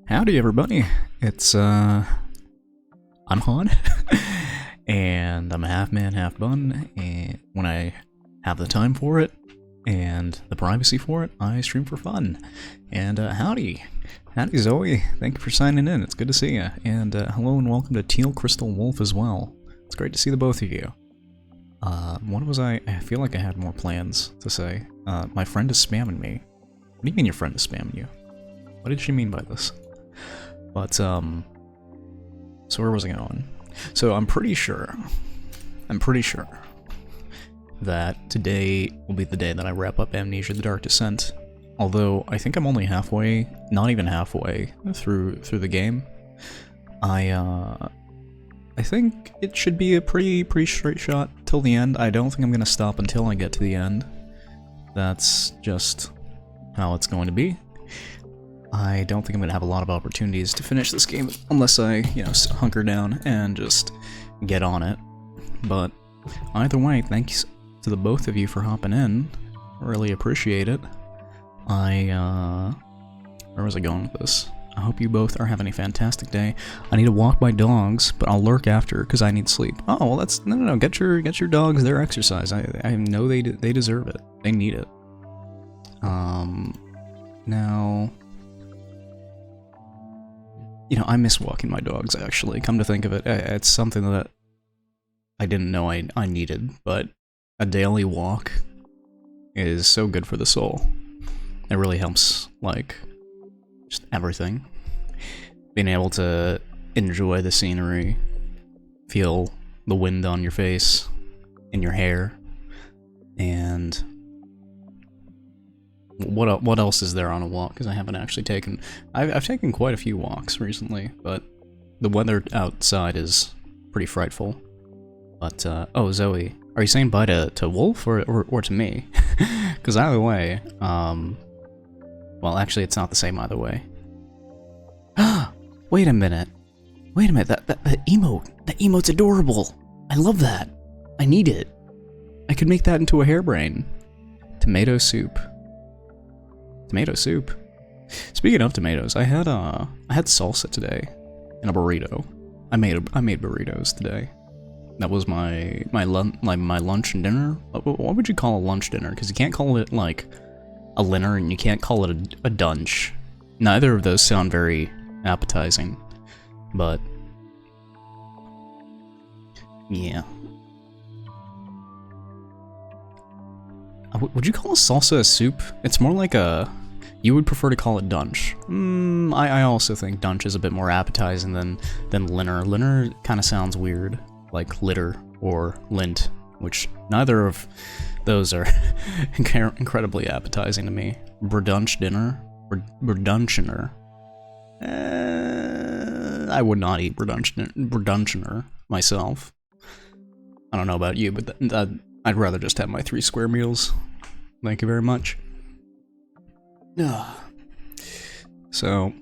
Howdy everybody, it's I'm Han, and I'm a half man, half bun, and when I have the time for it, and the privacy for it, I stream for fun. And howdy Zoe, thank you for signing in, it's good to see you, and hello and welcome to Teal Crystal Wolf as well. It's great to see the both of you. What was I feel like I had more plans to say. My friend is spamming me. What do you mean your friend is spamming you? What did she mean by this? But, so where was I going? So I'm pretty sure that today will be the day that I wrap up Amnesia: The Dark Descent. Although, I think I'm only halfway, not even halfway, through the game. I think it should be a pretty straight shot till the end. I don't think I'm gonna stop until I get to the end. That's just how it's going to be. I don't think I'm going to have a lot of opportunities to finish this game unless I, you know, hunker down and just get on it. But either way, thanks to the both of you for hopping in. Really appreciate it. Where was I going with this? I hope you both are having a fantastic day. I need to walk my dogs, but I'll lurk after because I need sleep. Oh, well that's, no, get your dogs their exercise. I know they deserve it. They need it. Now, you know, I miss walking my dogs, actually. Come to think of it, it's something that I didn't know I needed, but a daily walk is so good for the soul. It really helps, like, just everything. Being able to enjoy the scenery, feel the wind on your face, in your hair, and what else is there on a walk? Because I haven't actually taken... I've taken quite a few walks recently, but the weather outside is pretty frightful. But, oh, Zoe, are you saying bye to Wolf or to me? Because either way, well, actually, it's not the same either way. Wait a minute. That emote's adorable. I love that. I need it. I could make that into a hairbrain. Tomato soup. Tomato soup. Speaking of tomatoes, I had salsa today in a burrito. I made burritos today. That was my lunch and dinner. What would you call a lunch dinner? Because you can't call it like a dinner and you can't call it a dunch. Neither of those sound very appetizing, but yeah. Would you call a salsa a soup? It's more like a... You would prefer to call it dunch. I also think dunch is a bit more appetizing than linner. Linner kind of sounds weird, like litter or lint, which neither of those are incredibly appetizing to me. Burdunch dinner? Burdunchener. I would not eat burdunchener myself. I don't know about you, but I'd rather just have my 3 square meals. Thank you very much. So,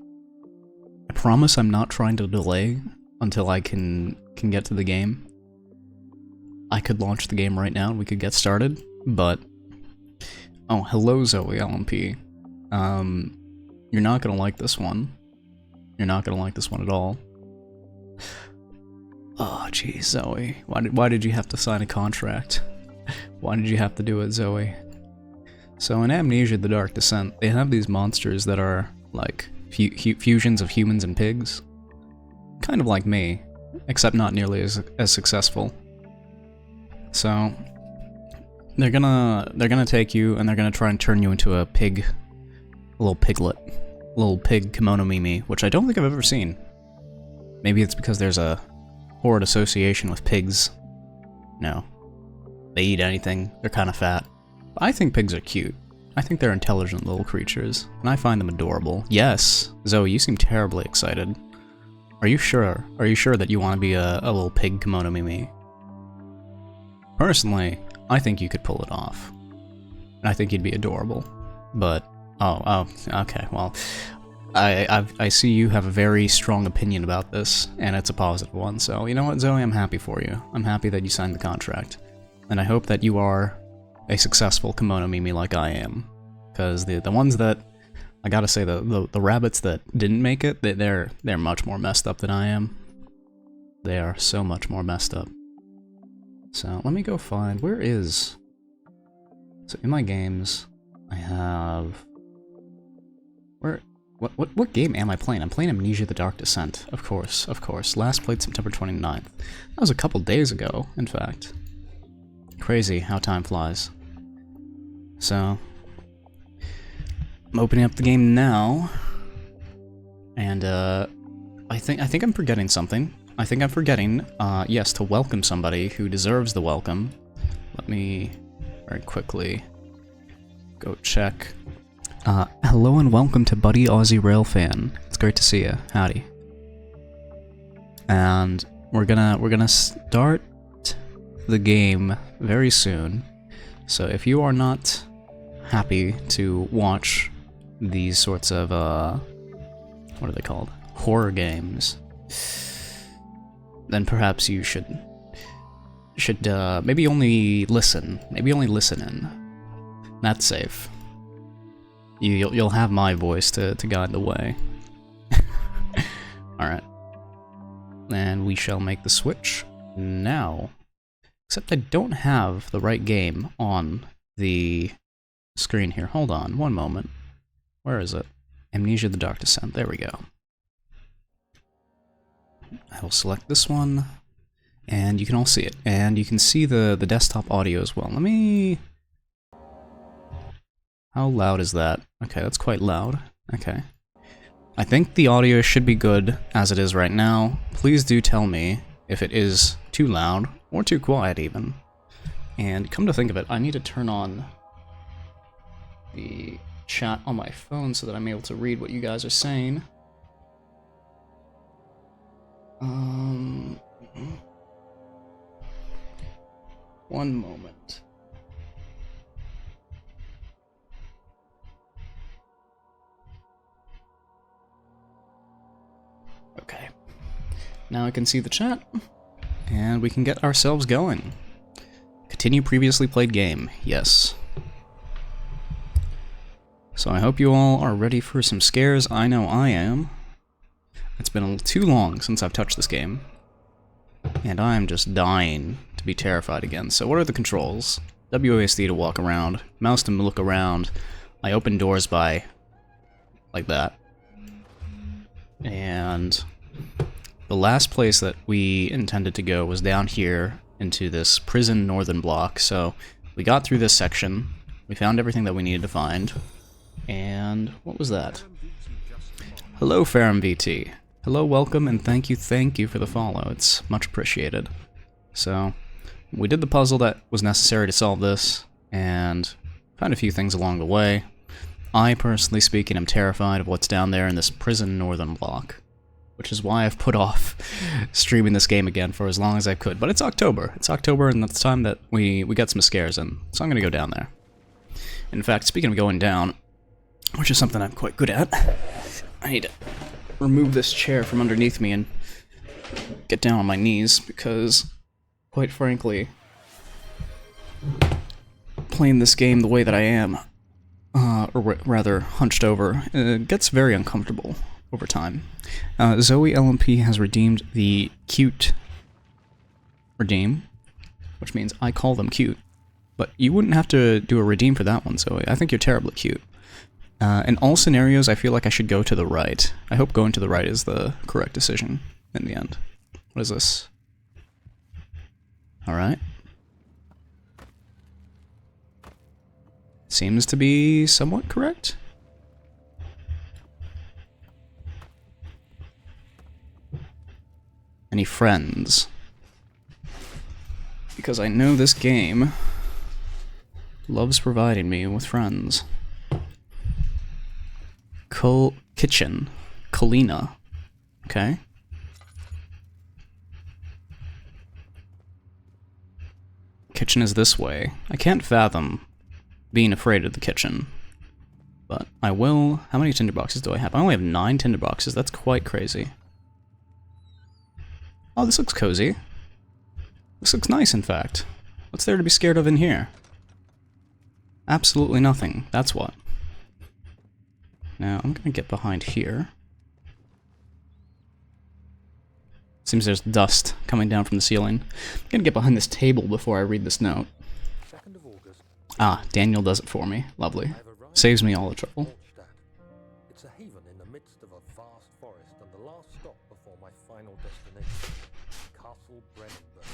I promise I'm not trying to delay until I can get to the game. I could launch the game right now and we could get started, but... Oh, hello Zoe LMP. You're not gonna like this one. You're not gonna like this one at all. Oh, geez, Zoe. Why did you have to sign a contract? Why did you have to do it, Zoe? So in Amnesia: The Dark Descent, they have these monsters that are, like, fusions of humans and pigs. Kind of like me, except not nearly as successful. So, they're gonna take you and they're gonna try and turn you into a pig, a little piglet. A little pig kimono Mimi, which I don't think I've ever seen. Maybe it's because there's a horrid association with pigs. No. They eat anything, they're kind of fat. I think pigs are cute. I think they're intelligent little creatures, and I find them adorable. Yes, Zoe, you seem terribly excited. Are you sure? Are you sure that you want to be a little pig kimono Mimi? Personally, I think you could pull it off. And I think you'd be adorable. But, oh, okay, well, I see you have a very strong opinion about this, and it's a positive one, so you know what, Zoe, I'm happy for you. I'm happy that you signed the contract. And I hope that you are a successful kimono Mimi like I am. Because the ones that I gotta say, the rabbits that didn't make it, they're much more messed up than I am. They are so much more messed up. So let me go find, where is... So in my games, I have... What game am I playing? I'm playing Amnesia: The Dark Descent, of course, of course. Last played September 29th. That was a couple days ago, in fact. Crazy how time flies. So, I'm opening up the game now, and I think I'm forgetting something. I think I'm forgetting, yes, to welcome somebody who deserves the welcome. Let me very quickly go check. Hello and welcome to Buddy Aussie Railfan. It's great to see you. Howdy. And we're gonna start the game very soon. So if you are not happy to watch these sorts of what are they called? Horror games, then perhaps you should maybe only listen. Maybe only listen in. That's safe. You'll have my voice to guide the way. Alright. And we shall make the switch now. Except I don't have the right game on the screen here. Hold on, one moment. Where is it? Amnesia: The Dark Descent. There we go. I will select this one, and you can all see it. And you can see the desktop audio as well. Let me... How loud is that? Okay, that's quite loud. Okay. I think the audio should be good as it is right now. Please do tell me if it is too loud, or too quiet even. And come to think of it, I need to turn on the chat on my phone so that I'm able to read what you guys are saying. One moment. Okay. Now I can see the chat, and we can get ourselves going. Continue previously played game. Yes. So I hope you all are ready for some scares. I know I am. It's been a little too long since I've touched this game, and I am just dying to be terrified again. So what are the controls? WASD to walk around, mouse to look around. I open doors by like that. And the last place that we intended to go was down here into this prison northern block. So we got through this section, we found everything that we needed to find, and what was that? Hello, Ferrum VT. Hello, welcome, and thank you for the follow. It's much appreciated. So we did the puzzle that was necessary to solve this, and found a few things along the way. I, personally speaking, am terrified of what's down there in this prison northern block, which is why I've put off streaming this game again for as long as I could. But it's October. It's October, and it's time that we get some scares in, so I'm going to go down there. In fact, speaking of going down, which is something I'm quite good at, I need to remove this chair from underneath me and get down on my knees, because, quite frankly, playing this game the way that I am, or rather hunched over, gets very uncomfortable over time. Zoe LMP has redeemed the cute redeem, which means I call them cute, but you wouldn't have to do a redeem for that one, Zoe. I think you're terribly cute. In all scenarios, I feel like I should go to the right. I hope going to the right is the correct decision in the end. What is this? Alright. Seems to be somewhat correct. Any friends? Because I know this game loves providing me with friends. Kitchen. Kalina. Okay. Kitchen is this way. I can't fathom being afraid of the kitchen, but I will. How many tinderboxes do I have? I only have 9 tinderboxes. That's quite crazy. Oh, this looks cozy. This looks nice, in fact. What's there to be scared of in here? Absolutely nothing. That's what. Now, I'm gonna get behind here. Seems there's dust coming down from the ceiling. I'm gonna get behind this table before I read this note. Ah, Daniel does it for me. Lovely. Saves me all the trouble. It's a haven in the midst of a vast forest and the last stop before my final destination, Castle Brennenburg.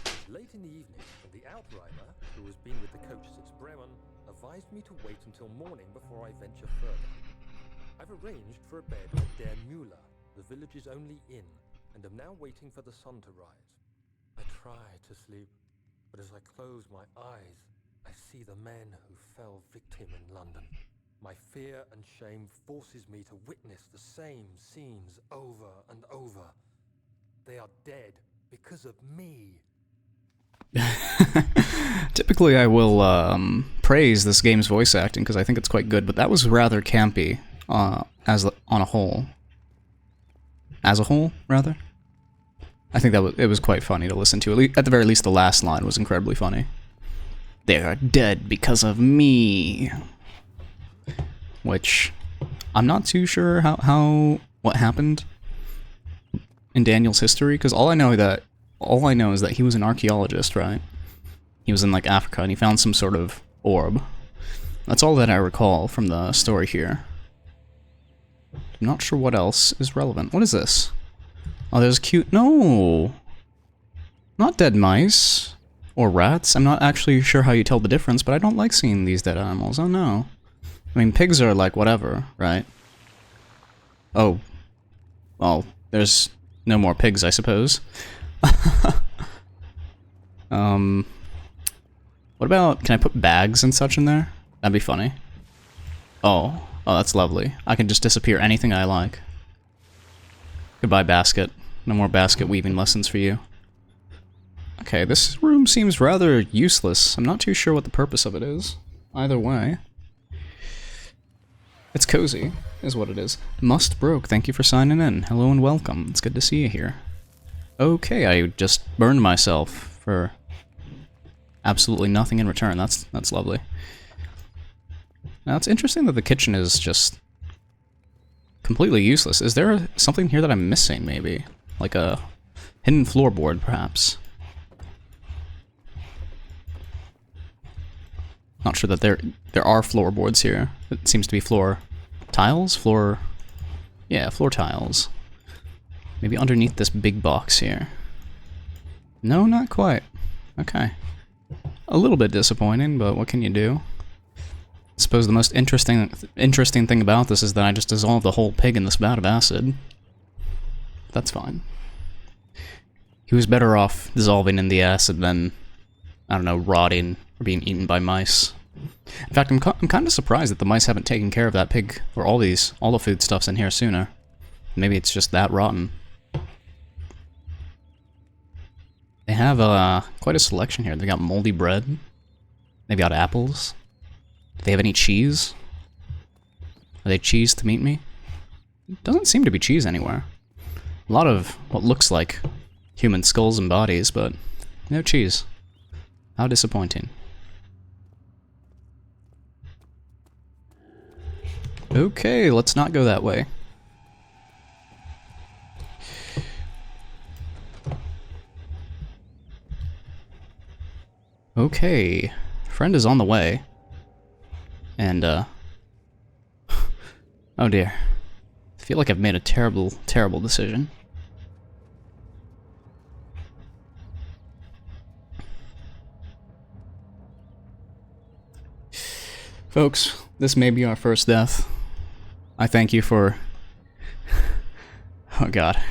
It was late in the evening, and the outrider, who has been with the coach since Bremen, advised me to wait until morning before I venture further. I've arranged for a bed at Der Müller, the village's only inn, and am now waiting for the sun to rise. I try to sleep, but as I close my eyes, I see the men who fell victim in London. My fear and shame forces me to witness the same scenes over and over. They are dead because of me. Typically I will praise this game's voice acting because I think it's quite good, but that was rather campy as on a whole. As a whole, rather. I think that it was quite funny to listen to. At the very least, the last line was incredibly funny. They are dead because of me. Which, I'm not too sure what happened in Daniel's history, because all I know is that he was an archaeologist, right? He was in like Africa and he found some sort of orb. That's all that I recall from the story here. I'm not sure what else is relevant. What is this? Oh, there's cute... No! Not dead mice. Or rats. I'm not actually sure how you tell the difference, but I don't like seeing these dead animals. Oh no. I mean, pigs are like whatever, right? Oh. Well, there's no more pigs, I suppose. What about... Can I put bags and such in there? That'd be funny. Oh. Oh, that's lovely. I can just disappear anything I like. Goodbye, basket. No more basket weaving lessons for you. Okay, this room seems rather useless. I'm not too sure what the purpose of it is. Either way. It's cozy, is what it is. Must broke, thank you for signing in. Hello and welcome. It's good to see you here. Okay, I just burned myself for absolutely nothing in return. That's lovely. Now, it's interesting that the kitchen is just completely useless. Is there something here that I'm missing, maybe? Like a hidden floorboard, perhaps? Not sure that there are floorboards here. It seems to be floor tiles? Yeah, floor tiles. Maybe underneath this big box here. No, not quite. Okay. A little bit disappointing, but what can you do? I suppose the most interesting thing about this is that I just dissolved the whole pig in this vat of acid. That's fine. He was better off dissolving in the acid than, I don't know, rotting or being eaten by mice. In fact, I'm kind of surprised that the mice haven't taken care of that pig, or all the foodstuffs in here sooner. Maybe it's just that rotten. They have quite a selection here. They got moldy bread. They've got apples. Do they have any cheese? Are they cheese to meet me? Doesn't seem to be cheese anywhere. A lot of what looks like human skulls and bodies, but no cheese. How disappointing. Okay, let's not go that way. Okay, friend is on the way. And, oh dear. I feel like I've made a terrible, terrible decision. Folks, this may be our first death. I thank you for... Oh god.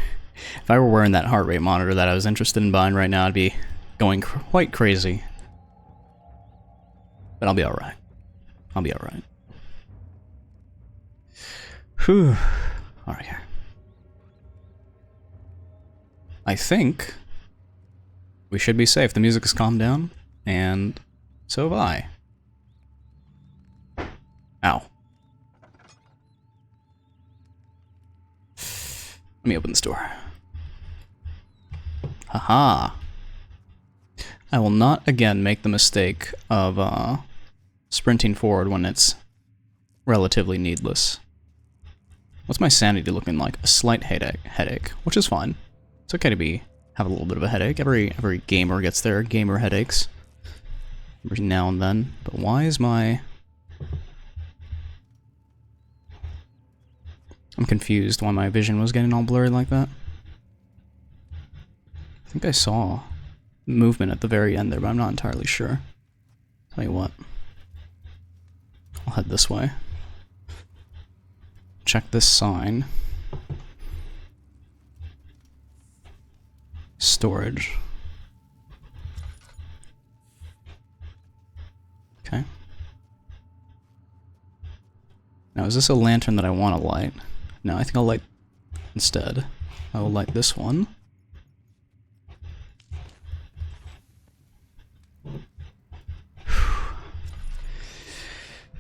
If I were wearing that heart rate monitor that I was interested in buying right now, I'd be going quite crazy. But I'll be alright. I'll be alright. Whew. Alright here. I think we should be safe. The music has calmed down, and so have I. Ow. Let me open this door. Haha. I will not again make the mistake of sprinting forward when it's relatively needless. What's my sanity looking like? A slight headache, which is fine. It's okay to have a little bit of a headache. Every gamer gets their gamer headaches every now and then. But why is my... I'm confused why my vision was getting all blurry like that. I think I saw movement at the very end there, but I'm not entirely sure. Tell you what. I'll head this way. Check this sign. Storage. Okay. Now, is this a lantern that I want to light? No, I think I'll light instead. I will light this one.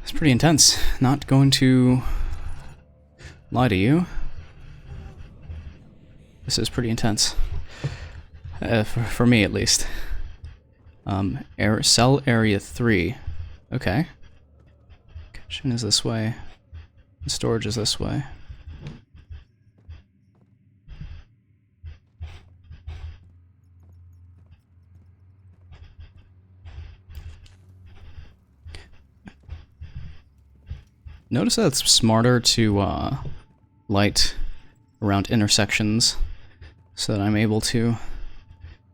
It's pretty intense. Not going to lie to you. This is pretty intense. For me, at least. Cell area 3. Okay. Kitchen is this way. Storage is this way. Notice that it's smarter to light around intersections so that I'm able to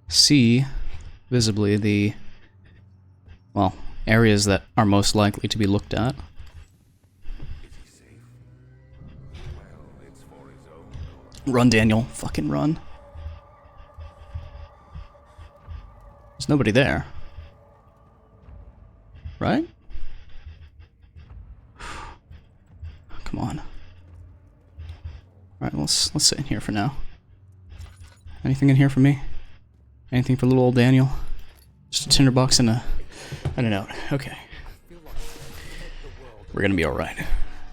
see visibly the, well, areas that are most likely to be looked at. Run, Daniel. Fucking run. There's nobody there. Right? Come on. Alright, let's sit in here for now. Anything in here for me? Anything for little old Daniel? Just a tinderbox and a note. Okay. We're gonna be alright.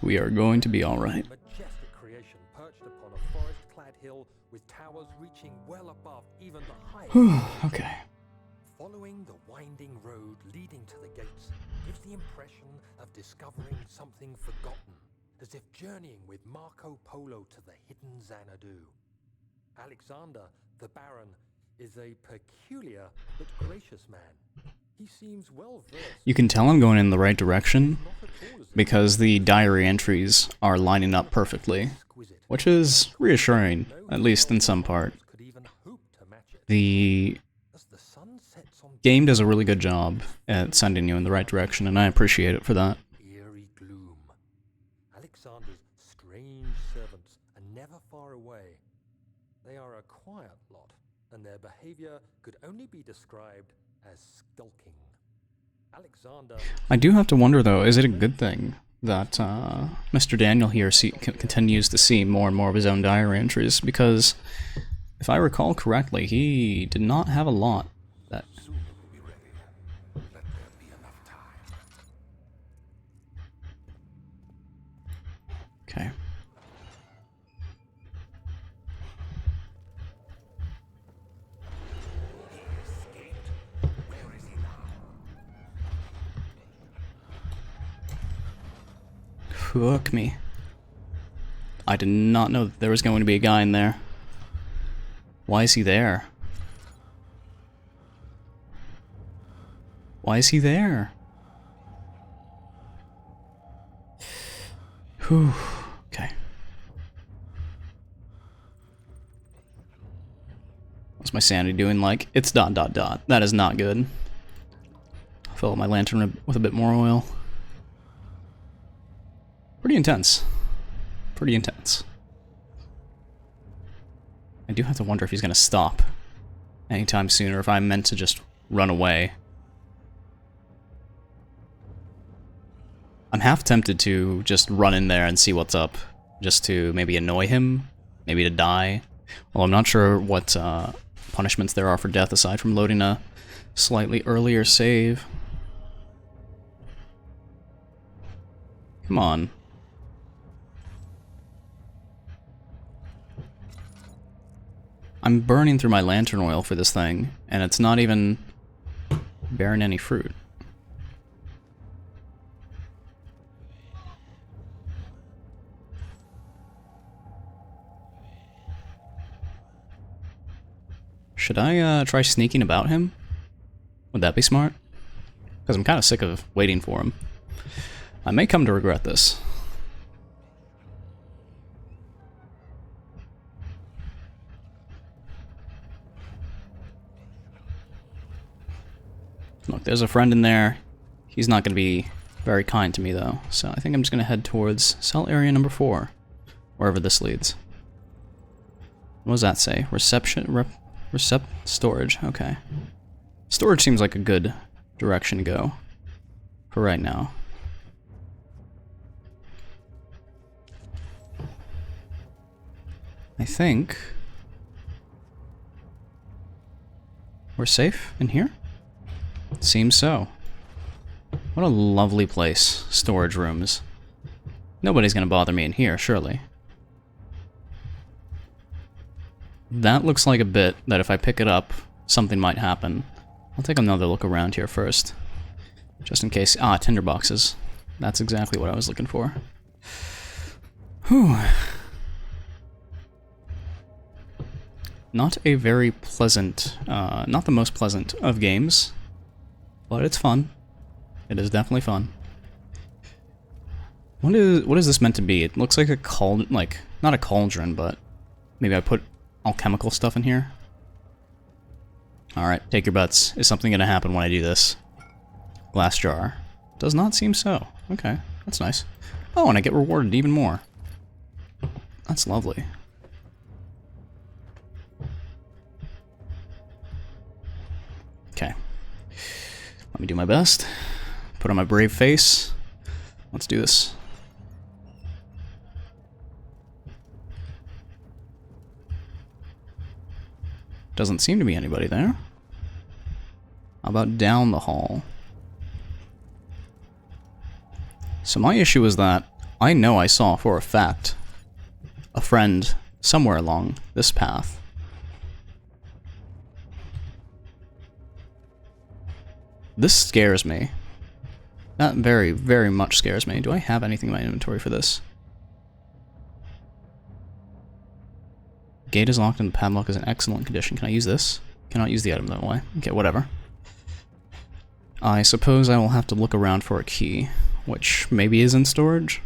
We are going to be alright. Majestic creation perched upon a forest-clad hill with towers reaching well above even the highest. Okay. Following the winding road leading to the gates gives the impression of discovering something forgotten, as if journeying with Marco Polo to the hidden Xanadu. Alexander, the Baron, is a peculiar but gracious man. He seems well versed. You can tell I'm going in the right direction because the diary entries are lining up perfectly, which is reassuring, at least in some part. The game does a really good job at sending you in the right direction, and I appreciate it for that. Eerie gloom. Alexander's strange servants are never far away. They are a quiet lot, and their behavior could only be described as skulking. Alexander... I do have to wonder, though, is it a good thing that Mr. Daniel here continues to see more and more of his own diary entries? Because, if I recall correctly, he did not have a lot that... Okay. Fuck me. I did not know that there was going to be a guy in there. Why is he there? Why is he there? Whew. Okay. What's my sanity doing like? It's ... That is not good. Fill up my lantern with a bit more oil. Pretty intense. Pretty intense. I do have to wonder if he's gonna stop anytime soon, or if I'm meant to just run away. I'm half tempted to just run in there and see what's up, just to maybe annoy him, maybe to die. Well, I'm not sure what punishments there are for death aside from loading a slightly earlier save. Come on. I'm burning through my lantern oil for this thing, and it's not even bearing any fruit. Should I try sneaking about him? Would that be smart? Because I'm kind of sick of waiting for him. I may come to regret this. Look, there's a friend in there. He's not going to be very kind to me, though. So I think I'm just going to head towards cell area number 4. Wherever this leads. What does that say? Storage. Okay. Storage seems like a good direction to go. For right now. I think... we're safe in here? Seems so. What a lovely place, storage rooms. Nobody's gonna bother me in here, surely. That looks like a bit that if I pick it up, something might happen. I'll take another look around here first. Just in case. Ah, tinderboxes. That's exactly what I was looking for. Whew. Not a very pleasant, not the most pleasant of games, but it's fun. It is definitely fun. What is this meant to be? It looks like a cauldron, like, not a cauldron, but maybe I put alchemical stuff in here. Alright, take your bets. Is something gonna happen when I do this? Glass jar. Does not seem so. Okay, that's nice. Oh, and I get rewarded even more. That's lovely. Okay. Let me do my best. Put on my brave face. Let's do this. Doesn't seem to be anybody there. How about down the hall? So my issue is that I know I saw for a fact a friend somewhere along this path. This scares me. That very, very much scares me. Do I have anything in my inventory for this? Gate is locked and the padlock is in excellent condition. Can I use this? Cannot use the item that way. Okay, whatever. I suppose I will have to look around for a key, which maybe is in storage.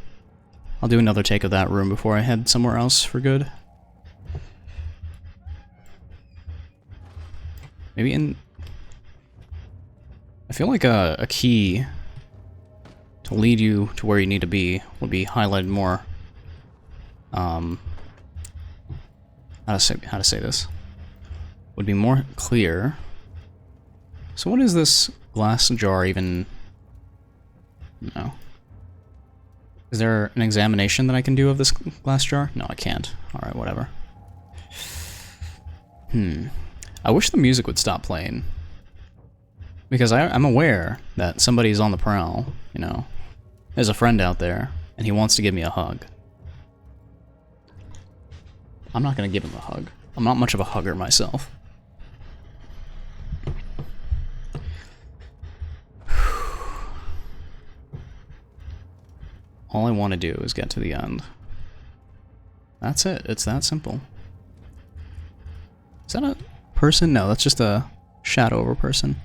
I'll do another take of that room before I head somewhere else for good. Maybe in... I feel like a key to lead you to where you need to be would be highlighted more. How to say this? Would be more clear. So what is this glass jar even? No. Is there an examination that I can do of this glass jar? No, I can't. Alright, whatever. I wish the music would stop playing. Because I'm aware that somebody's on the prowl, you know. There's a friend out there, and he wants to give me a hug. I'm not gonna give him a hug. I'm not much of a hugger myself. All I want to do is get to the end. That's it. It's that simple. Is that a person? No, that's just a shadow of a person.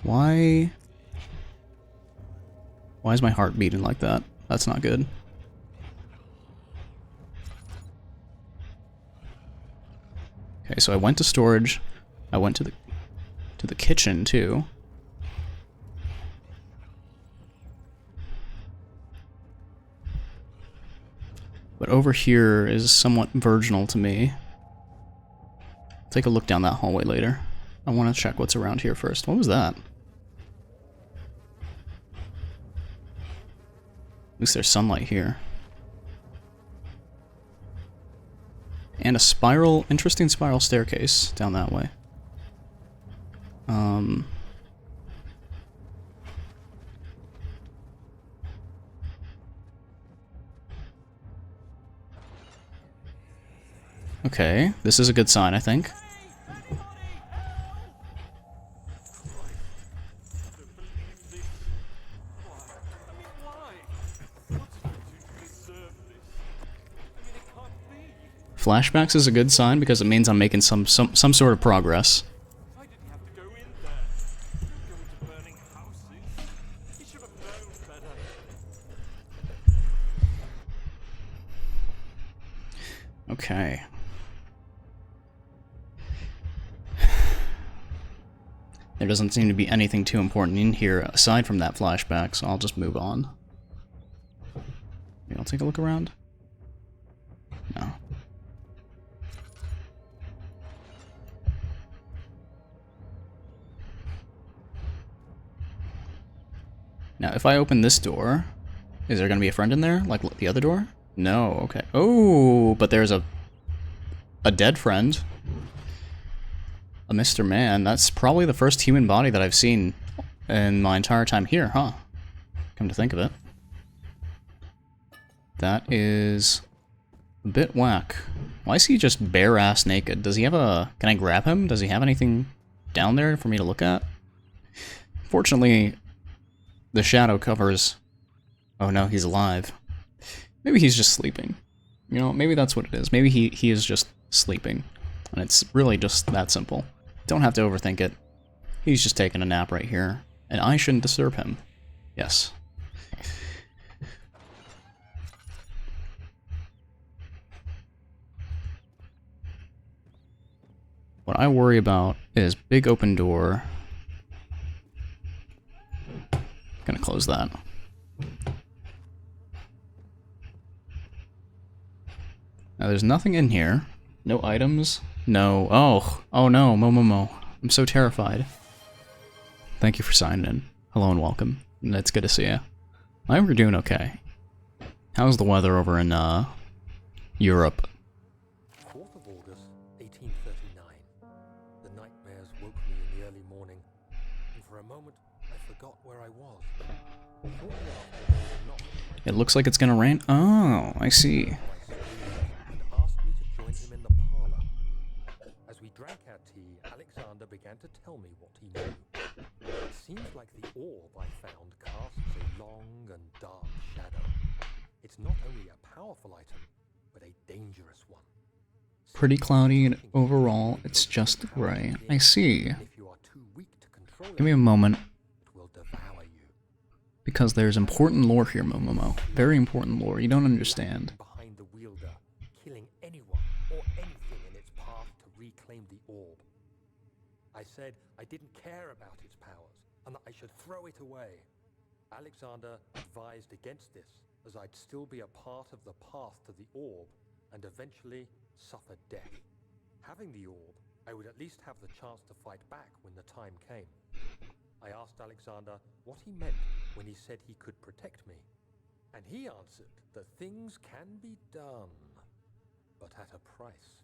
Why is my heart beating like that? That's not good. Okay, so I went to storage. I went to the kitchen too. But over here is somewhat virginal to me. I'll take a look down that hallway later. I want to check what's around here first. What was that? At least there's sunlight here. And a spiral, interesting spiral staircase down that way. Okay, this is a good sign, I think. Flashbacks is a good sign because it means I'm making some sort of progress. I didn't have to go in there. Go into burning houses. He should have known better. Okay. There doesn't seem to be anything too important in here aside from that flashback, so I'll just move on. Maybe I'll take a look around. No. Now, if I open this door, is there going to be a friend in there, like the other door? No, okay. Oh, but there's a dead friend. A Mr. Man. That's probably the first human body that I've seen in my entire time here, huh? Come to think of it. That is a bit whack. Why is he just bare-ass naked? Does he have a... Can I grab him? Does he have anything down there for me to look at? Fortunately, the shadow covers... Oh no, he's alive. Maybe he's just sleeping. You know, maybe that's what it is. Maybe he is just sleeping. And it's really just that simple. Don't have to overthink it. He's just taking a nap right here. And I shouldn't disturb him. Yes. What I worry about is big open door. Gonna close that. Now there's nothing in here. No items. No. Oh no, Momomo. I'm so terrified. Thank you for signing in. Hello and welcome. It's good to see you. I hope you're doing okay. How's the weather over in, Europe? 4th of August, 1839. The nightmares woke me in the early morning, and for a moment I forgot where I was. Shortly after, there was a knock at my It looks like it's gonna rain. Oh, I see. and asked me to join him in the parlor. As we drank our tea, Alexander began to tell me what he knew. It seems like the orb I found casts a long and dark shadow. It's not only a powerful item, but a dangerous one. Pretty cloudy, and overall, it's just gray. I see. If you are too weak to control Give me a moment, it will devour you. because there's important lore here, Momomo. Very important lore. You don't understand. Behind the wielder, killing anyone or anything in its path to reclaim the orb. I said I didn't care about its powers, and that I should throw it away. Alexander advised against this, as I'd still be a part of the path to the orb, and eventually suffer death. Having the orb, I would at least have the chance to fight back when the time came. I asked Alexander what he meant when he said he could protect me, and he answered that things can be done, but at a price.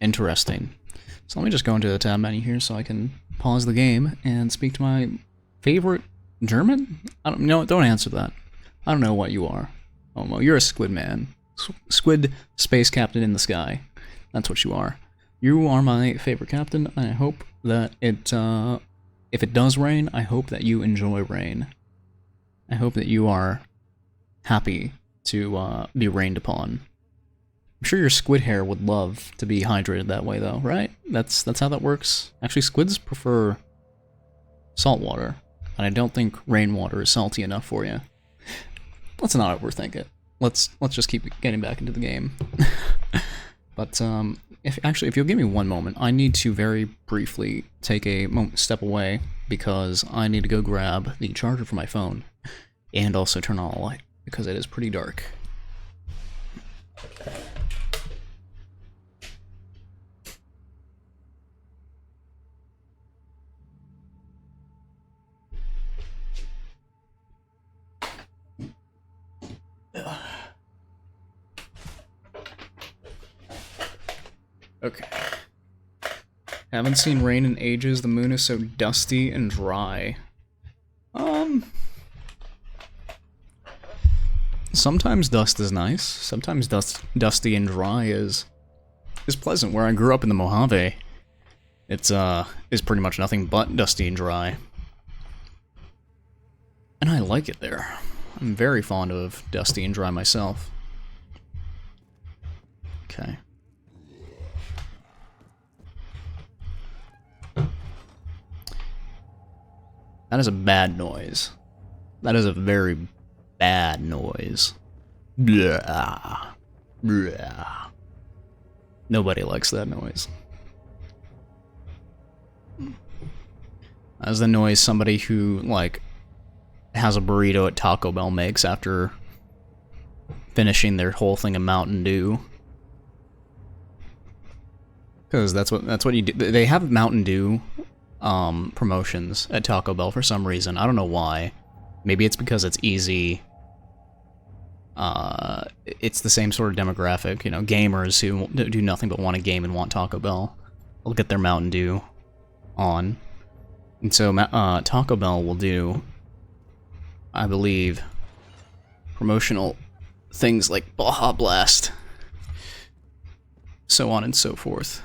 Interesting. So let me just go into the tab menu here so I can pause the game and speak to my favorite German? I don't know. Don't answer that. I don't know what you are. Momo, you're a squid man. Squid space captain in the sky. That's what you are. You are my favorite captain. I hope that it, if it does rain, I hope that you enjoy rain. I hope that you are happy to be rained upon. I'm sure your squid hair would love to be hydrated that way, though, right? That's how that works. Actually, squids prefer salt water, and I don't think rainwater is salty enough for you. Let's not overthink it. Let's just keep getting back into the game. But if you'll give me one moment, I need to very briefly take a step away because I need to go grab the charger for my phone and also turn on a light because it is pretty dark. Okay. Haven't seen rain in ages. The moon is so dusty and dry. Sometimes dust is nice. Sometimes dusty and dry is pleasant. Where I grew up in the Mojave, it's is pretty much nothing but dusty and dry. And I like it there. I'm very fond of dusty and dry myself. Okay. That is a bad noise. That is a very bad noise. Blah. Blah. Nobody likes that noise. That's the noise somebody who, like, has a burrito at Taco Bell makes after finishing their whole thing of Mountain Dew. Because that's what you do. They have Mountain Dew promotions at Taco Bell for some reason. I don't know why. Maybe it's because it's easy. It's the same sort of demographic, you know, gamers who do nothing but want a game and want Taco Bell. They'll get their Mountain Dew on. And so Taco Bell will do, I believe, promotional things like Baja Blast, so on and so forth.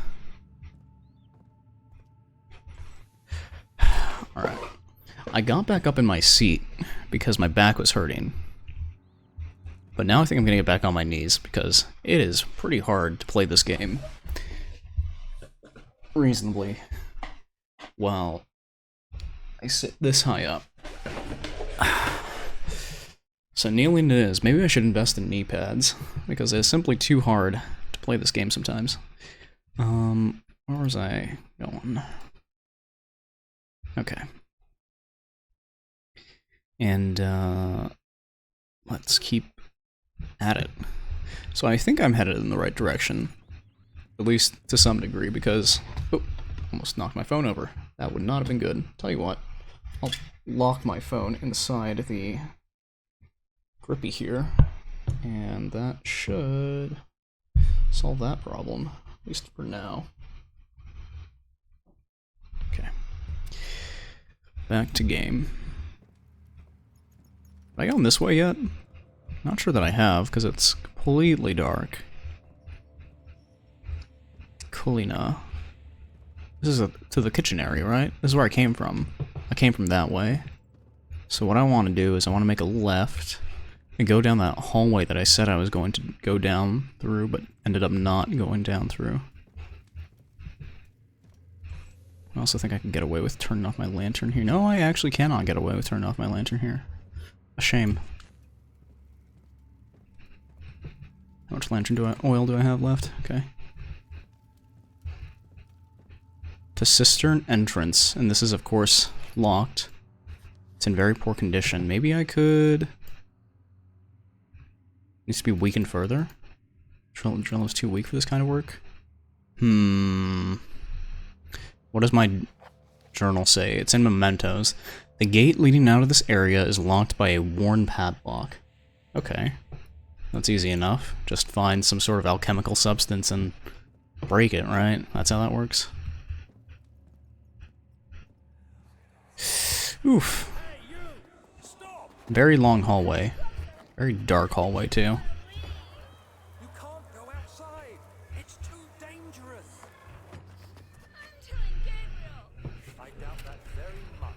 Alright. I got back up in my seat because my back was hurting. But now I think I'm gonna get back on my knees because it is pretty hard to play this game reasonably while I sit this high up. So kneeling it is. Maybe I should invest in knee pads because it's simply too hard to play this game sometimes. Where was I going? Okay. And let's keep at it. So I think I'm headed in the right direction, at least to some degree, because almost knocked my phone over. That would not have been good. Tell you what, I'll lock my phone inside the grippy here, and that should solve that problem, at least for now. Okay. Back to game. Have I gone this way yet? Not sure that I have, because it's completely dark. Kulina. This is to the kitchen area, right? This is where I came from. I came from that way. So what I want to do is I want to make a left and go down that hallway that I said I was going to go down through, but ended up not going down through. I also think I can get away with turning off my lantern here. No, I actually cannot get away with turning off my lantern here. A shame. How much lantern oil do I have left? Okay. To cistern entrance, and this is of course locked. It's in very poor condition. Maybe I could... Needs to be weakened further? Drill is too weak for this kind of work? What does my journal say? It's in mementos. The gate leading out of this area is locked by a worn padlock. Okay. That's easy enough. Just find some sort of alchemical substance and break it, right? That's how that works. Oof. Very long hallway. Very dark hallway, too. You can't go outside. It's too dangerous. I'm telling Gabriel. I doubt that very much.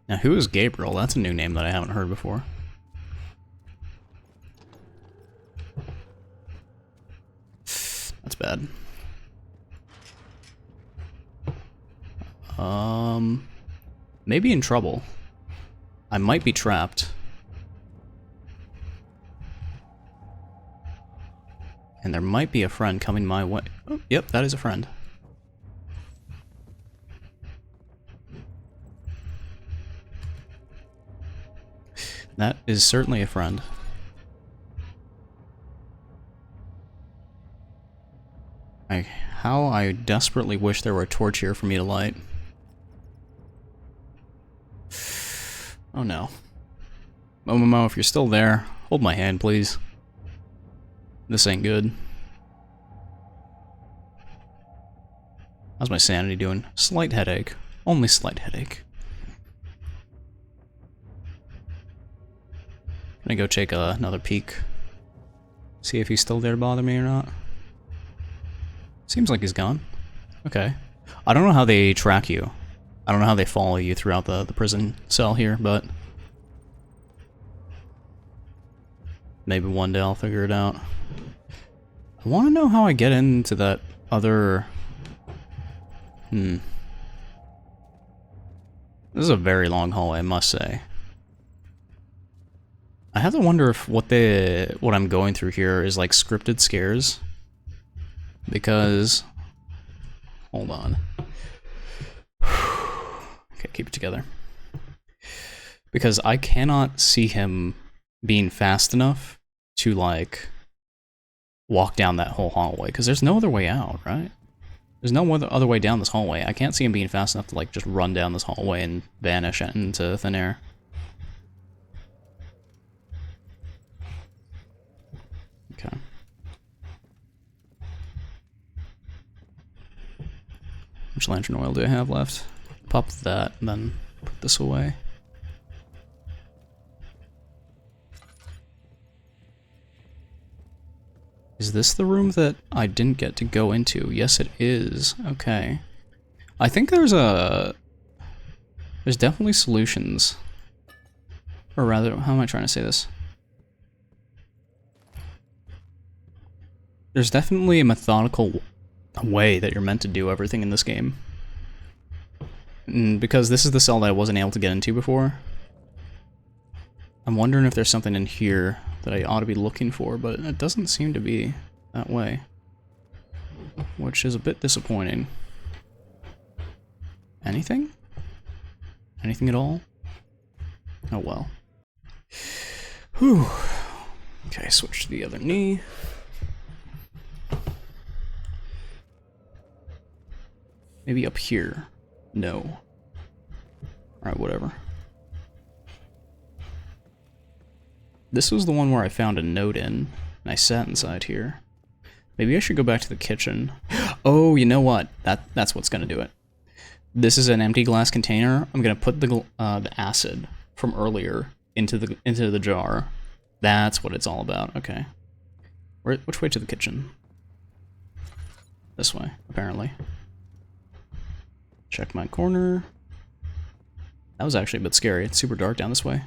Now, who is Gabriel? That's a new name that I haven't heard before. That's bad. Maybe in trouble. I might be trapped. And there might be a friend coming my way. Oh, yep, that is a friend. That is certainly a friend. How I desperately wish there were a torch here for me to light. Oh no. Momomo, if you're still there, hold my hand, please. This ain't good. How's my sanity doing? Slight headache. Only slight headache. Gonna go take another peek. See if he's still there to bother me or not. Seems like he's gone. Okay. I don't know how they track you. I don't know how they follow you throughout the prison cell here, but... maybe one day I'll figure it out. I want to know how I get into that other... This is a very long hallway, I must say. I have to wonder if what I'm going through here is like scripted scares. Because... Hold on. Okay, keep it together. Because I cannot see him being fast enough to, like, walk down that whole hallway. Because there's no other way out, right? There's no other way down this hallway. I can't see him being fast enough to, like, just run down this hallway and vanish into thin air. Okay. How much lantern oil do I have left? Pop that, and then put this away. Is this the room that I didn't get to go into? Yes, it is. Okay. I think there's definitely solutions. Or rather, how am I trying to say this? There's definitely a methodical way that you're meant to do everything in this game. And because this is the cell that I wasn't able to get into before, I'm wondering if there's something in here that I ought to be looking for, but it doesn't seem to be that way. Which is a bit disappointing. Anything? Anything at all? Oh well. Whew. Okay, switch to the other knee. Maybe up here. No. Alright, whatever. This was the one where I found a note in, and I sat inside here. Maybe I should go back to the kitchen. Oh, you know what? That's what's gonna do it. This is an empty glass container. I'm gonna put the acid from earlier into the jar. That's what it's all about. Okay. Which way to the kitchen? This way, apparently. Check my corner. That was actually a bit scary. It's super dark down this way.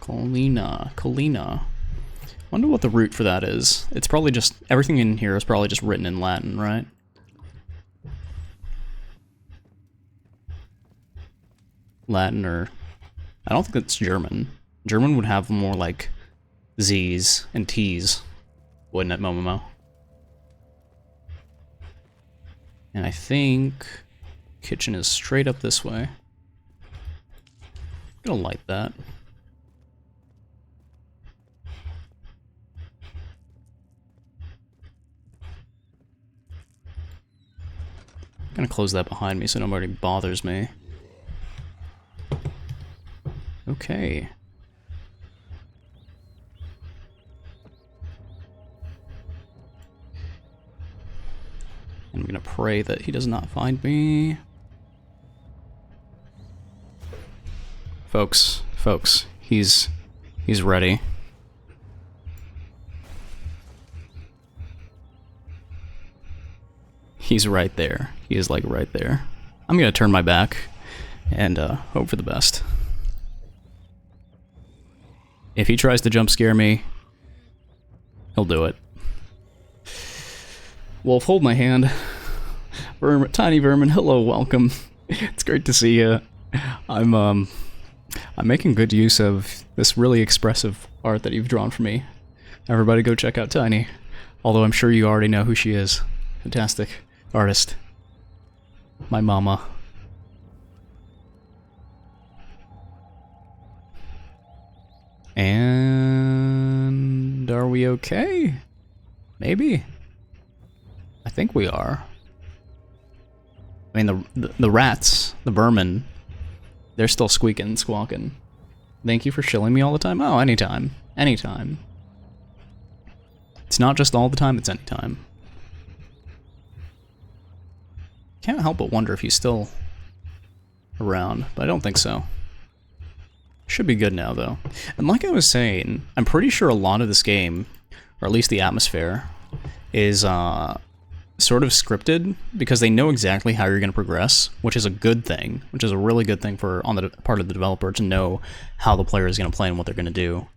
Colina. Wonder what the root for that is. It's probably just, everything in here is probably just written in Latin, right? Latin, or I don't think it's German. German would have more like Z's and T's, wouldn't it, Momomo? And I think kitchen is straight up this way. I'm gonna light that. I'm gonna close that behind me so nobody bothers me. Okay. I'm gonna pray that he does not find me. Folks, he's ready. He's right there. He is like right there. I'm gonna turn my back and hope for the best. If he tries to jump scare me, he'll do it. Wolf, hold my hand. Tiny Vermin, hello, welcome. It's great to see you. I'm making good use of this really expressive art that you've drawn for me. Everybody go check out Tiny. Although I'm sure you already know who she is. Fantastic artist. My mama. And are we okay? Maybe. I think we are. I mean, the rats, the vermin, they're still squeaking and squawking. Thank you for shilling me all the time. Oh, anytime. Anytime. It's not just all the time, it's anytime. Can't help but wonder if he's still around, but I don't think so. Should be good now, though. And like I was saying, I'm pretty sure a lot of this game, or at least the atmosphere, is sort of scripted because they know exactly how you're going to progress, which is a good thing, which is a really good thing for on the part of the developer to know how the player is going to play and what they're going to do.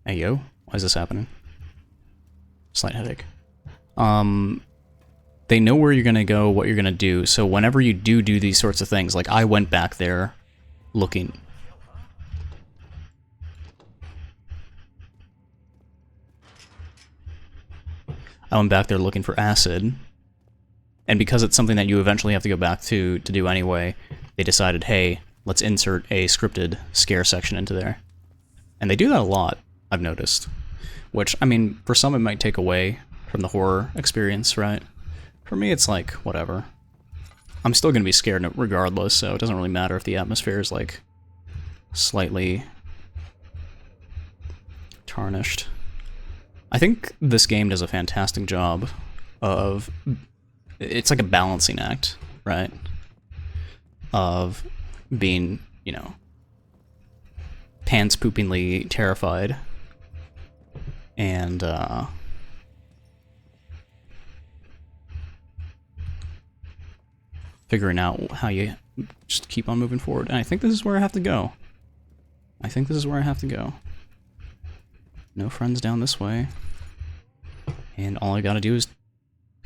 Hey yo, why is this happening? Slight headache. they know where you're gonna go, what you're gonna do. So whenever you do these sorts of things, like I went back there looking. I went back there looking for acid, and because it's something that you eventually have to go back to do anyway, they decided, hey, let's insert a scripted scare section into there. And they do that a lot, I've noticed. Which, I mean, for some it might take away from the horror experience, right? For me, it's like, whatever. I'm still gonna be scared regardless, so it doesn't really matter if the atmosphere is, like, slightly tarnished. I think this game does a fantastic job of... It's like a balancing act, right? Of being, you know, pants-poopingly terrified and, figuring out how you just keep on moving forward. And I think this is where I have to go. I think this is where I have to go. No friends down this way. And all I gotta do is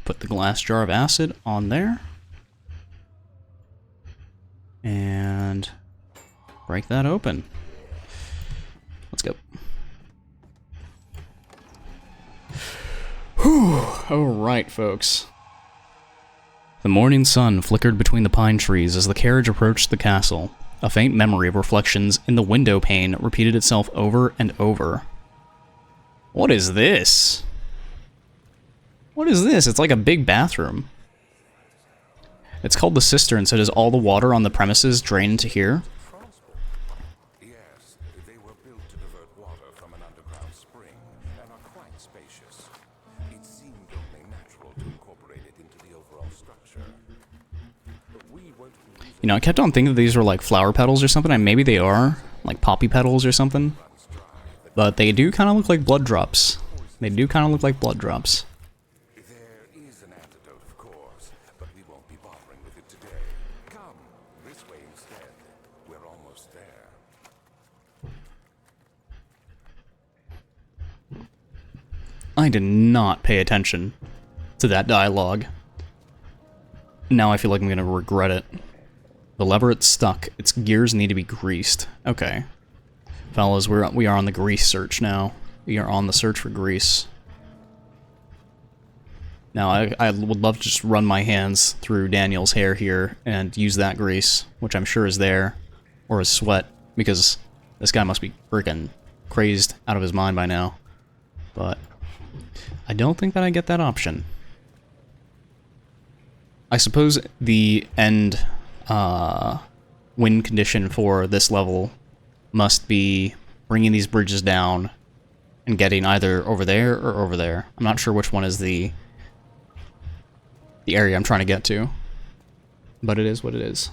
put the glass jar of acid on there. And break that open. Let's go. Whew. Alright, folks. The morning sun flickered between the pine trees as the carriage approached the castle. A faint memory of reflections in the window pane repeated itself over and over. What is this? What is this? It's like a big bathroom. It's called the cistern, so does all the water on the premises drain into here? Yes, they were built to divert water from an underground spring and are quite spacious. It seemed only natural to incorporate it into the overall structure. But we won't be using You know, I kept on thinking that these were like flower petals or something, and maybe they are, like poppy petals or something. But they do kind of look like blood drops. They do kind of look like blood drops. There is an antidote, of course, but we won't be bothering with it today. Come, this way instead. We're almost there. I did not pay attention to that dialogue. Now I feel like I'm gonna regret it. The lever, it's stuck. Its gears need to be greased. Okay. Fellas, we are on the grease search now. We are on the search for grease. Now, I would love to just run my hands through Daniel's hair here and use that grease, which I'm sure is there, or his sweat, because this guy must be freaking crazed out of his mind by now. But I don't think that I get that option. I suppose the end win condition for this level must be bringing these bridges down and getting either over there or over there. I'm not sure which one is the area I'm trying to get to, but it is what it is.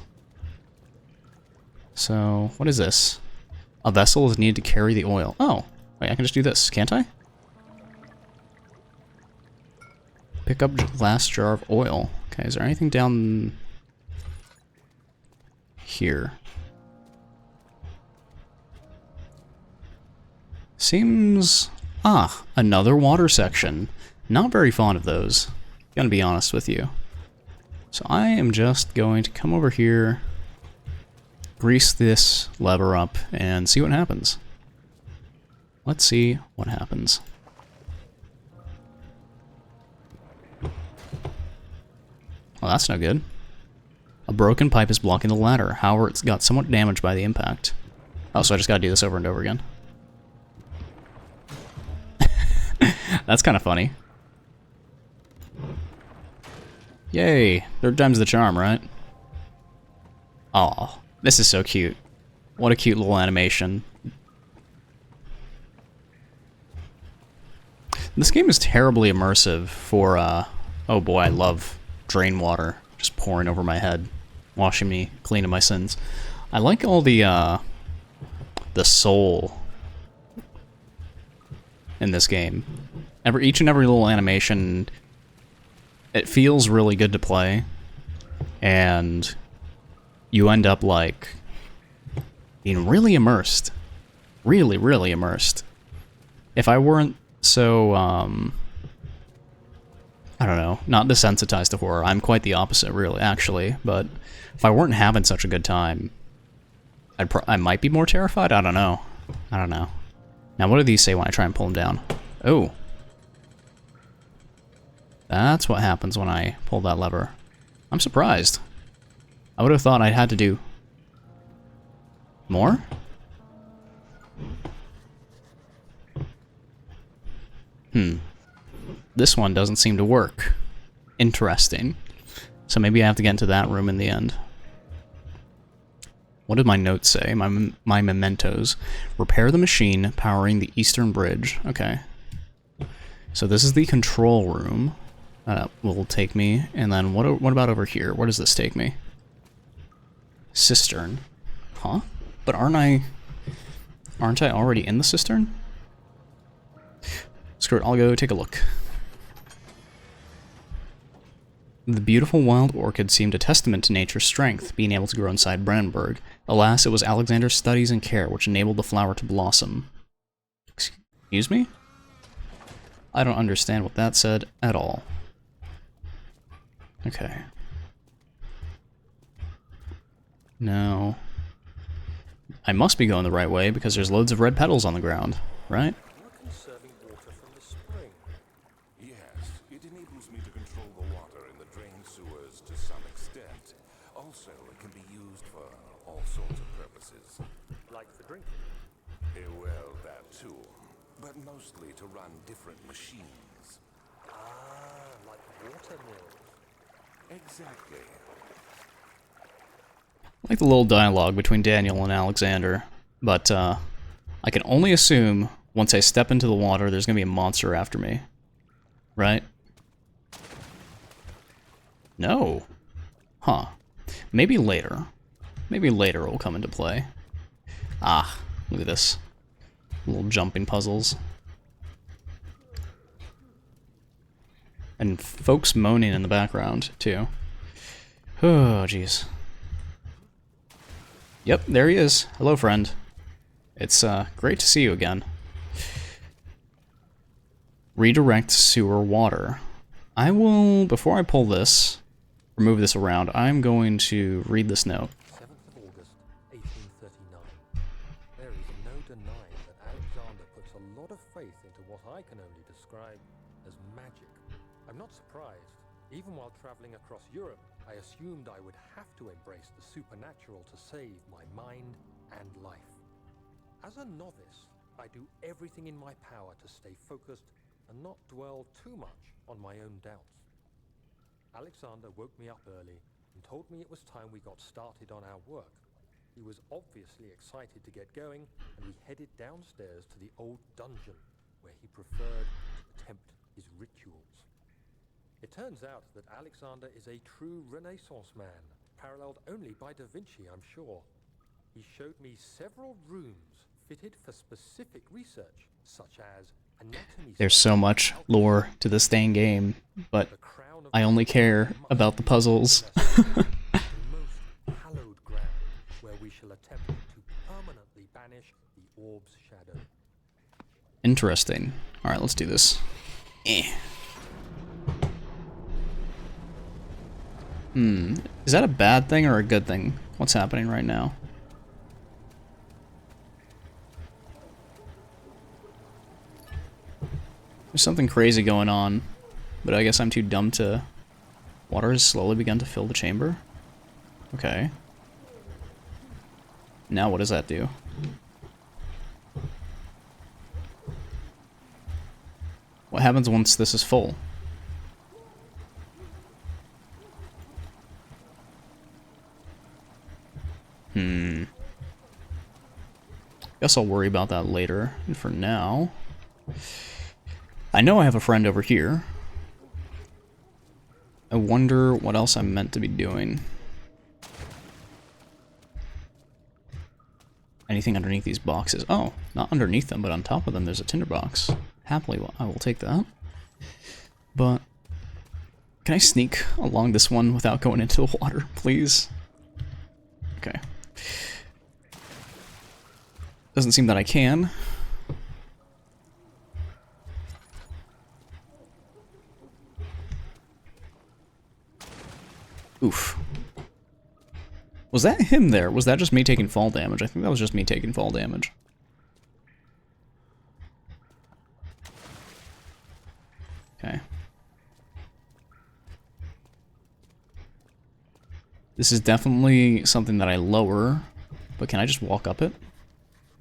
So, what is this? A vessel is needed to carry the oil. Oh, wait, I can just do this, can't I? Pick up glass jar of oil. Okay, is there anything down here? Seems... Ah, another water section. Not very fond of those, gonna be honest with you. So I am just going to come over here, grease this lever up, and see what happens. Let's see what happens. Well, that's no good. A broken pipe is blocking the ladder. However, it's got somewhat damaged by the impact. Oh, so I just gotta do this over and over again. That's kind of funny. Yay! Third time's the charm, right? Aw, this is so cute. What a cute little animation. This game is terribly immersive for, oh boy, I love drain water just pouring over my head, washing me clean of my sins. I like all the soul in this game. Each and every little animation, it feels really good to play, and you end up, like, being really immersed. Really, really immersed. If I weren't so, I don't know, not desensitized to horror. I'm quite the opposite, really, actually. But if I weren't having such a good time, I might be more terrified? I don't know. I don't know. Now, what do these say when I try and pull them down? Oh. That's what happens when I pull that lever. I'm surprised. I would have thought I'd had to do more? This one doesn't seem to work. Interesting. So maybe I have to get into that room in the end. What did my notes say? My mementos. Repair the machine powering the eastern bridge. Okay. So this is the control room. Will take me. And then what about over here? Where does this take me? Cistern. Huh? But aren't I already in the cistern? Screw it, I'll go take a look. The beautiful wild orchid seemed a testament to nature's strength, being able to grow inside Brennenburg. Alas, it was Alexander's studies and care which enabled the flower to blossom. Excuse me? I don't understand what that said at all. Okay. No. I must be going the right way because there's loads of red petals on the ground, right? You're conserving water from the spring. Yes, it enables me to control the water in the drain sewers to some extent. Also, it can be used for all sorts of purposes. Like for drinking. Well, that too. But mostly to run different machines. Ah, like water mills. Exactly. I like the little dialogue between Daniel and Alexander, but I can only assume once I step into the water there's going to be a monster after me. Right? No. Huh. Maybe later. Maybe later it will come into play. Ah, look at this. Little jumping puzzles. And folks moaning in the background, too. Oh, jeez. Yep, there he is. Hello, friend. It's great to see you again. Redirect sewer water. I will, before I pull this, remove this around, I'm going to read this note. 7th of August, 1839. There is no denying that Alexander puts a lot of faith into what I can only describe as magic. I'm not surprised. Even while traveling across Europe, I assumed I would have to embrace the supernatural to save my mind and life. As a novice, I do everything in my power to stay focused and not dwell too much on my own doubts. Alexander woke me up early and told me it was time we got started on our work. He was obviously excited to get going, and we headed downstairs to the old dungeon, where he preferred to attempt his rituals. It turns out that Alexander is a true Renaissance man, paralleled only by Da Vinci, I'm sure. He showed me several rooms fitted for specific research, such as anatomy. There's so much lore to this dang game, but The crown of I only care about the puzzles. the most hallowed ground, where we shall attempt to permanently banish the orb's shadow. Interesting. Alright, let's do this. Is that a bad thing or a good thing? What's happening right now? There's something crazy going on, but I guess I'm too dumb to... Water has slowly begun to fill the chamber? Okay. Now what does that do? What happens once this is full? Guess I'll worry about that later. And for now... I know I have a friend over here. I wonder what else I'm meant to be doing. Anything underneath these boxes? Oh, not underneath them, but on top of them there's a tinderbox. Happily, I will take that. But... can I sneak along this one without going into the water, please? Okay. Doesn't seem that I can. Oof. Was that him there? Was that just me taking fall damage? I think that was just me taking fall damage. Okay. This is definitely something that I lower, but can I just walk up it?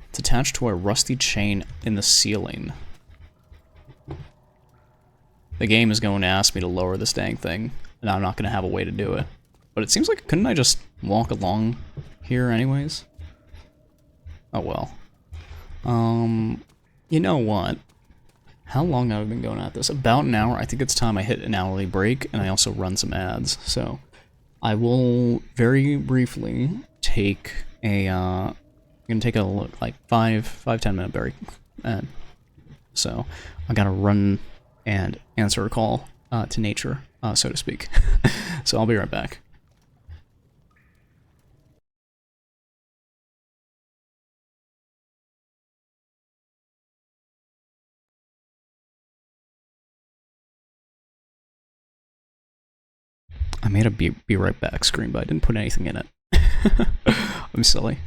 It's attached to a rusty chain in the ceiling. The game is going to ask me to lower this dang thing, and I'm not going to have a way to do it. But it seems like, couldn't I just walk along here anyways? Oh well. You know what? How long have I been going at this? About an hour. I think it's time I hit an hourly break, and I also run some ads. So, I will very briefly take a, I'm gonna take a look, like 5-10 minute break. And so, I gotta run and answer a call to nature, so to speak. So I'll be right back. I made a be right back screen, but I didn't put anything in it. I'm silly.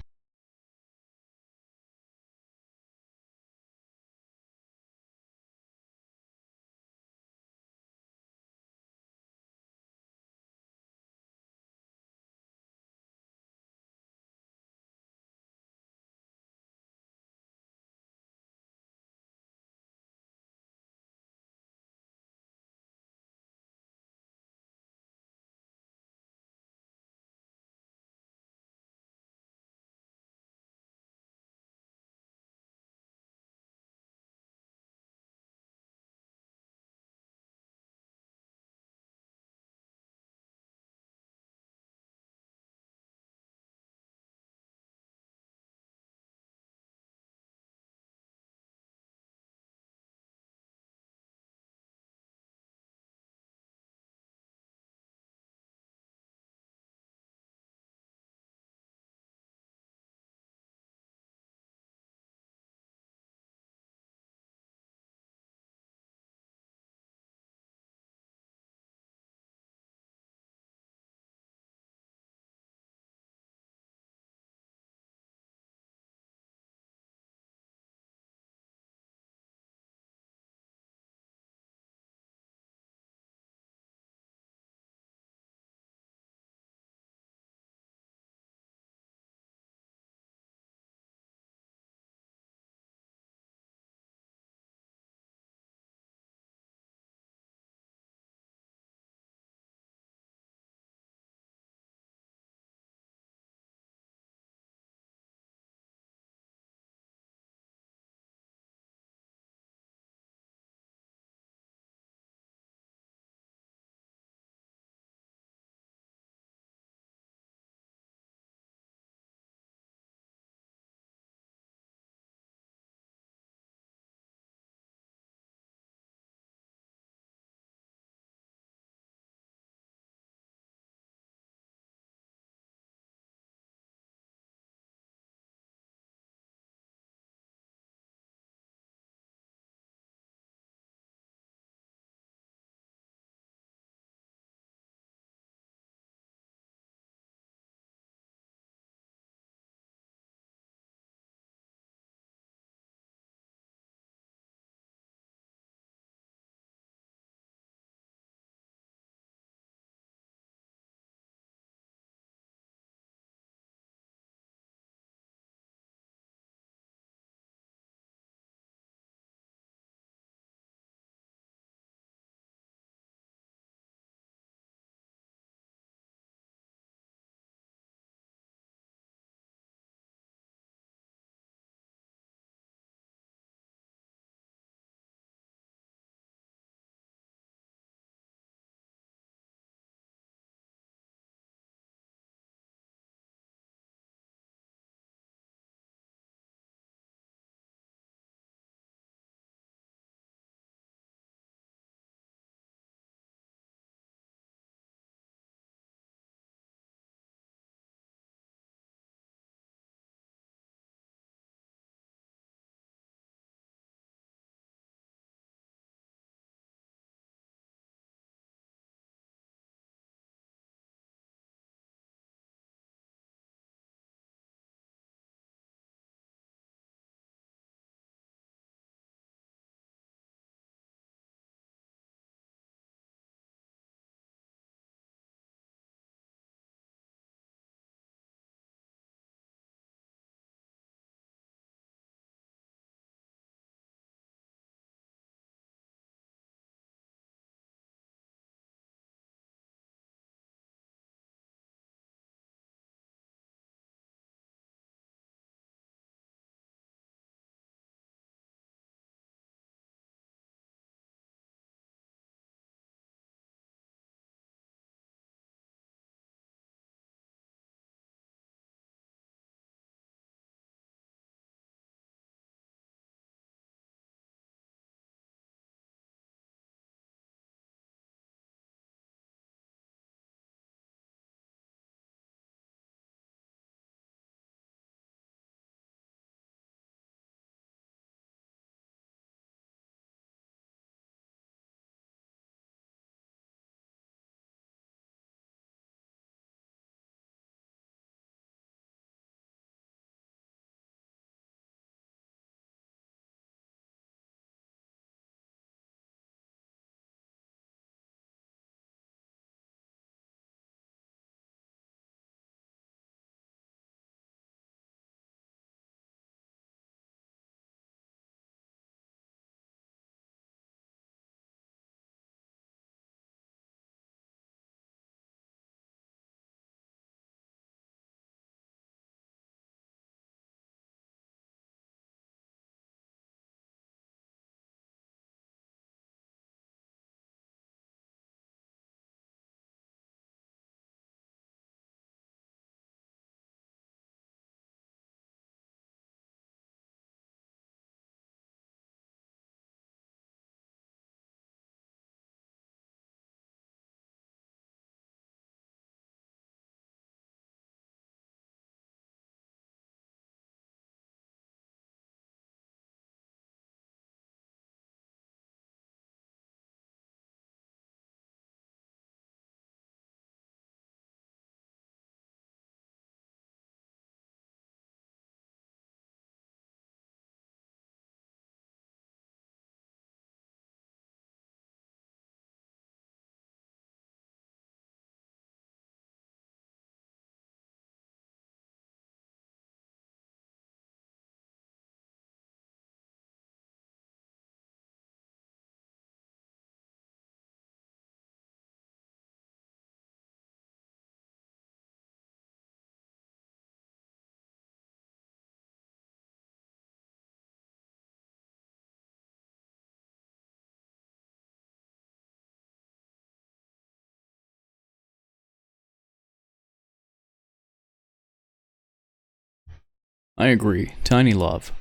I agree. Tiny love.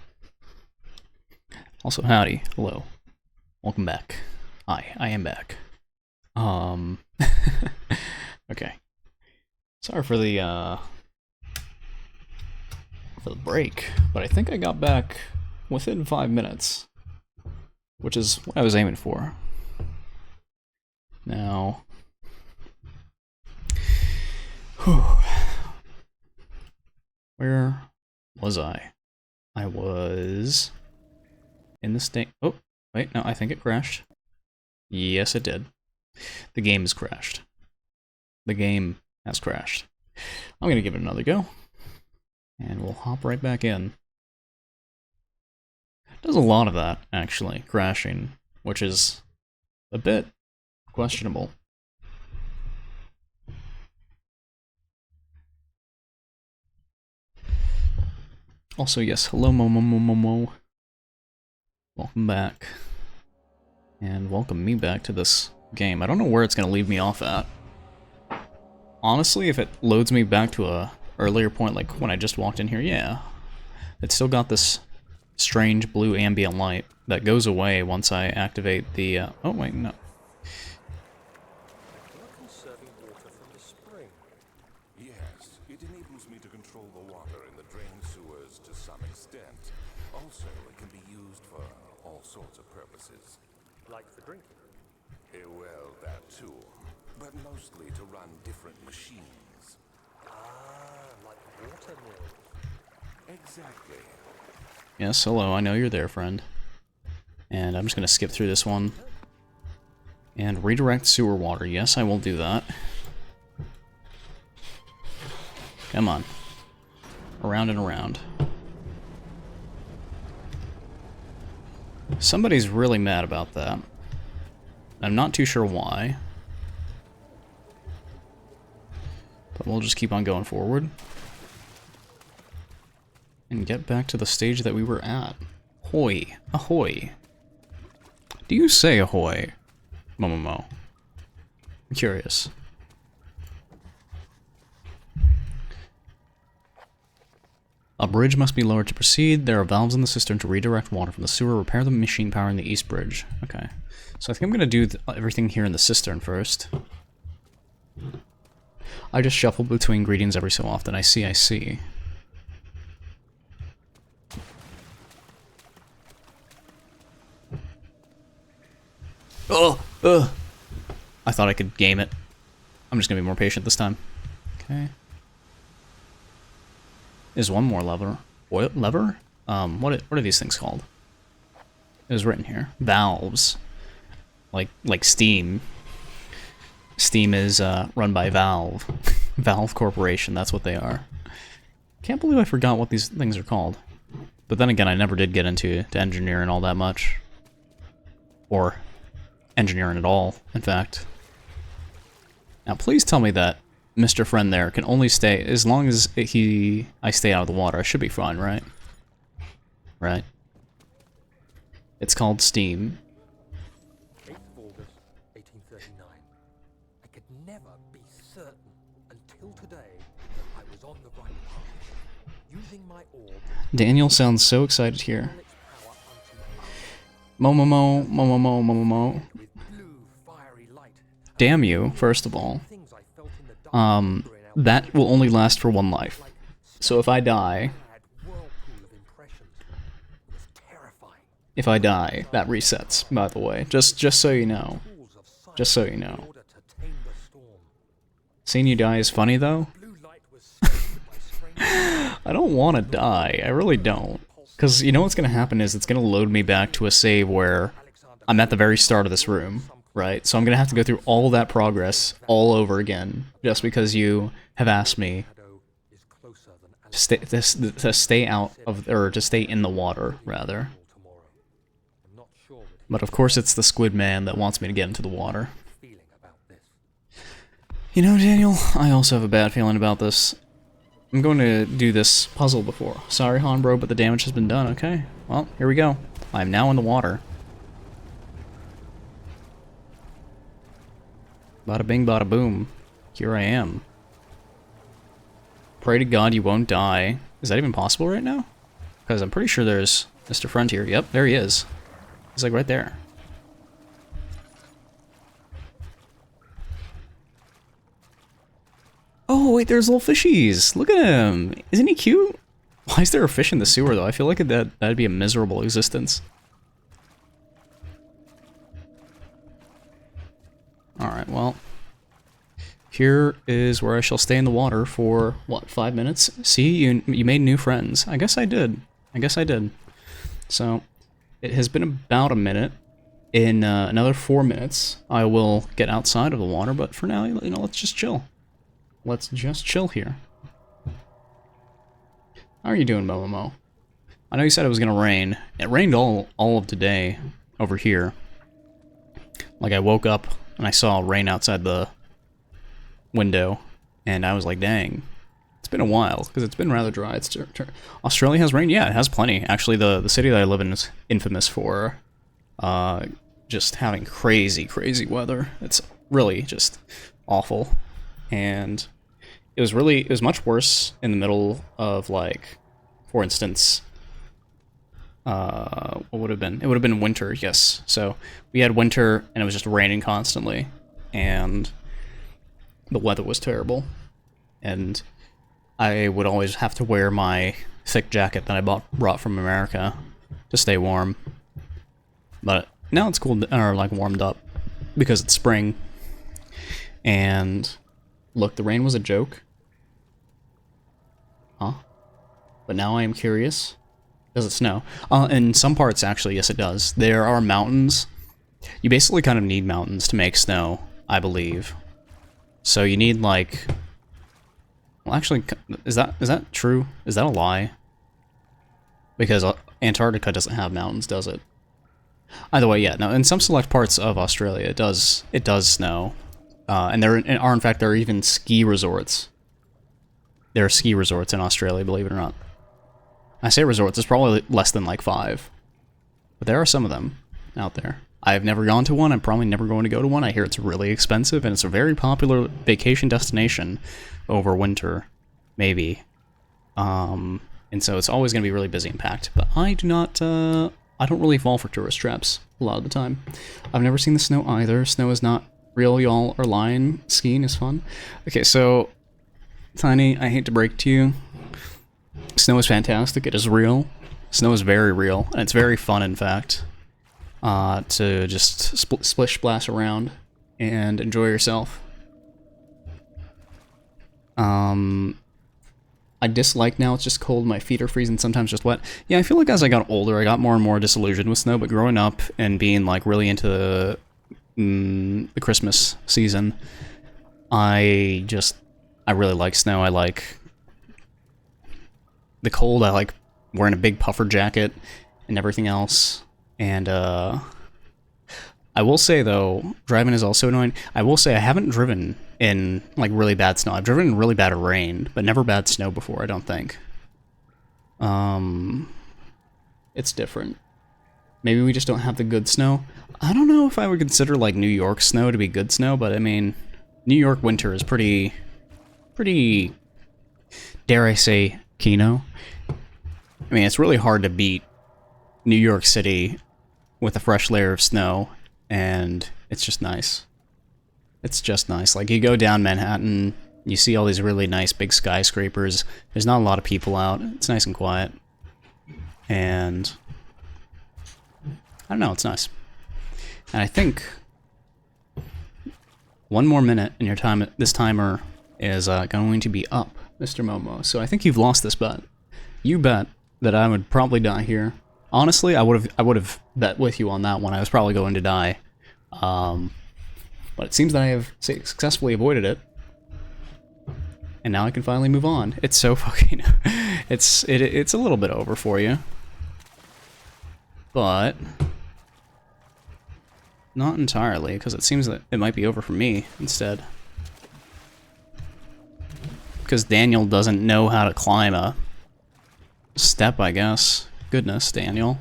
Also, howdy. Hello. Welcome back. Hi, I am back. Okay. Sorry for the break, but I think I got back within 5 minutes, which is what I was aiming for. Now, whew, where was I? I was in the state. Oh, wait, no, I think it crashed. Yes, it did. The game has crashed. The game has crashed. I'm gonna give it another go, and we'll hop right back in. It does a lot of that, actually, crashing, which is a bit questionable. Also, yes, hello Momo. Welcome back. And welcome me back to this game. I don't know where it's gonna leave me off at. Honestly, if it loads me back to a earlier point, like when I just walked in here, yeah. It's still got this strange blue ambient light that goes away once I activate the, oh wait, no. You're conserving water from the spring. Yes, it enables me to control the water in the drain sewers to some extent. Also, it can be used for all sorts of purposes. Like for drinking. Well, that too. But mostly to run different machines. Like water mills. Exactly. Yes, hello, I know you're there, friend. And I'm just gonna skip through this one. And redirect sewer water. Yes, I will do that. Come on. Around and around. Somebody's really mad about that. I'm not too sure why. But we'll just keep on going forward. And get back to the stage that we were at. Ahoy. Ahoy. Do you say ahoy, Momomo? I'm curious. A bridge must be lowered to proceed. There are valves in the cistern to redirect water from the sewer. Repair the machine powering the east bridge. Okay. So I think I'm going to do everything here in the cistern first. I just shuffle between greetings every so often. I see. Oh! I thought I could game it. I'm just going to be more patient this time. Okay. There's one more lever. Oil lever? What are these things called? It was written here. Valves. Like Steam. Steam is run by Valve. Valve Corporation, that's what they are. Can't believe I forgot what these things are called. But then again, I never did get into engineering all that much. Or engineering at all, in fact. Now please tell me that Mr. Friend there can only stay, as long as I stay out of the water, I should be fine, right? Right? It's called Steam. 8th of August, 1839. I could never be certain until today that I was on the right path. Using my orb, Daniel sounds so excited here. its power unto Momomo. with blue fiery light. Damn you, first of all. Things I felt in the dark That will only last for one life. So if I die, whirlpool of impressions. It was terrifying. if I die, that resets, by the way. Just so you know. Pools of silence Just so you in know. order to tame the storm. Seeing you die is funny, though. Blue light was surrounded by strange I don't want to die. I really don't. Because you know what's going to happen is it's going to load me back to a save where I'm at the very start of this room, right? So I'm going to have to go through all that progress all over again, just because you have asked me shadow is closer than to stay out of, or to stay in the water, rather. tomorrow. I'm not sure what But of course it's the Squid Man that wants me to get into the water. he's feeling about this. You know, Daniel, I also have a bad feeling about this. I'm going to do this puzzle before. Sorry, Han bro, but the damage has been done, okay? Well, here we go. I am now in the water. Bada bing, bada boom. Here I am. Pray to God you won't die. Is that even possible right now? Because I'm pretty sure there's Mr. Frontier. Yep, there he is. He's like right there. Oh, wait, there's little fishies. Look at him. Isn't he cute? Why is there a fish in the sewer, though? I feel like that'd be a miserable existence. Alright, well. Here is where I shall stay in the water for, what, 5 minutes? See, you made new friends. I guess I did. I guess I did. So, it has been about a minute. In another 4 minutes, I will get outside of the water, but for now, you know, let's just chill. Let's just chill here. How are you doing, Momomo? I know you said it was gonna rain. It rained all of today over here. Like, I woke up and I saw rain outside the window, and I was like, dang. It's been a while, because it's been rather dry. Australia has rain? Yeah, it has plenty. Actually, the city that I live in is infamous for just having crazy, crazy weather. It's really just awful. And it was much worse in the middle of, like, for instance, what would it have been? It would have been winter, yes. So we had winter, and it was just raining constantly, and the weather was terrible. And I would always have to wear my thick jacket that I brought from America to stay warm. But now it's cool, or like warmed up, because it's spring. And look, the rain was a joke. Huh? But now I am curious. Does it snow? In some parts, actually, yes it does. There are mountains. You basically kind of need mountains to make snow, I believe. So you need, like... Well, actually, is that true? Is that a lie? Because Antarctica doesn't have mountains, does it? Either way, yeah. No, in some select parts of Australia, it does snow. And there are, in fact, there are even ski resorts. There are ski resorts in Australia, believe it or not. I say resorts, there's probably less than like 5. But there are some of them out there. I've never gone to one, I'm probably never going to go to one. I hear it's really expensive, and it's a very popular vacation destination over winter, maybe. And so it's always going to be really busy and packed. But I don't really fall for tourist traps a lot of the time. I've never seen the snow either. Snow is not real, y'all are lying. Skiing is fun. Okay, so, Tiny, I hate to break it to you. Snow is fantastic. It is real. Snow is very real, and it's very fun, in fact, to just splish splash around and enjoy yourself. I dislike now it's just cold, my feet are freezing, sometimes just wet. Yeah, I feel like as I got older, I got more and more disillusioned with snow, but growing up and being, like, really into the Christmas season, I really like snow. I like the cold. I like wearing a big puffer jacket and everything else. And I will say, though, driving is also annoying. I will say I haven't driven in, like, really bad snow. I've driven in really bad rain, but never bad snow before, I don't think. It's different. Maybe we just don't have the good snow. I don't know if I would consider, like, New York snow to be good snow, but, I mean, New York winter is pretty, dare I say, Kino. I mean, it's really hard to beat New York City with a fresh layer of snow, and it's just nice. It's just nice. Like, you go down Manhattan, you see all these really nice big skyscrapers. There's not a lot of people out. It's nice and quiet. And I don't know, it's nice. And I think 1 more minute and this timer is going to be up, Mr. Momo. So I think you've lost this bet. You bet that I would probably die here. Honestly, I would have bet with you on that one. I was probably going to die. But it seems that I have successfully avoided it. And now I can finally move on. It's so fucking... It's a little bit over for you. But... not entirely, because it seems that it might be over for me instead. Because Daniel doesn't know how to climb a step, I guess. Goodness, Daniel.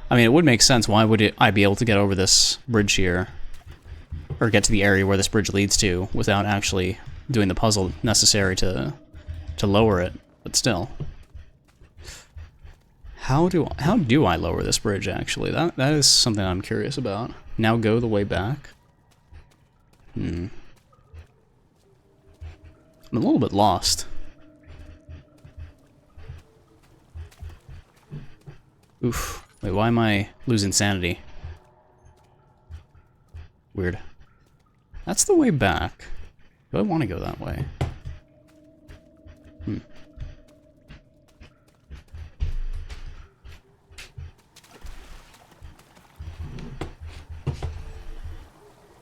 I mean, it would make sense. Why would I be able to get over this bridge here? Or get to the area where this bridge leads to without actually doing the puzzle necessary to lower it. But still. How do I lower this bridge, actually? That is something I'm curious about. Now go the way back? I'm a little bit lost. Oof. Wait, why am I losing sanity? Weird. That's the way back. Do I want to go that way?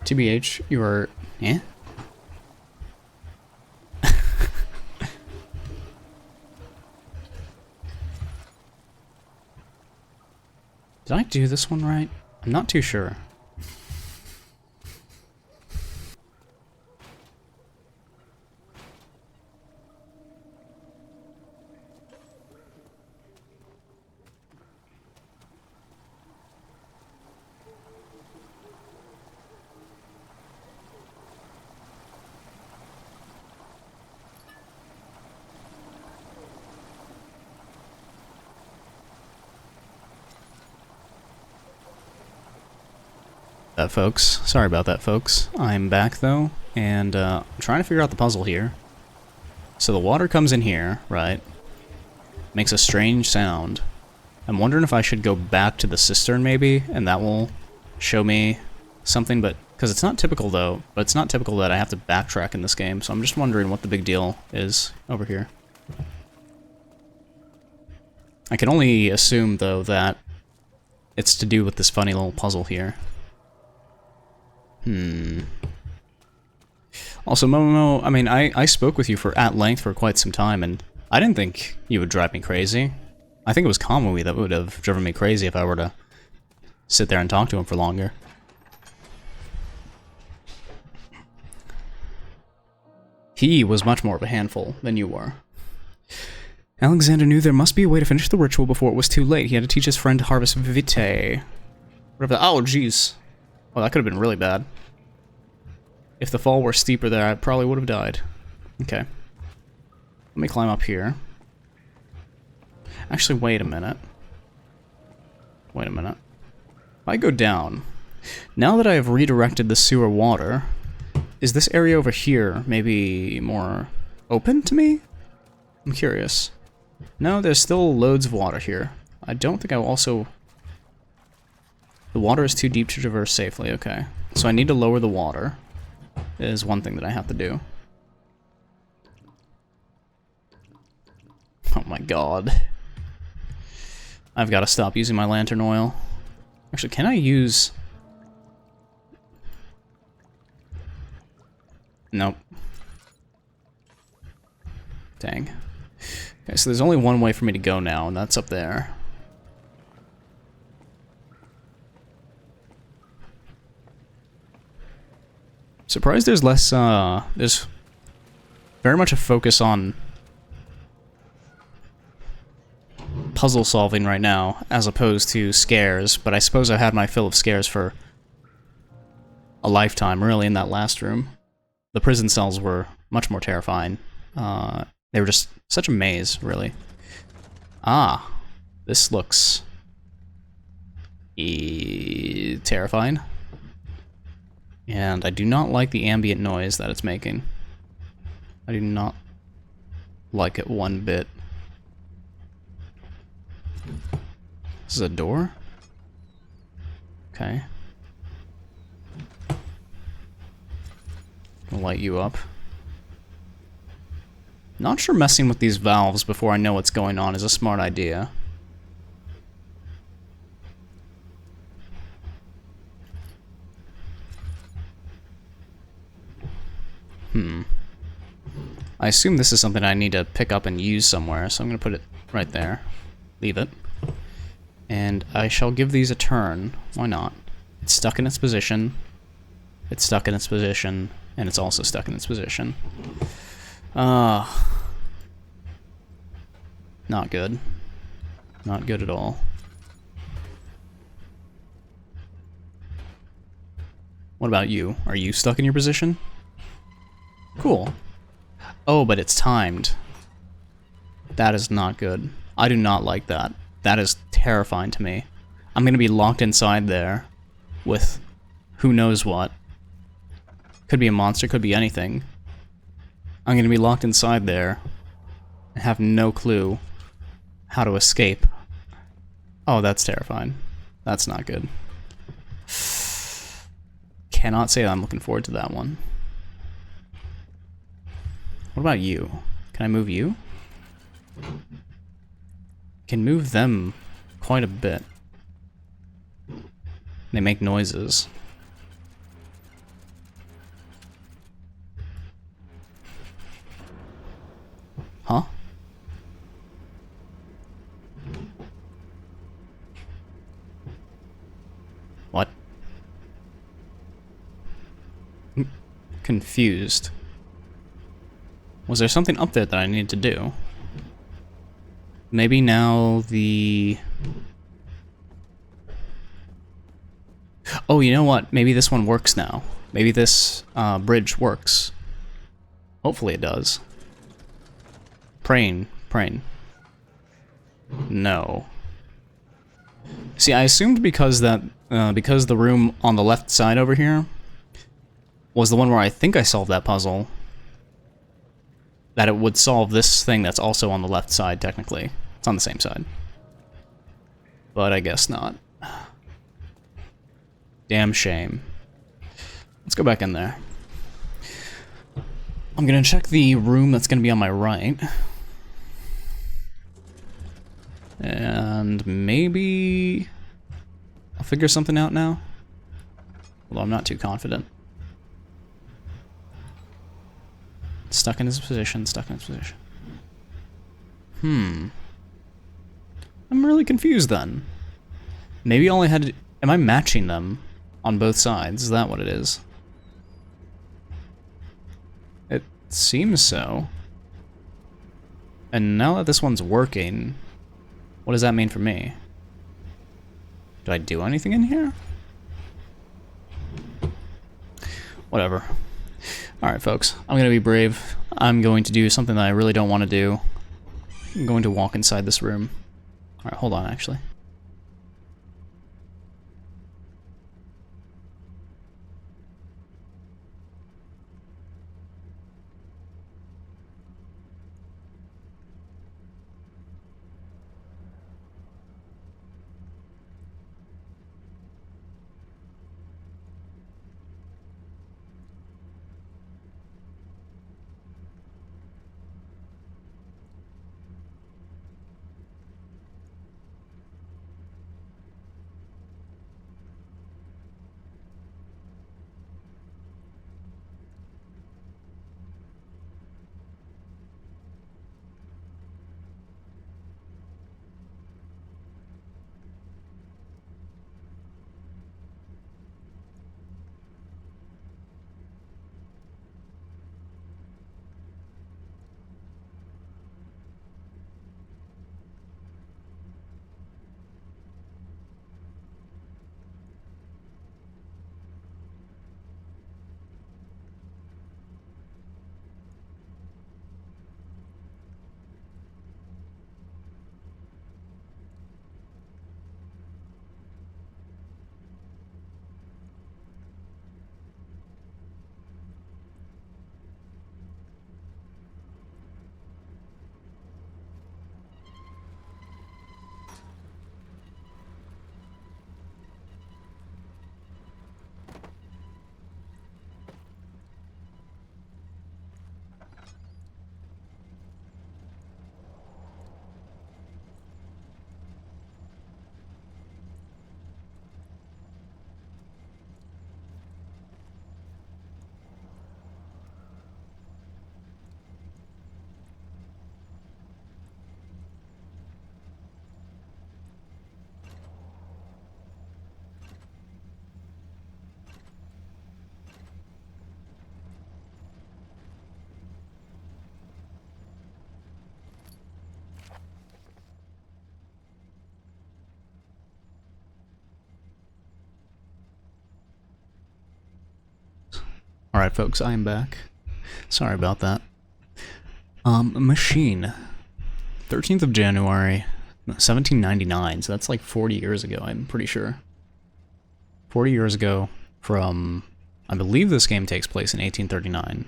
TBH, you are... eh? Did I do this one right? I'm not too sure. That, folks. Sorry about that, folks. I'm back, though, and I'm trying to figure out the puzzle here. So the water comes in here, right? Makes a strange sound. I'm wondering if I should go back to the cistern, maybe, and that will show me something, but... because it's not typical, though, but it's not typical that I have to backtrack in this game, so I'm just wondering what the big deal is over here. I can only assume, though, that it's to do with this funny little puzzle here. Also, Momo, I mean, I spoke with you at length for quite some time, and I didn't think you would drive me crazy. I think it was Kamui that would have driven me crazy if I were to sit there and talk to him for longer. He was much more of a handful than you were. Alexander knew there must be a way to finish the ritual before it was too late. He had to teach his friend to harvest vitae. Whatever. Oh, jeez. Well, that could have been really bad. If the fall were steeper there, I probably would have died. Okay. Let me climb up here. Actually, wait a minute. Wait a minute. If I go down, now that I have redirected the sewer water, is this area over here maybe more open to me? I'm curious. No, there's still loads of water here. I don't think I will also... The water is too deep to traverse safely, okay. So I need to lower the water, is one thing that I have to do. Oh my god. I've got to stop using my lantern oil. Actually, can I use... Nope. Dang. Okay, so there's only one way for me to go now, and that's up there. Surprised there's less, there's very much a focus on puzzle solving right now, as opposed to scares, but I suppose I've had my fill of scares for a lifetime, really, in that last room. The prison cells were much more terrifying. They were just such a maze, really. Ah, this looks... terrifying. And I do not like the ambient noise that it's making. I do not like it one bit. This is a door? Okay. I'll light you up. Not sure messing with these valves before I know what's going on is a smart idea. I assume this is something I need to pick up and use somewhere, so I'm going to put it right there. Leave it. And I shall give these a turn. Why not? It's stuck in its position. It's stuck in its position. And it's also stuck in its position. Not good. Not good at all. What about you? Are you stuck in your position? Cool. Oh, but it's timed. That is not good. I do not like that. That is terrifying to me. I'm gonna be locked inside there with who knows what. Could be a monster, could be anything. I'm gonna be locked inside there and have no clue how to escape. Oh, that's terrifying. That's not good. Cannot say I'm looking forward to that one. What about you? Can I move you? Can move them quite a bit. They make noises. Huh? What? Confused. Was there something up there that I needed to do? Maybe now the... Oh, you know what? Maybe this one works now. Maybe this bridge works. Hopefully it does. Praying. No. See, I assumed because the room on the left side over here was the one where I think I solved that puzzle, that it would solve this thing that's also on the left side, technically. It's on the same side. But I guess not. Damn shame. Let's go back in there. I'm gonna check the room that's gonna be on my right. And maybe I'll figure something out now. Although I'm not too confident. Stuck in his position, I'm really confused then. Maybe all I had to... Am I matching them on both sides? Is that what it is? It seems so. And now that this one's working, what does that mean for me? Do I do anything in here? Whatever. Alright, folks. I'm gonna be brave. I'm going to do something that I really don't want to do. I'm going to walk inside this room. Alright, hold on, actually. Alright folks, I am back. Sorry about that. Machine. 13th of January, 1799, so that's like 40 years ago, I'm pretty sure. 40 years ago from... I believe this game takes place in 1839.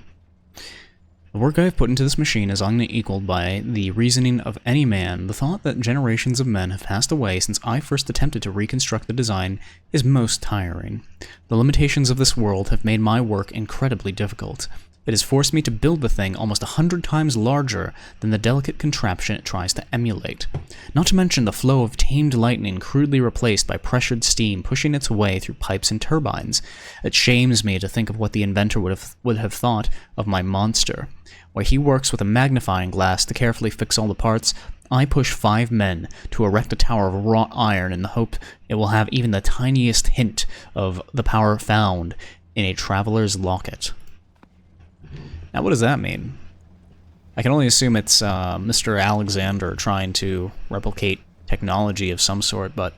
The work I have put into this machine is unequaled by the reasoning of any man. The thought that generations of men have passed away since I first attempted to reconstruct the design is most tiring. The limitations of this world have made my work incredibly difficult. It has forced me to build the thing almost 100 times larger than the delicate contraption it tries to emulate. Not to mention the flow of tamed lightning crudely replaced by pressured steam pushing its way through pipes and turbines. It shames me to think of what the inventor would have thought of my monster. While he works with a magnifying glass to carefully fix all the parts, I push 5 men to erect a tower of wrought iron in the hope it will have even the tiniest hint of the power found in a traveler's locket. Now, what does that mean? I can only assume it's Mr. Alexander trying to replicate technology of some sort, but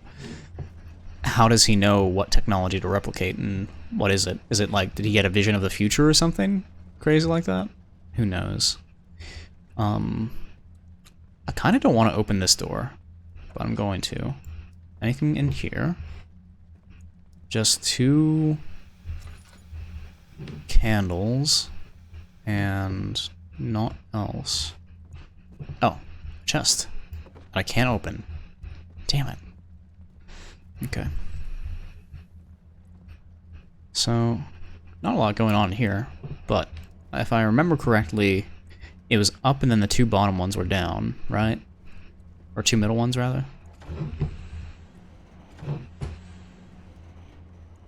how does he know what technology to replicate, and what is it? Is it like, did he get a vision of the future or something crazy like that? Who knows? I kind of don't want to open this door, but I'm going to. Anything in here? Just 2 candles. And not else. Oh, chest. I can't open. Damn it. Okay. So, not a lot going on here, but if I remember correctly, it was up and then the 2 bottom ones were down, right? Or 2 middle ones, rather?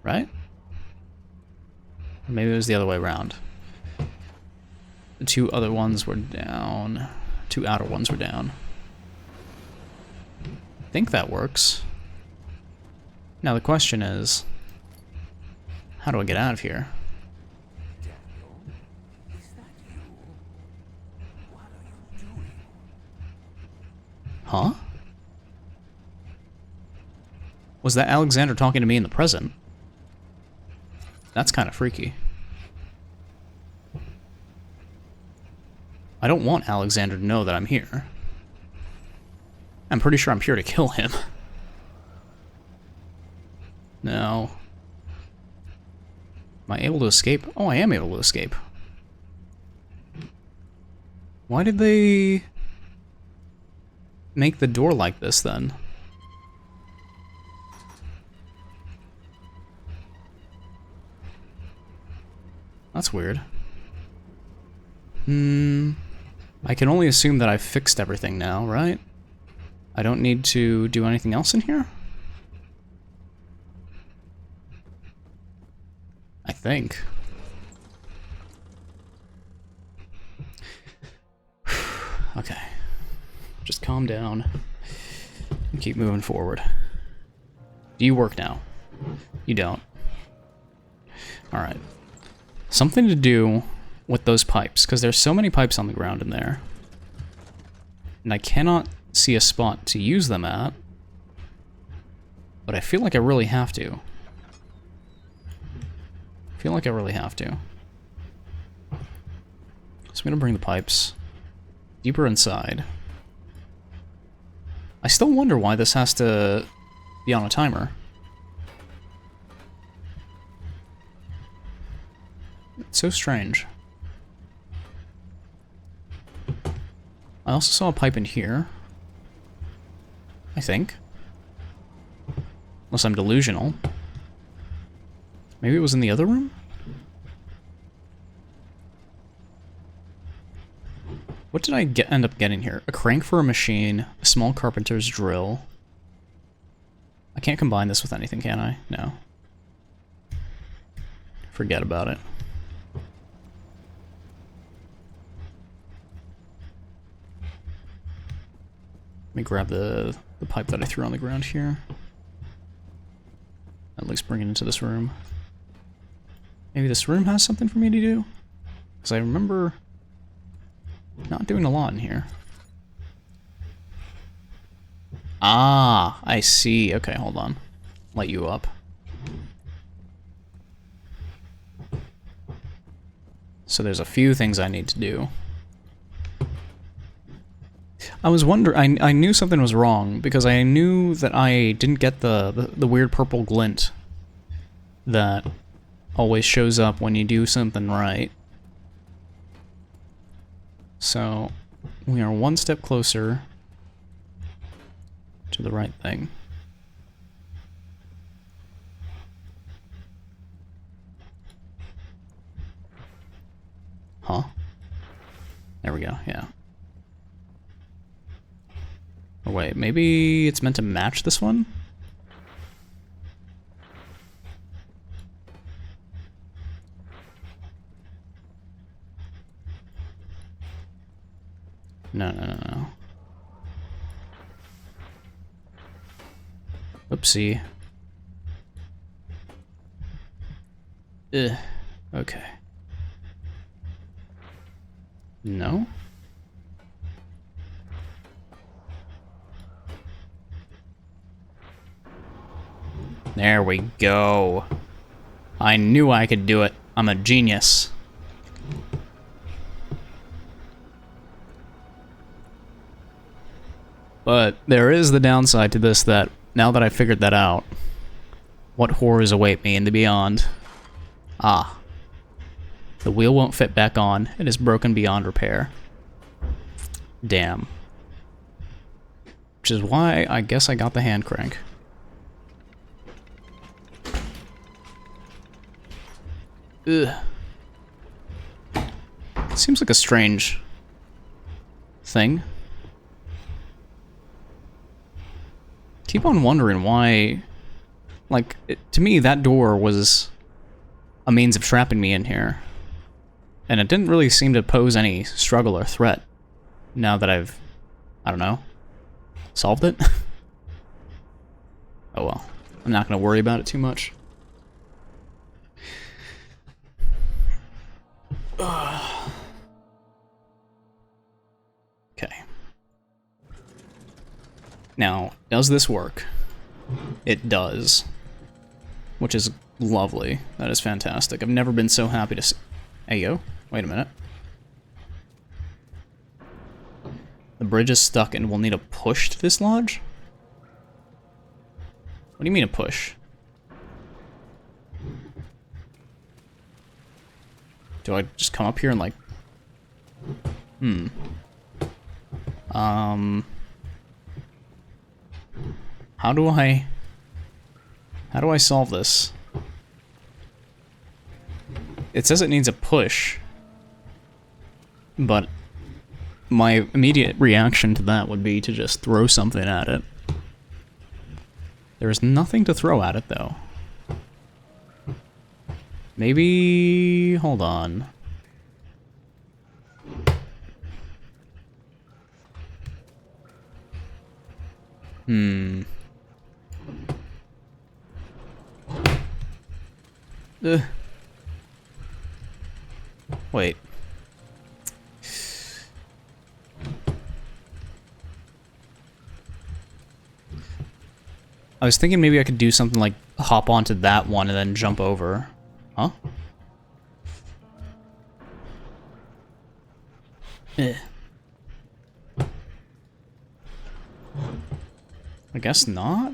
Right? Or maybe it was the other way around. The 2 other ones were down. 2 outer ones were down. I think that works. Now the question is, how do I get out of here? Daniel, is that you? What are you doing? Huh? Was that Alexander talking to me in the present? That's kind of freaky. I don't want Alexander to know that I'm here. I'm pretty sure I'm here to kill him. No. Am I able to escape? Oh, I am able to escape. Why did they make the door like this then? That's weird. I can only assume that I've fixed everything now, right? I don't need to do anything else in here? I think. Okay. Just calm down and keep moving forward. Do you work now? You don't. Alright. Something to do with those pipes, because there's so many pipes on the ground in there. And I cannot see a spot to use them at. But I feel like I really have to. So I'm gonna bring the pipes deeper inside. I still wonder why this has to be on a timer. It's so strange. I also saw a pipe in here. I think. Unless I'm delusional. Maybe it was in the other room? What did I end up getting here? A crank for a machine, a small carpenter's drill. I can't combine this with anything, can I? No. Forget about it. Let me grab the pipe that I threw on the ground here. At least bring it into this room. Maybe this room has something for me to do? Because I remember not doing a lot in here. Ah, I see. Okay, hold on. Light you up. So there's a few things I need to do. I was wondering. I knew something was wrong because I knew that I didn't get the weird purple glint that always shows up when you do something right. So we are one step closer to the right thing. Huh? There we go, yeah. Or wait, maybe it's meant to match this one? No, no, no, no. Oopsie. Ugh. Okay. No? There we go. I knew I could do it. I'm a genius. But there is the downside to this that, now that I figured that out, what horrors await me in the beyond? Ah. The wheel won't fit back on. It is broken beyond repair. Damn. Which is why I guess I got the hand crank. Ugh. Seems like a strange thing. Keep on wondering why, like, to me that door was a means of trapping me in here. And it didn't really seem to pose any struggle or threat now that I've, I don't know, solved it. Oh well, I'm not going to worry about it too much. Okay. Now, does this work? It does. Which is lovely. That is fantastic. I've never been so happy to see. Hey, yo. Wait a minute. The bridge is stuck and we'll need a push to dislodge? What do you mean a push? Do I just come up here and like... How do I solve this? It says it needs a push, but my immediate reaction to that would be to just throw something at it. There's nothing to throw at it, though. Maybe... hold on. Wait. I was thinking maybe I could do something like hop onto that one and then jump over. Huh? I guess not?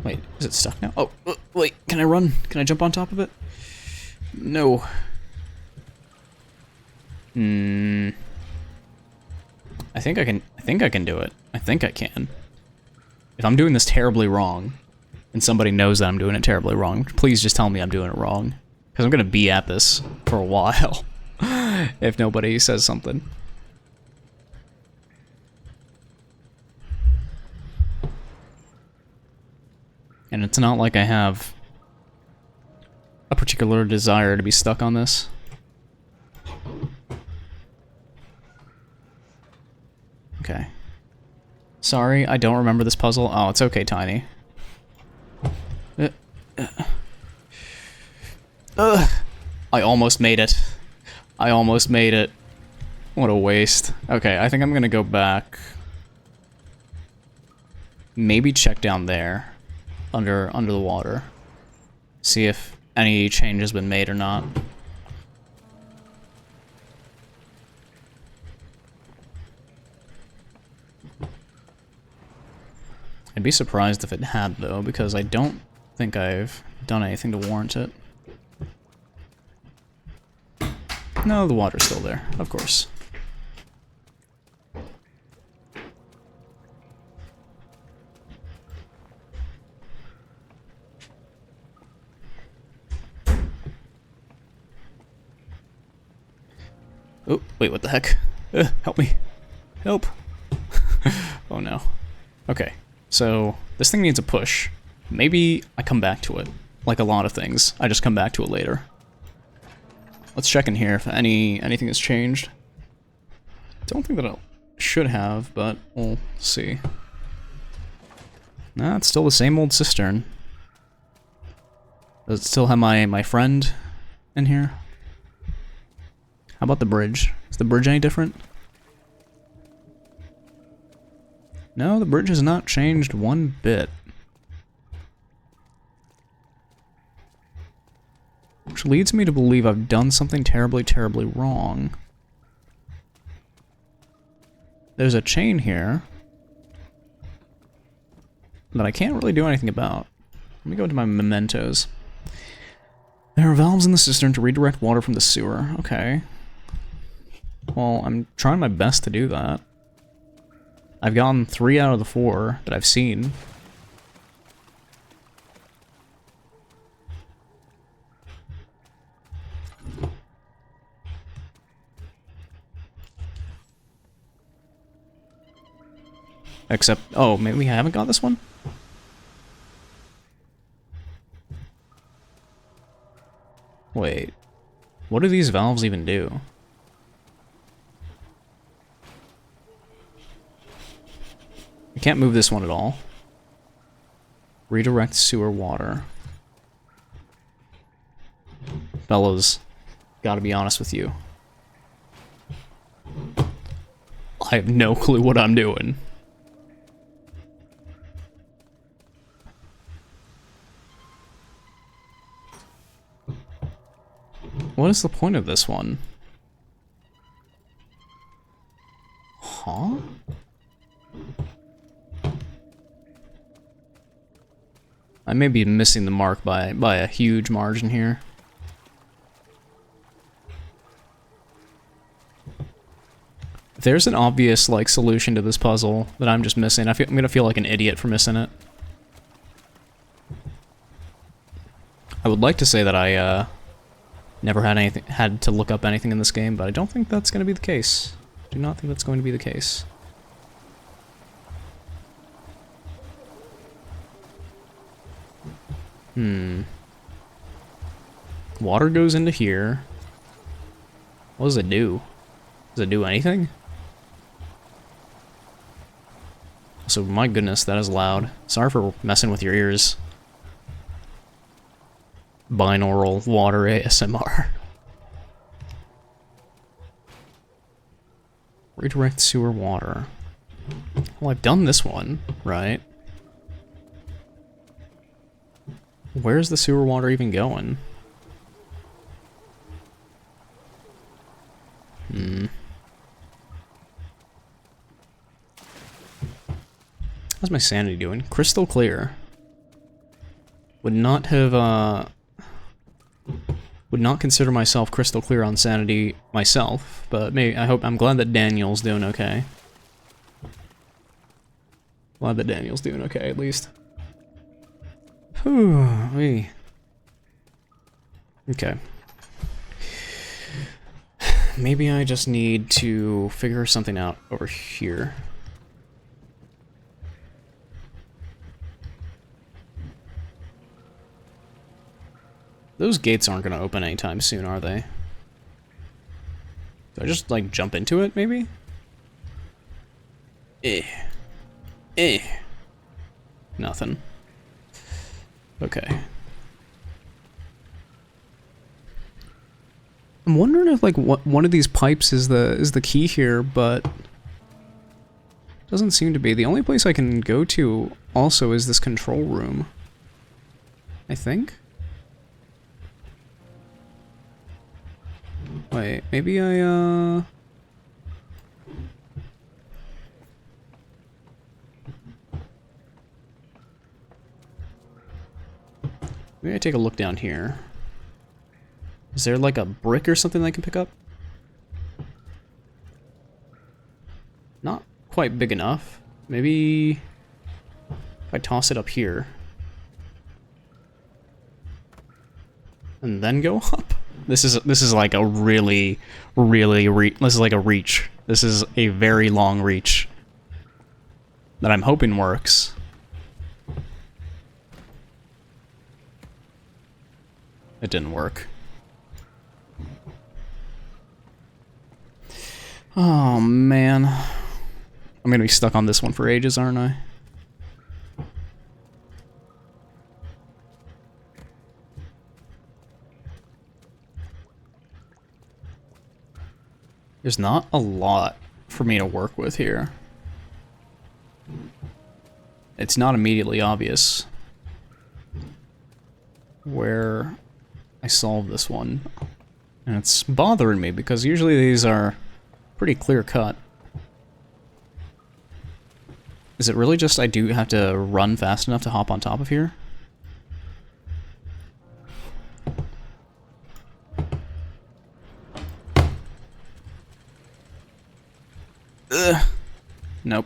Wait, is it stuck now? Oh, wait, can I run? Can I jump on top of it? No. I think I can do it. I think I can. If I'm doing this terribly wrong, and somebody knows that I'm doing it terribly wrong, please just tell me I'm doing it wrong. Because I'm gonna be at this for a while, if nobody says something. And it's not like I have a particular desire to be stuck on this. Okay. Sorry, I don't remember this puzzle. Oh, it's okay, Tiny. I almost made it. I almost made it. What a waste. Okay, I think I'm gonna go back. maybe check down there, under the water. See if any change has been made or not. I'd be surprised if it had, though, because I don't think I've done anything to warrant it. No, the water's still there, of course. Oh, wait, what the heck? Help me. Help. Oh no. Okay, so this thing needs a push. Maybe I come back to it. Like a lot of things, I just come back to it later. Let's check in here if anything has changed. Don't think that it should have, but we'll see. Nah, it's still the same old cistern. Does it still have my friend in here? How about the bridge? Is the bridge any different? No, the bridge has not changed one bit. Which leads me to believe I've done something terribly, terribly wrong. There's a chain here that I can't really do anything about. Let me go to my mementos. There are valves in the cistern to redirect water from the sewer. Okay. Well, I'm trying my best to do that. I've gotten 3 out of the 4 that I've seen. Except, oh, maybe we haven't got this one? Wait. What do these valves even do? I can't move this one at all. Redirect sewer water. Fellas, gotta be honest with you. I have no clue what I'm doing. What is the point of this one? Huh? I may be missing the mark by a huge margin here. If there's an obvious, like, solution to this puzzle that I'm just missing, I'm gonna feel like an idiot for missing it. I would like to say that I, never had to look up anything in this game, but I don't think that's gonna be the case. Do not think that's going to be the case. Water goes into here. What does it do? Does it do anything? So, my goodness, that is loud. Sorry for messing with your ears. Binaural water ASMR. Redirect sewer water. Well, I've done this one, right? Where's the sewer water even going? How's my sanity doing? Crystal clear. Would not have, would not consider myself crystal clear on sanity myself, but I'm glad that Daniel's doing okay. Glad that Daniel's doing okay, at least. Whew, okay. Maybe I just need to figure something out over here. Those gates aren't going to open anytime soon, are they? Do I just, like, jump into it, maybe? Nothing. Okay. I'm wondering if, like, one of these pipes is the key here, but doesn't seem to be. The only place I can go to also is this control room. I think? Wait, maybe I, maybe I take a look down here. Is there like a brick or something that I can pick up? Not quite big enough. Maybe if I toss it up here. And then go up? This is like a really this is like a reach. This is a very long reach that I'm hoping works. It didn't work. Oh man. I'm gonna be stuck on this one for ages, aren't I? There's not a lot for me to work with here. It's not immediately obvious where I solve this one. And it's bothering me because usually these are pretty clear cut. Is it really just I do have to run fast enough to hop on top of here? Ugh. Nope.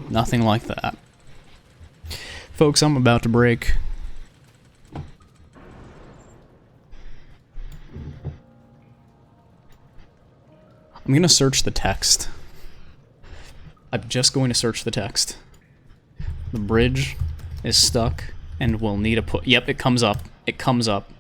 Nothing like that. Folks, I'm about to break. I'm gonna search the text. I'm just going to search the text. The bridge is stuck and will need a put. Yep, it comes up. It comes up.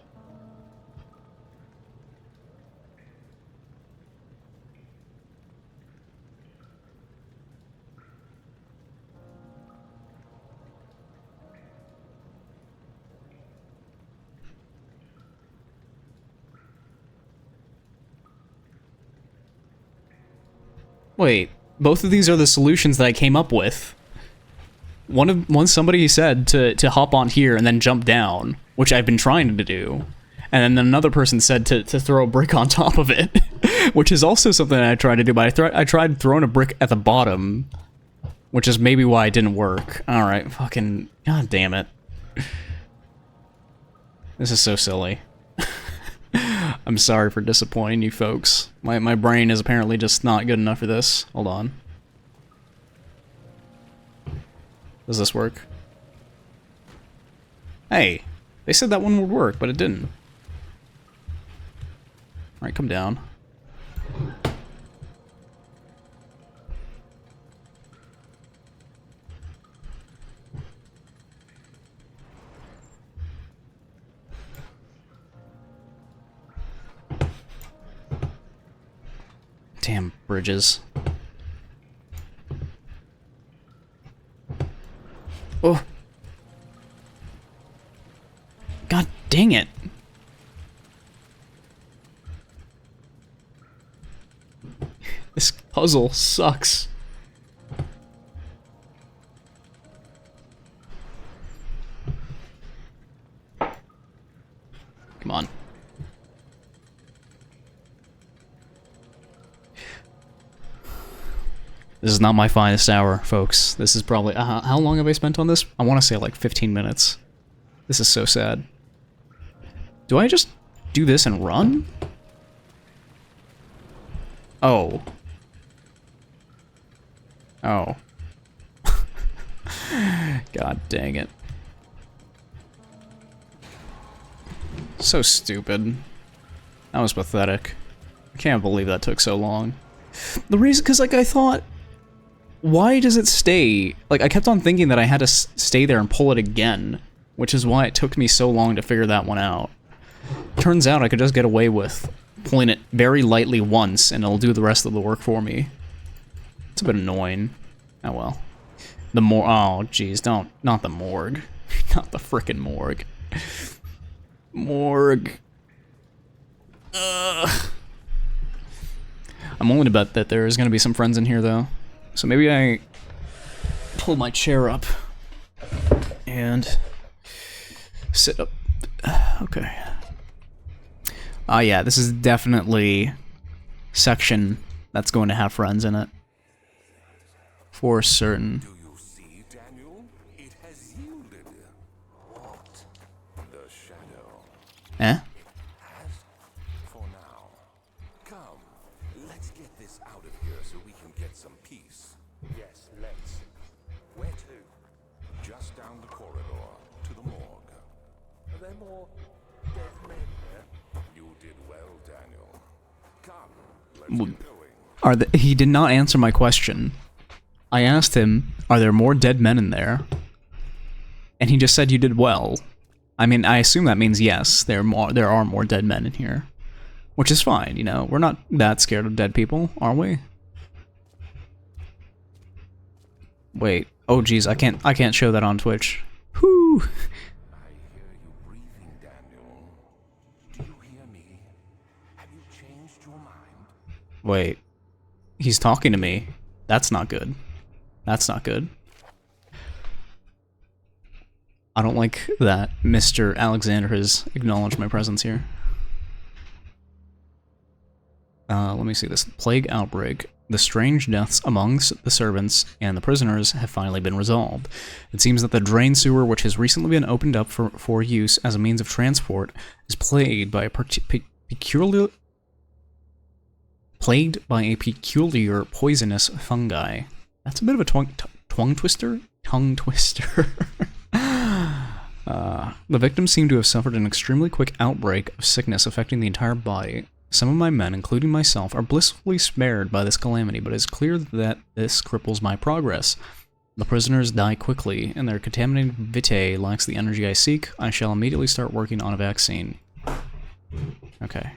Wait, both of these are the solutions that I came up with. One somebody said to hop on here and then jump down, which I've been trying to do. And then another person said to throw a brick on top of it, which is also something I tried to do, but I tried throwing a brick at the bottom, which is maybe why it didn't work. Alright, fucking... God damn it. This is so silly. I'm sorry for disappointing you folks. My brain is apparently just not good enough for this. Hold on. Does this work? Hey, they said that one would work, but it didn't. Alright, come down. Damn bridges. Oh. God dang it. This puzzle sucks. Come on. This is not my finest hour, folks. This is probably... how long have I spent on this? I want to say like 15 minutes. This is so sad. Do I just do this and run? Oh. Oh. God dang it. So stupid. That was pathetic. I can't believe that took so long. The reason... because, like, I thought... why does it stay? Like, I kept on thinking that I had to stay there and pull it again, which is why it took me so long to figure that one out. Turns out I could just get away with pulling it very lightly once, and it'll do the rest of the work for me. It's a bit annoying. Oh well. The morgue. Oh, jeez, don't. Not the morgue. Not the frickin' morgue. Morgue. Ugh. I'm willing to bet that there's gonna be some friends in here, though. So maybe I pull my chair up and sit up. Okay. Yeah, this is definitely section that's going to have friends in it. For certain. Do you see, Daniel? It has yielded. What? The shadow. Eh? For now. Come, let's get this out of here so we can get some peace. Yes, let's. Where to? Just down the corridor to the morgue. Are there more dead men there? You did well, Daniel. Come, let's Well, get going. He did not answer my question. I asked him, are there more dead men in there? And he just said you did well. I mean, I assume that means yes, there are more dead men in here. Which is fine, you know. We're not that scared of dead people, are we? Wait. Oh geez, I can't show that on Twitch. Whew. I hear you breathing, Daniel. Do you hear me? Have you changed your mind? Wait. He's talking to me. That's not good. That's not good. I don't like that Mr. Alexander has acknowledged my presence here. Let me see this. Plague outbreak. The strange deaths amongst the servants and the prisoners have finally been resolved. It seems that the drain sewer, which has recently been opened up for use as a means of transport, is plagued by a peculiar poisonous fungi. That's a bit of a tongue twister. The victims seem to have suffered an extremely quick outbreak of sickness affecting the entire body. Some of my men, including myself, are blissfully spared by this calamity, but it is clear that this cripples my progress. The prisoners die quickly, and their contaminated vitae lacks the energy I seek. I shall immediately start working on a vaccine. Okay.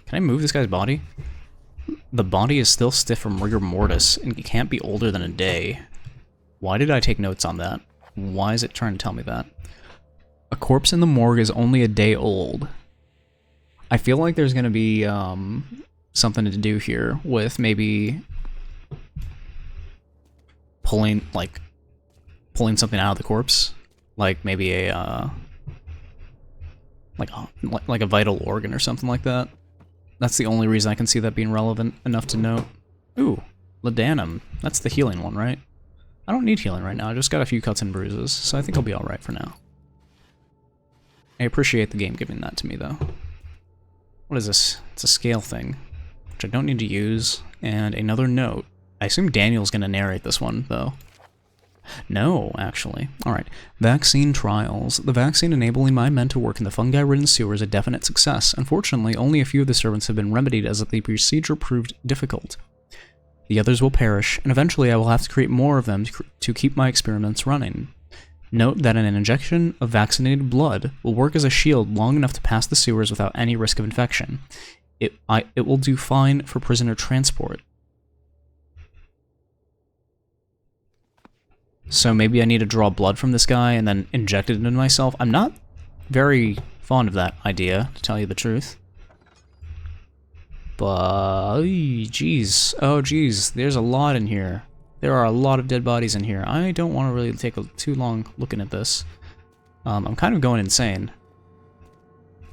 Can I move this guy's body? The body is still stiff from rigor mortis, and it can't be older than a day. Why did I take notes on that? Why is it trying to tell me that? A corpse in the morgue is only a day old. I feel like there's gonna be, something to do here with maybe pulling something out of the corpse. Like maybe a, like a vital organ or something like that. That's the only reason I can see that being relevant enough to note. Ooh, Laudanum. That's the healing one, right? I don't need healing right now, I just got a few cuts and bruises, so I think I'll be alright for now. I appreciate the game giving that to me, though. What is this? It's a scale thing, which I don't need to use, and another note. I assume Daniel's gonna narrate this one, though. No, actually. Alright. Vaccine trials. The vaccine enabling my men to work in the fungi-ridden sewer is a definite success. Unfortunately, only a few of the servants have been remedied as the procedure proved difficult. The others will perish, and eventually I will have to create more of them to keep my experiments running. Note that an injection of vaccinated blood will work as a shield long enough to pass the sewers without any risk of infection. It will do fine for prisoner transport. So maybe I need to draw blood from this guy and then inject it into myself. I'm not very fond of that idea, to tell you the truth. But, geez. Oh, geez. There's a lot in here. There are a lot of dead bodies in here. I don't want to really take too long looking at this. I'm kind of going insane.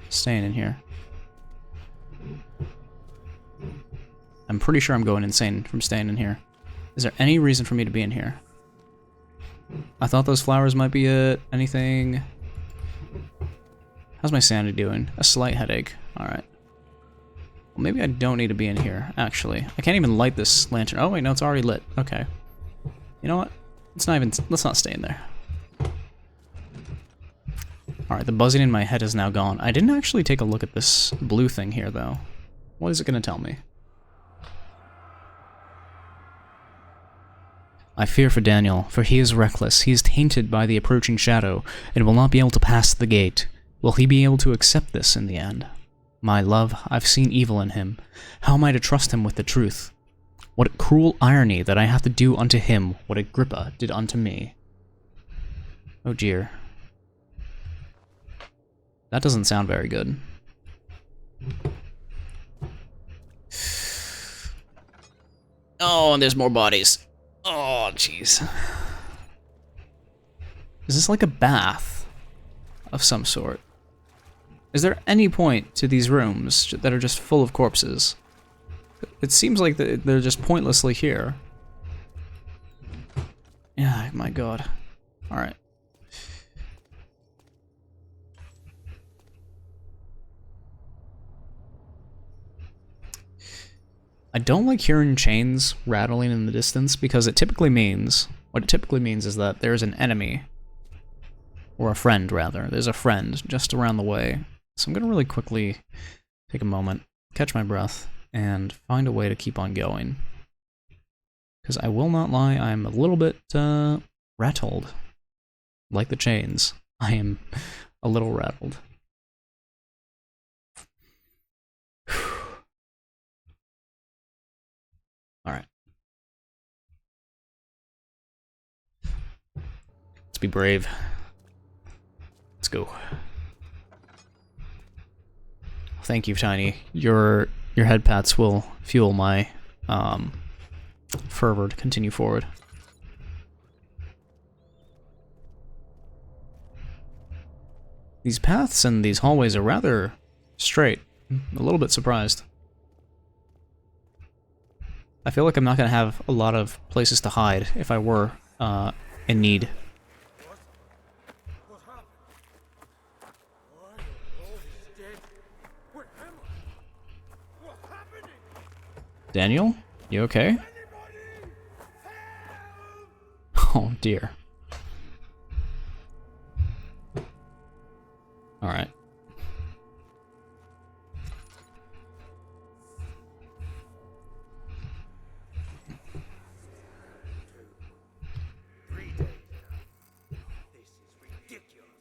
Staying in here. I'm pretty sure I'm going insane from staying in here. Is there any reason for me to be in here? I thought those flowers might be it. Anything? How's my sanity doing? A slight headache. Alright. Well, maybe I don't need to be in here, actually. I can't even light this lantern. Oh, wait, no, it's already lit. Okay. You know what? Let's not stay in there. Alright, the buzzing in my head is now gone. I didn't actually take a look at this blue thing here, though. What is it going to tell me? I fear for Daniel, for he is reckless. He is tainted by the approaching shadow, and will not be able to pass the gate. Will he be able to accept this in the end? My love, I've seen evil in him. How am I to trust him with the truth? What cruel irony that I have to do unto him what Agrippa did unto me. Oh dear. That doesn't sound very good. Oh, and there's more bodies. Oh, jeez. Is this like a bath of some sort? Is there any point to these rooms that are just full of corpses? It seems like they're just pointlessly here. Yeah, my god. Alright. I don't like hearing chains rattling in the distance because what it typically means is that there's an enemy. Or a friend, rather. There's a friend just around the way. So I'm gonna really quickly take a moment, catch my breath, and find a way to keep on going. Because I will not lie, I'm a little bit, rattled. Like the chains. I am a little rattled. Alright. Let's be brave. Let's go. Thank you, Tiny. Your head pats will fuel my fervor to continue forward. These paths and these hallways are rather straight. I'm a little bit surprised. I feel like I'm not going to have a lot of places to hide if I were in need. What happened? Why are all these dead? Where am I? What's happening? Daniel? You okay? Anybody? Help! Oh dear. Alright. This is ridiculous.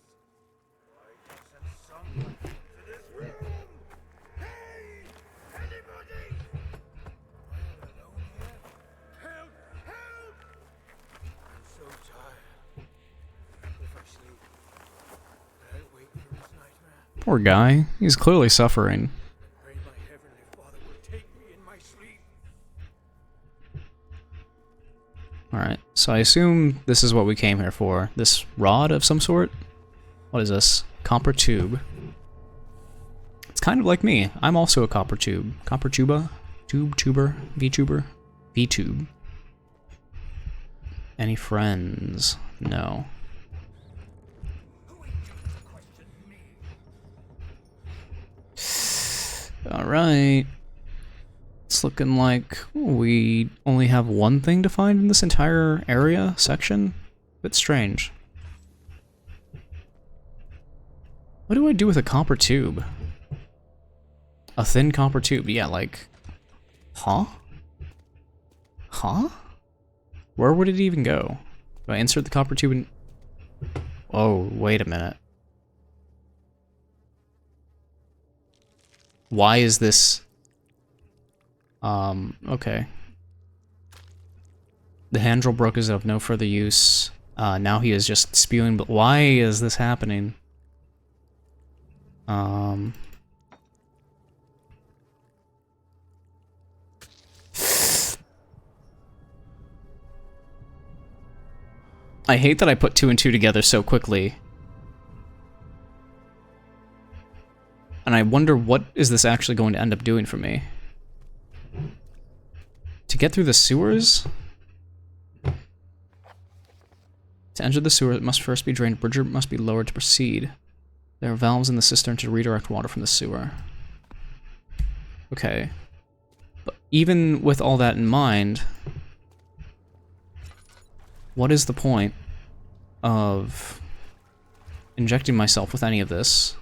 I sent someone to this room. Hey! Anybody? Am I alone here? Help! Help! I'm so tired. If I sleep, will I wake from this nightmare? Poor guy. He's clearly suffering. Pray my heavenly Father will take me in my sleep. Alright, so I assume this is what we came here for. This rod of some sort? What is this? Copper tube. It's kind of like me. I'm also a copper tube. Copper tuba? Tuber? VTuber? VTube. Any friends? No. Alright. It's looking like we only have one thing to find in this entire area, section. Bit strange. What do I do with a copper tube? A thin copper tube, yeah, like... Huh? Huh? Where would it even go? Do I insert the copper tube in... Oh, wait a minute. Why is this... okay. The hand drill broke is of no further use. Now he is just spewing, but why is this happening? I hate that I put 2 and 2 together so quickly. And I wonder what is this actually going to end up doing for me? To get through the sewers? To enter the sewer, it must first be drained. Bridger must be lowered to proceed. There are valves in the cistern to redirect water from the sewer. Okay. But even with all that in mind, what is the point of injecting myself with any of this?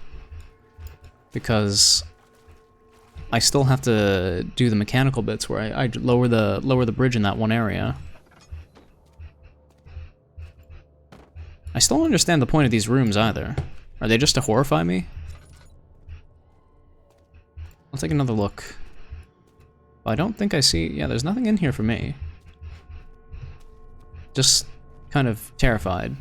Because I still have to do the mechanical bits where I lower the bridge in that one area. I still don't understand the point of these rooms either. Are they just to horrify me? I'll take another look. I don't think I see... Yeah, there's nothing in here for me. Just kind of terrified.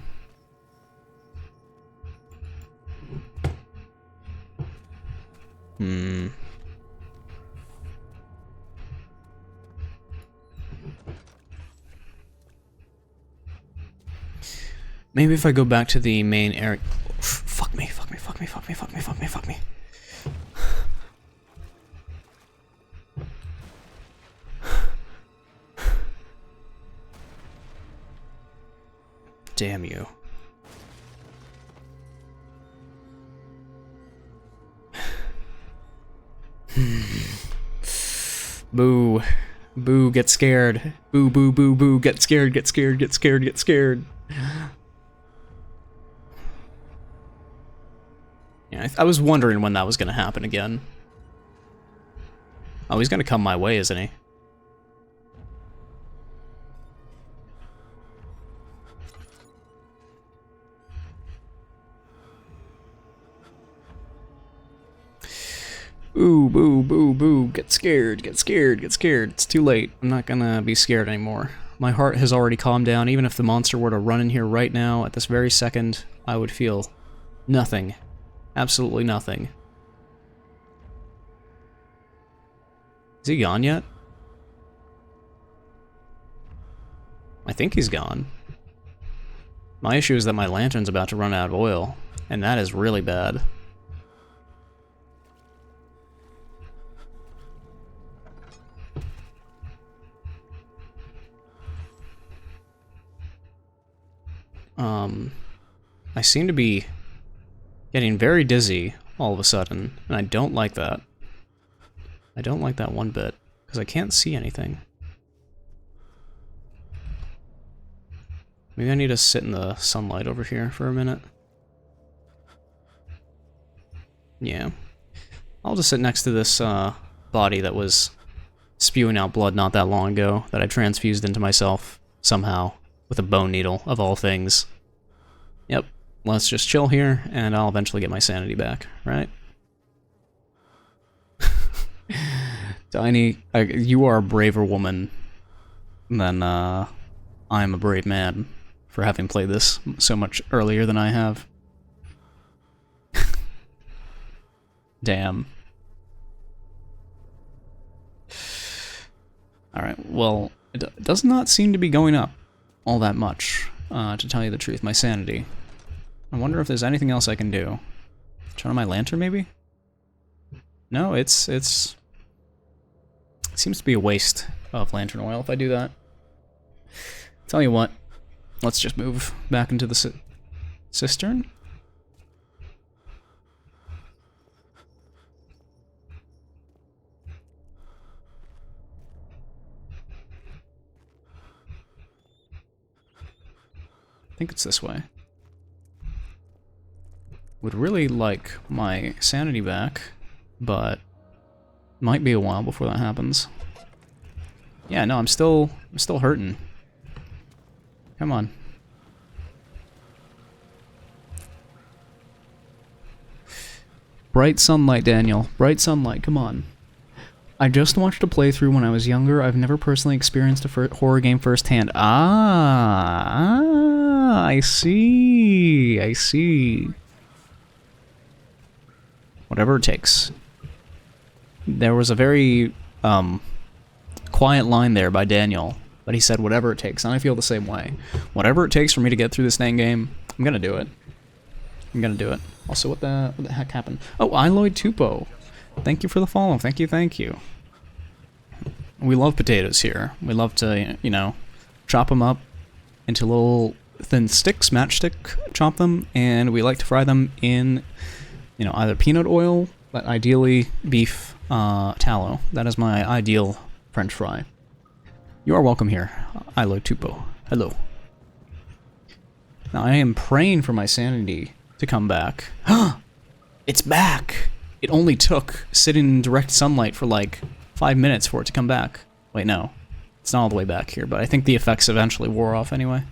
Maybe if I go back to the main area... Fuck me, fuck me, fuck me, fuck me, fuck me, fuck me, fuck me. Damn you. Boo. Boo, get scared. Boo, boo, boo, boo, get scared, get scared, get scared, get scared. Yeah, I was wondering when that was gonna happen again. Oh, he's gonna come my way, isn't he? Boo, boo, boo, boo, get scared, get scared, get scared. It's too late. I'm not gonna be scared anymore. My heart has already calmed down. Even if the monster were to run in here right now, at this very second, I would feel nothing. Absolutely nothing. Is he gone yet? I think he's gone. My issue is that my lantern's about to run out of oil, and that is really bad. I seem to be getting very dizzy all of a sudden, and I don't like that. I don't like that one bit, because I can't see anything. Maybe I need to sit in the sunlight over here for a minute. Yeah. I'll just sit next to this body that was spewing out blood not that long ago, that I transfused into myself somehow with a bone needle, of all things. Yep. Let's just chill here, and I'll eventually get my sanity back, right? Tiny, you are a braver woman than I am a brave man for having played this so much earlier than I have. Damn. Alright, well, it does not seem to be going up all that much, to tell you the truth, my sanity. I wonder if there's anything else I can do. Turn on my lantern, maybe? No, it seems to be a waste of lantern oil if I do that. Tell you what, let's just move back into the cistern. I think it's this way. Would really like my sanity back, but might be a while before that happens. Yeah, no, I'm still hurting. Come on. Bright sunlight, Daniel. Bright sunlight, come on. I just watched a playthrough when I was younger. I've never personally experienced a horror game firsthand. I see. I see. Whatever it takes. There was a very quiet line there by Daniel, but he said whatever it takes, and I feel the same way. Whatever it takes for me to get through this dang game, I'm gonna do it. I'm gonna do it. Also, what the heck happened? Oh, Iloid Tupo. Thank you for the follow. Thank you, thank you. We love potatoes here. We love to, you know, chop them up into little thin sticks, matchstick, chop them, and we like to fry them in, you know, either peanut oil, but ideally beef tallow. That is my ideal French fry. You are welcome here, Iloid Tupo. Hello. Now I am praying for my sanity to come back. It's back! It only took sitting in direct sunlight for like 5 minutes for it to come back. Wait, no. It's not all the way back here, but I think the effects eventually wore off anyway.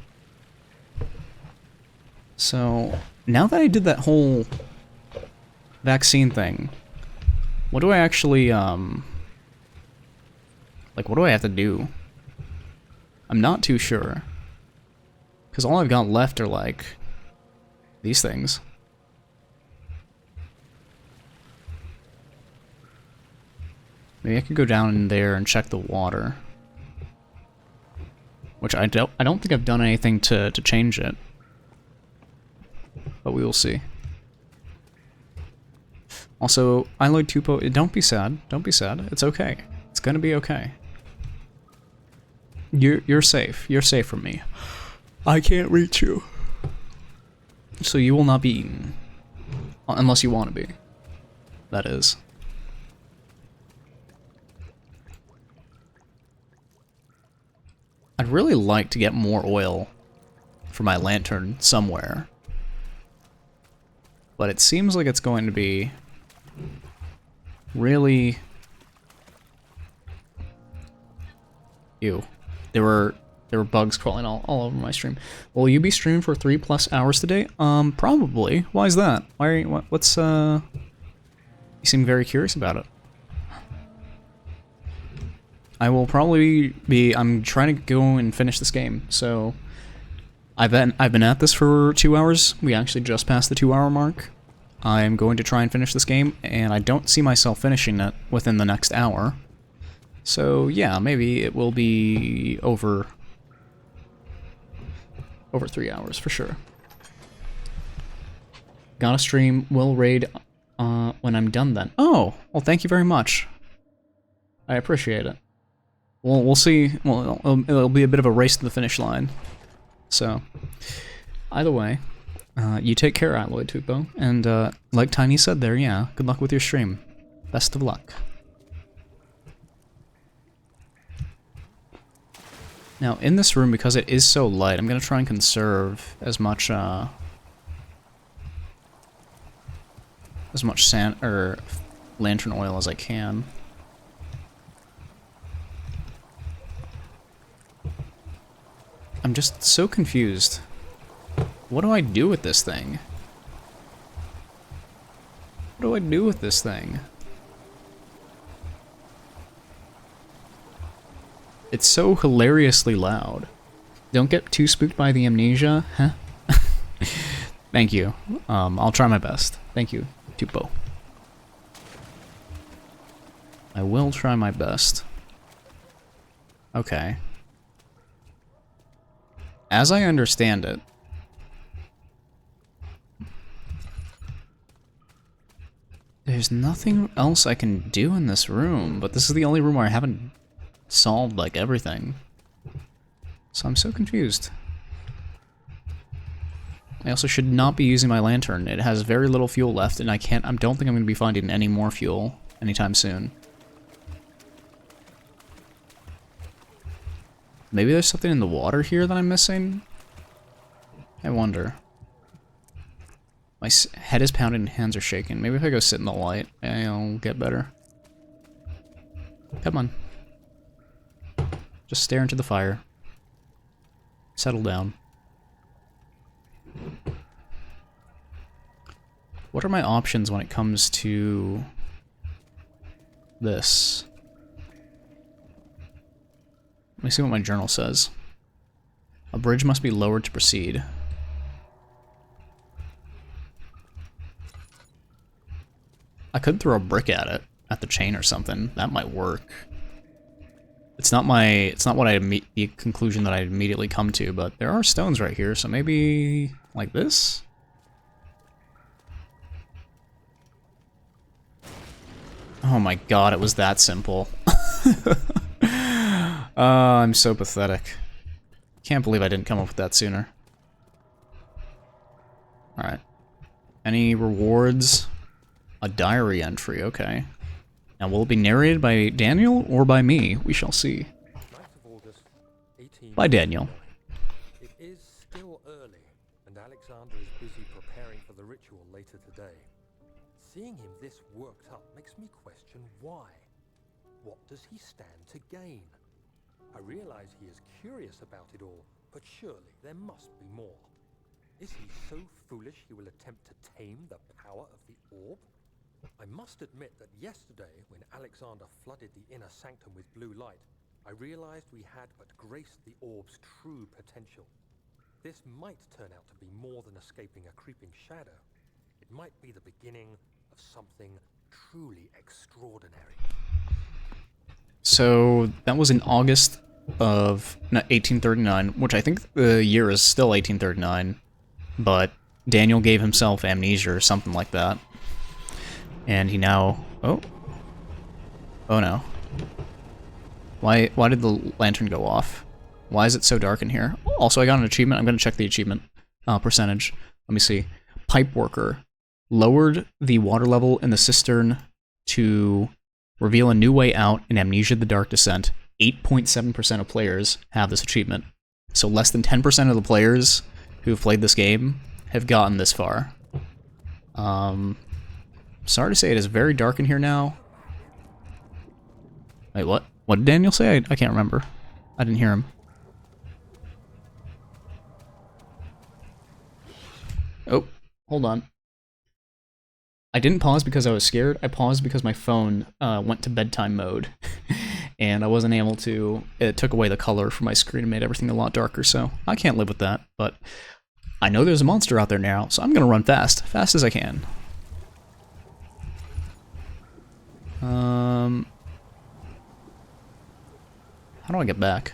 So, now that I did that whole vaccine thing, what do I actually, like, what do I have to do? I'm not too sure. Because all I've got left are, like, these things. Maybe I could go down in there and check the water. Which I don't think I've done anything to change it. but we will see. Also, Iloid Tupo, don't be sad. Don't be sad. It's okay. It's gonna be okay. You're safe. You're safe from me. I can't reach you. So you will not be eaten. Unless you want to be. That is. I'd really like to get more oil for my lantern somewhere. But it seems like it's going to be really... Ew. There were bugs crawling all over my stream. Will you be streaming for 3+ hours today? Probably. Why is that? Why are you, what's You seem very curious about it. I will probably be, I'm trying to go and finish this game, so I've been at this for 2 hours. We actually just passed the 2-hour mark. I'm going to try and finish this game, and I don't see myself finishing it within the next hour. So yeah, maybe it will be over 3 hours for sure. Gotta stream, will raid when I'm done then. Oh, well thank you very much. I appreciate it. Well, we'll see. Well, it'll be a bit of a race to the finish line. So, either way, you take care, Alloy Tupo. And like Tiny said there, yeah, good luck with your stream. Best of luck. Now, in this room, because it is so light, I'm going to try and conserve as much sand or lantern oil as I can. I'm just so confused. What do I do with this thing? What do I do with this thing? It's so hilariously loud. Don't get too spooked by the amnesia, huh? Thank you. I'll try my best. Thank you, Tupo. I will try my best. Okay. As I understand it, there's nothing else I can do in this room, but this is the only room where I haven't solved, like, everything. So I'm so confused. I also should not be using my lantern. It has very little fuel left, and I don't think I'm going to be finding any more fuel anytime soon. Maybe there's something in the water here that I'm missing? I wonder. My head is pounding and hands are shaking. Maybe if I go sit in the light, I'll get better. Come on. Just stare into the fire. Settle down. What are my options when it comes to this? Let me see what my journal says. A bridge must be lowered to proceed. I could throw a brick at it, at the chain or something. That might work. It's not what the conclusion that I immediately come to, but there are stones right here, so maybe like this? Oh my god, it was that simple. I'm so pathetic. Can't believe I didn't come up with that sooner. Alright. Any rewards? A diary entry, okay. Now, will it be narrated by Daniel or by me? We shall see. 9th of August, 18... By Daniel. It is still early, and Alexander is busy preparing for the ritual later today. Seeing him this worked up makes me question why. What does he stand to gain? I realize he is curious about it all, but surely there must be more. Is he so foolish he will attempt to tame the power of the orb? I must admit that yesterday, when Alexander flooded the inner sanctum with blue light, I realized we had but graced the orb's true potential. This might turn out to be more than escaping a creeping shadow. It might be the beginning of something truly extraordinary. So, that was in August of 1839, which I think the year is still 1839, but Daniel gave himself amnesia or something like that. And he now... Oh. Oh no. Why did the lantern go off? Why is it so dark in here? Also, I got an achievement. I'm going to check the achievement percentage. Let me see. Pipe worker. Lowered the water level in the cistern to reveal a new way out in Amnesia: The Dark Descent. 8.7% of players have this achievement. So less than 10% of the players who've played this game have gotten this far. Sorry to say, it is very dark in here now. Wait, what? What did Daniel say? I can't remember. I didn't hear him. Oh, hold on. I didn't pause because I was scared. I paused because my phone went to bedtime mode. And I wasn't able to... It took away the color from my screen and made everything a lot darker, so I can't live with that. But I know there's a monster out there now, so I'm gonna run fast. Fast as I can. How do I get back?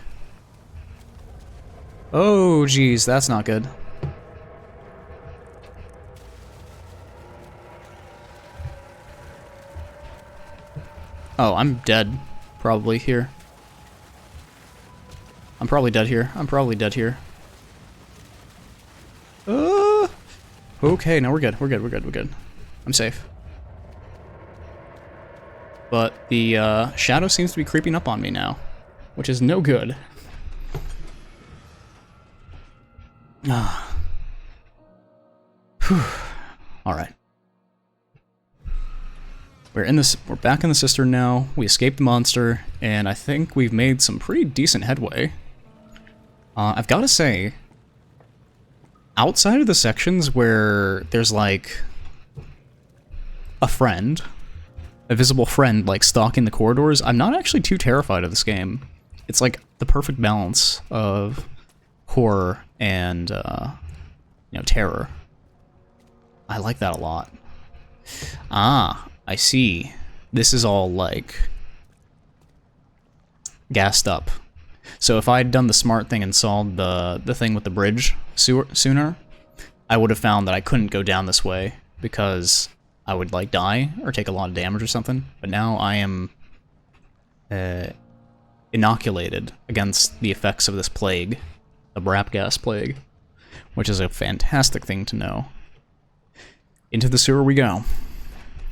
Oh, geez, that's not good. Oh, I'm dead. Probably here. I'm probably dead here. I'm probably dead here. Okay, no, we're good. We're good. We're good. We're good. I'm safe. But the shadow seems to be creeping up on me now, which is no good. Alright. We're back in the cistern now. We escaped the monster, and I think we've made some pretty decent headway. I've got to say, outside of the sections where there's like a friend, a visible friend like stalking the corridors, I'm not actually too terrified of this game. It's like the perfect balance of horror and terror. I like that a lot. Ah, I see. This is all, like, gassed up. So if I had done the smart thing and solved the thing with the bridge sooner, I would have found that I couldn't go down this way because I would, like, die or take a lot of damage or something. But now I am inoculated against the effects of this plague, the Brap gas plague, which is a fantastic thing to know. Into the sewer we go.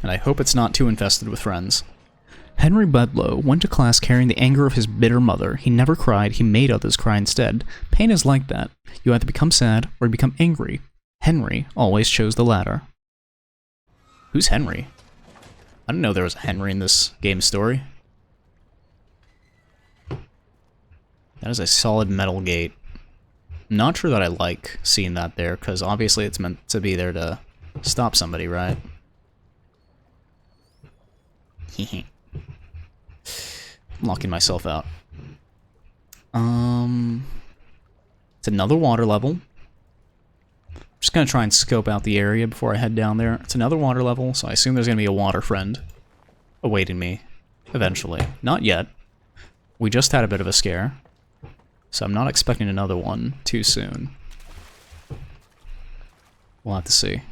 And I hope it's not too infested with friends. Henry Bedloe went to class carrying the anger of his bitter mother. He never cried, he made others cry instead. Pain is like that. You either become sad or you become angry. Henry always chose the latter. Who's Henry? I didn't know there was a Henry in this game story. That is a solid metal gate. I'm not sure that I like seeing that there, because obviously it's meant to be there to stop somebody, right? Locking myself out. It's another water level. Just gonna try and scope out the area before I head down there. It's another water level, so I assume there's gonna be a water friend awaiting me eventually. Not yet. We just had a bit of a scare, so I'm not expecting another one too soon. We'll have to see.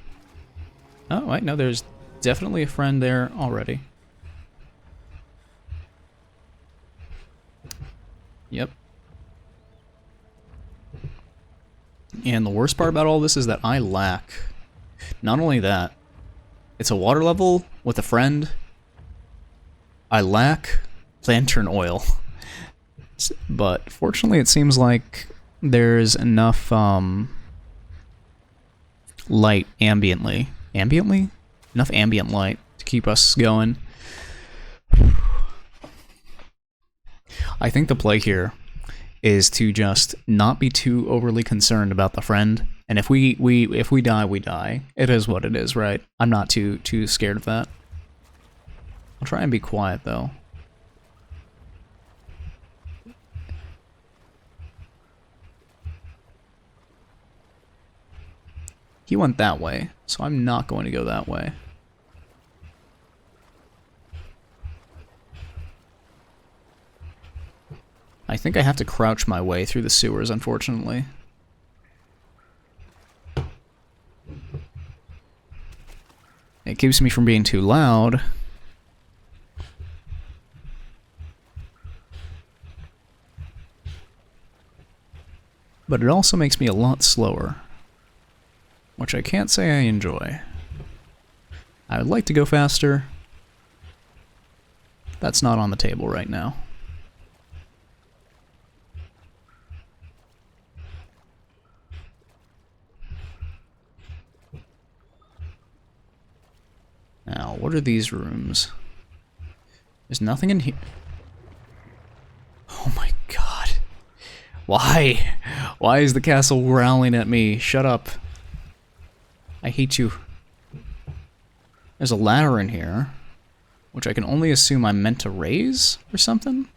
Oh, wait, no, there's definitely a friend there already. Yep. And the worst part about all this is that I lack... Not only that, it's a water level with a friend. I lack lantern oil. But fortunately it seems like there's enough light ambiently. Ambiently? Enough ambient light to keep us going. I think the play here is to just not be too overly concerned about the friend, and if we die, we die. It is what it is, right? I'm not too scared of that. I'll try and be quiet though. He went that way, so I'm not going to go that way. I think I have to crouch my way through the sewers, unfortunately. keeps me from being too loud. But it also makes me a lot slower, which I can't say I enjoy. I would like to go faster. That's not on the table right now. Now, what are these rooms? There's nothing in here. Oh my god. Why? Why is the castle growling at me? Shut up. I hate you. There's a ladder in here, which I can only assume I'm meant to raise or something?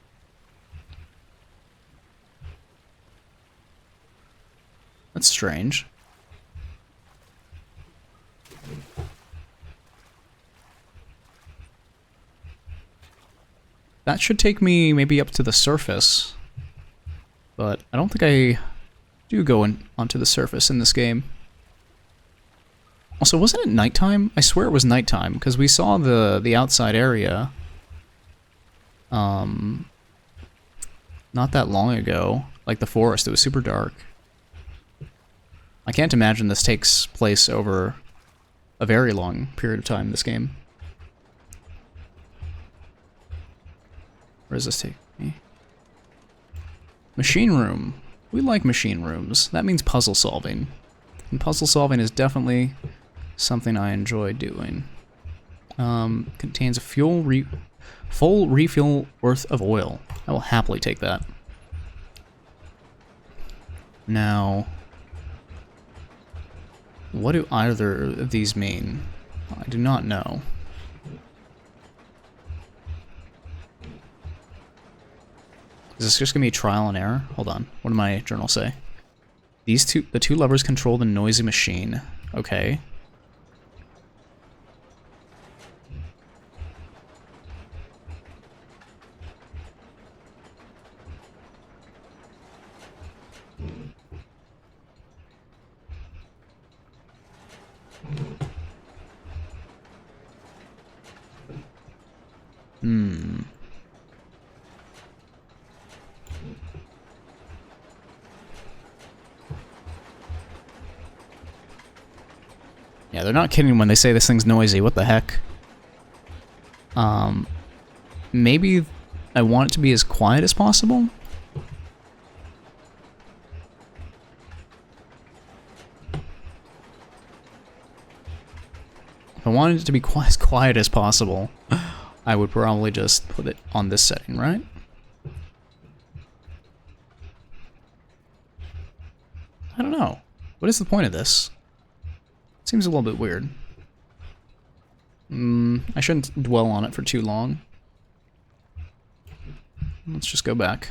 That's strange. That should take me maybe up to the surface. But I don't think I do go onto the surface in this game. Also, wasn't it nighttime? I swear it was nighttime, because we saw the outside area not that long ago. Like the forest, it was super dark. I can't imagine this takes place over a very long period of time, this game. Where does this take me? Machine room. We like machine rooms. That means puzzle solving. And puzzle solving is definitely something I enjoy doing. Contains a full refill worth of oil. I will happily take that. Now, what do either of these mean? I do not know. Is this just gonna be trial and error? Hold on. What did my journal say? The two levers control the noisy machine. Okay. Yeah, they're not kidding when they say this thing's noisy. What the heck? Maybe I want it to be as quiet as possible? If I wanted it to be as quiet as possible, I would probably just put it on this setting, right? I don't know. What is the point of this? Seems a little bit weird. I shouldn't dwell on it for too long. Let's just go back.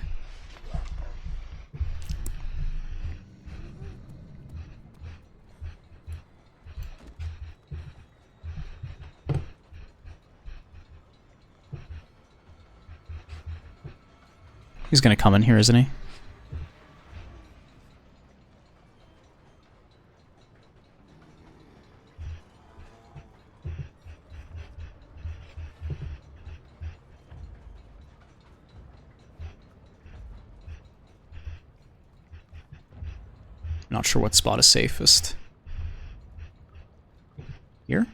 He's gonna come in here, isn't he? Not sure what spot is safest. Here?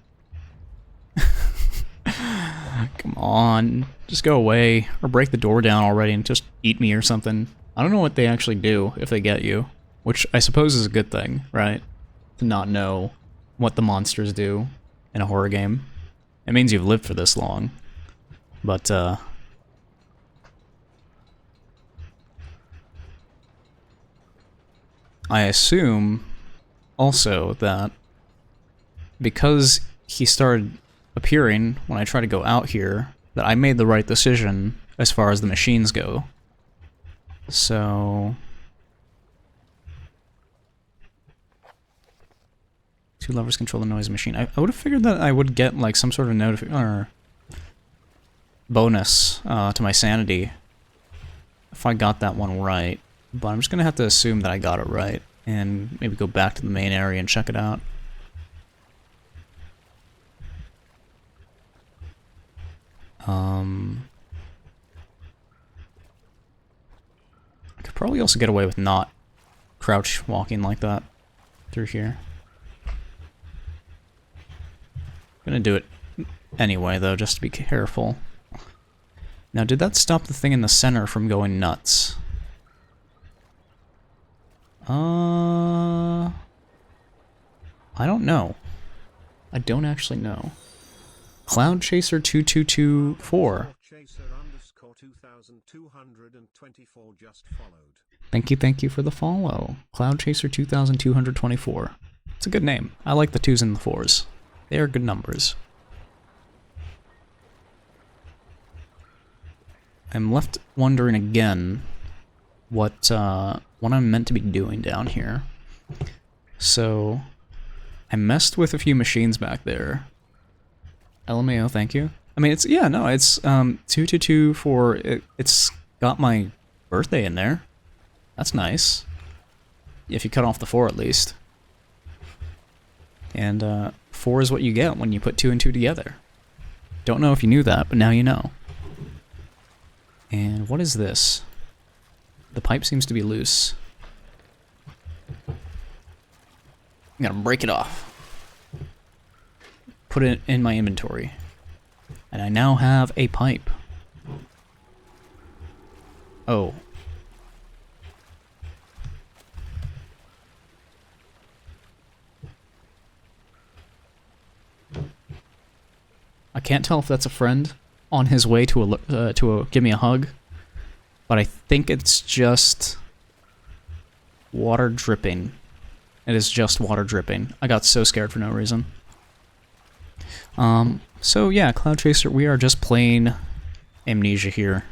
Come on. Just go away. Or break the door down already and just eat me or something. I don't know what they actually do if they get you. Which I suppose is a good thing, right? To not know what the monsters do in a horror game. It means you've lived for this long. But, I assume also that because he started appearing when I try to go out here, that I made the right decision as far as the machines go. So... two levers control the noise machine. I would have figured that I would get like some sort of or bonus to my sanity if I got that one right. But I'm just gonna have to assume that I got it right, and maybe go back to the main area and check it out. I could probably also get away with not crouch walking like that through here. Gonna do it anyway, though, just to be careful. Now, did that stop the thing in the center from going nuts? I don't know. I don't actually know. Cloud Chaser 2224. Chaser _ 2224 just followed. Thank you for the follow. Cloud Chaser 2224. It's a good name. I like the 2s and the 4s. They are good numbers. I'm left wondering again what I'm meant to be doing down here. So I messed with a few machines back there. LMAO, thank you. I mean, it's 2224. It's got my birthday in there. That's nice. If you cut off the 4 at least. And 4 is what you get when you put 2 and 2 together. Don't know if you knew that, but now you know. And what is this? The pipe seems to be loose. I'm gonna break it off. Put it in my inventory. And I now have a pipe. Oh. I can't tell if that's a friend on his way to give me a hug, but I think it's just water dripping. It is just water dripping. I got so scared for no reason. So yeah, Cloud Chaser, we are just playing Amnesia here.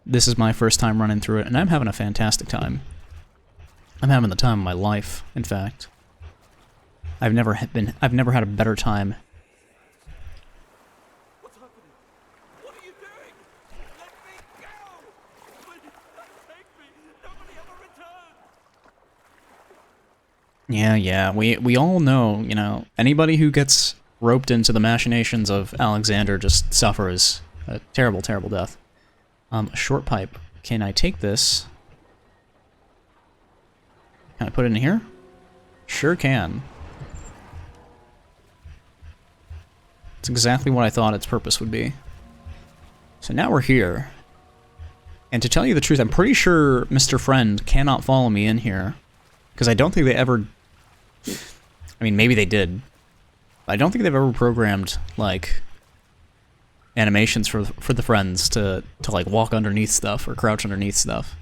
This is my first time running through it, and I'm having a fantastic time. I'm having the time of my life, in fact. I've never had a better time. What's happening? What are you doing? Let me go! Please, take me! Nobody ever return! Yeah, we all know, you know, anybody who gets roped into the machinations of Alexander just suffers a terrible, terrible death. A short pipe. Can I take this? Can I put it in here? Sure can. It's exactly what I thought its purpose would be. So now we're here. And to tell you the truth, I'm pretty sure Mr. Friend cannot follow me in here. Because I don't think they ever... I mean, maybe they did. I don't think they've ever programmed, like, animations for the friends to like, walk underneath stuff or crouch underneath stuff.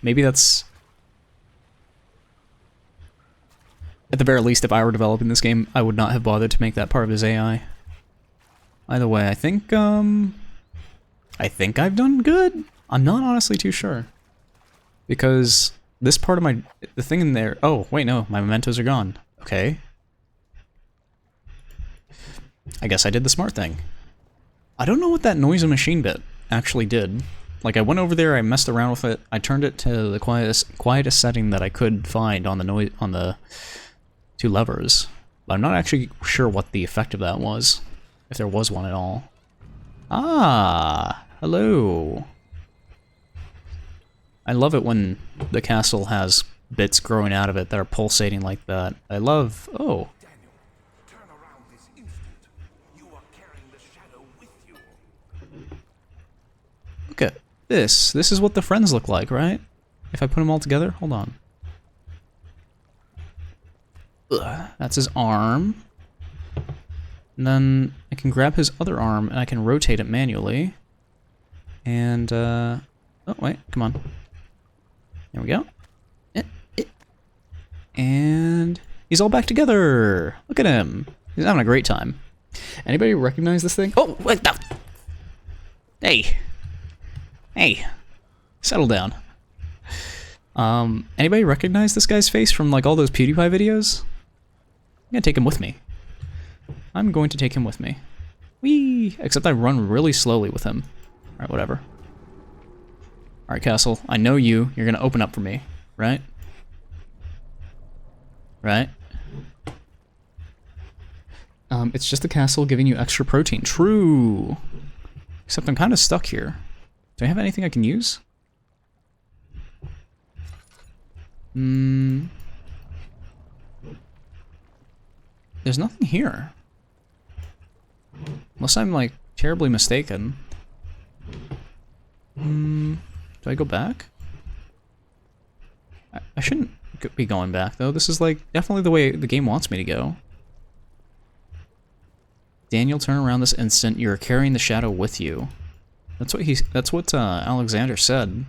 Maybe that's... At the very least, if I were developing this game, I would not have bothered to make that part of his AI. Either way, I think I've done good. I'm not honestly too sure. Because this part of the thing in there... Oh, wait, no, my mementos are gone. Okay. I guess I did the smart thing. I don't know what that noise and machine bit actually did. Like, I went over there, I messed around with it, I turned it to the quietest setting that I could find on the 2 levers. But I'm not actually sure what the effect of that was, if there was one at all. Ah, hello. I love it when the castle has bits growing out of it that are pulsating like that. I love... Oh. Daniel, turn around this instant. You are carrying the shadow with you. Look at this. This is what the friends look like, right? If I put them all together? Hold on. Ugh, that's his arm. And then I can grab his other arm and I can rotate it manually. And, oh, wait, come on. There we go. And he's all back together. Look at him. He's having a great time. Anybody recognize this thing? Oh, wait, no. Hey. Hey. Settle down. Anybody recognize this guy's face from, like, all those PewDiePie videos? I'm gonna take him with me. I'm going to take him with me. Whee! Except I run really slowly with him. Alright, whatever. Alright, Castle. I know you. You're gonna open up for me. Right? Right? It's just the castle giving you extra protein. True! Except I'm kind of stuck here. Do I have anything I can use? There's nothing here. Unless I'm, like, terribly mistaken. Do I go back? I shouldn't be going back, though. This is, like, definitely the way the game wants me to go. Daniel, turn around this instant. You are carrying the shadow with you. That's what Alexander said.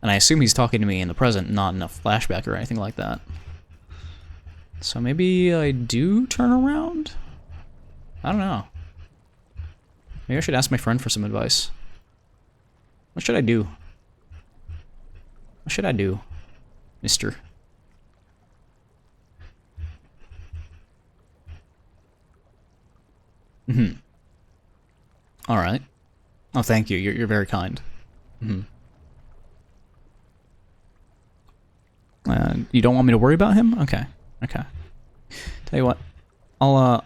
And I assume he's talking to me in the present, not in a flashback or anything like that. So maybe I do turn around? I don't know. Maybe I should ask my friend for some advice. What should I do? What should I do, mister? Alright. Oh, thank you. You're very kind. You don't want me to worry about him? Okay. Okay. Tell you what. I'll,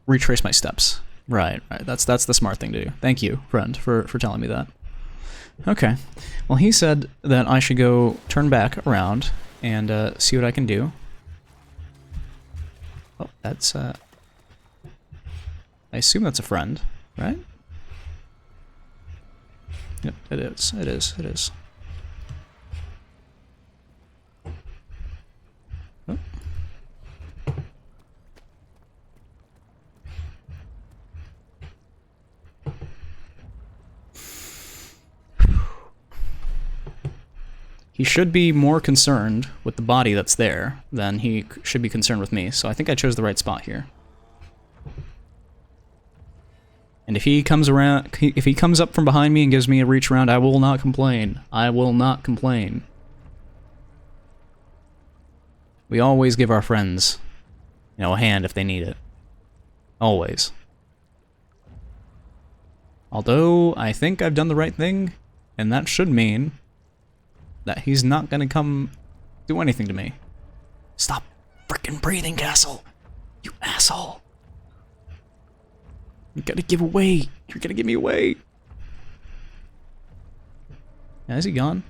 retrace my steps. Right. That's the smart thing to do. Thank you, friend, for telling me that. Okay. Well, he said that I should go turn back around and, see what I can do. Oh, that's, I assume that's a friend, right? Yep, it is. It is. It is. Oh. He should be more concerned with the body that's there than he should be concerned with me, so I think I chose the right spot here. And if he comes up from behind me and gives me a reach around, I will not complain. I will not complain. We always give our friends, you know, a hand if they need it. Always. Although, I think I've done the right thing, and that should mean that he's not gonna come do anything to me. Stop frickin' breathing, Castle! You asshole! You gotta give away! You're gonna give me away! Yeah, is he gone?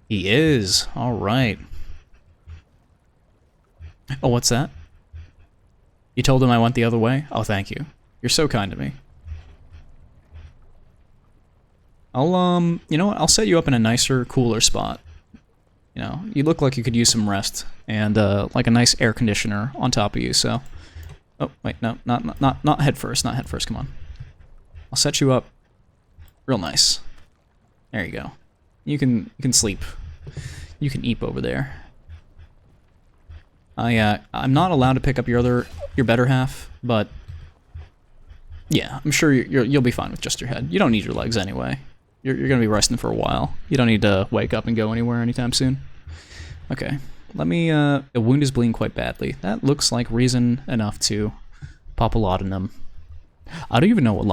He is! Alright. Oh, what's that? You told him I went the other way? Oh, thank you. You're so kind to me. I'll, you know what? I'll set you up in a nicer, cooler spot. You know, you look like you could use some rest, and, like a nice air conditioner on top of you, so... Oh, wait, no, not head first, not head first, come on. I'll set you up real nice. There you go. You can sleep. You can eep over there. I'm not allowed to pick up your better half, but... Yeah, I'm sure you'll be fine with just your head. You don't need your legs anyway. You're gonna be resting for a while. You don't need to wake up and go anywhere anytime soon. Okay, let me, the wound is bleeding quite badly. That looks like reason enough to pop a laudanum. I don't even know what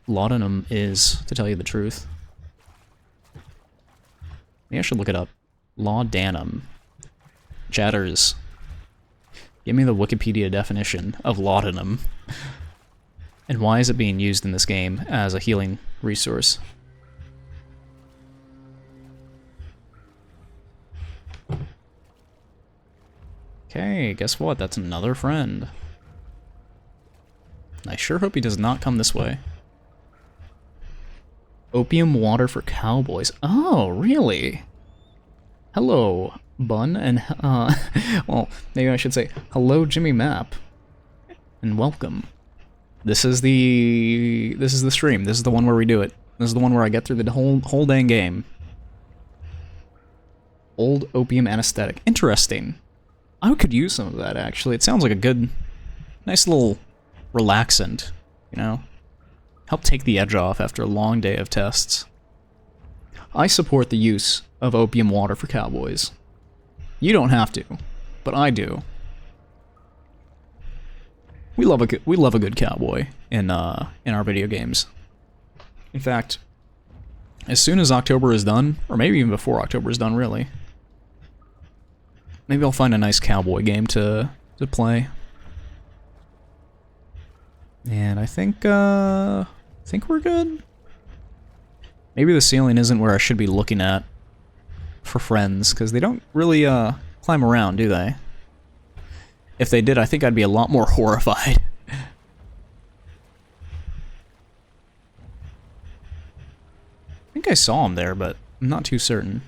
laudanum is, to tell you the truth. Maybe I should look it up. Laudanum. Chatters. Give me the Wikipedia definition of laudanum. And why is it being used in this game as a healing resource? Okay, guess what? That's another friend. I sure hope he does not come this way. Opium water for cowboys. Oh, really? Hello, Bun, and, well, maybe I should say, hello, Jimmy Map. And welcome. This is the stream. This is the one where we do it. This is the one where I get through the whole dang game. Old opium anesthetic. Interesting. I could use some of that, actually. It sounds like a good, nice little relaxant, you know? Help take the edge off after a long day of tests. I support the use of opium water for cowboys. You don't have to, but I do. We love a good cowboy in our video games. In fact, as soon as October is done, or maybe even before October is done, really, maybe I'll find a nice cowboy game to play. And I think we're good. Maybe the ceiling isn't where I should be looking at for friends, because they don't really climb around, do they? If they did, I think I'd be a lot more horrified. I think I saw him there, but I'm not too certain.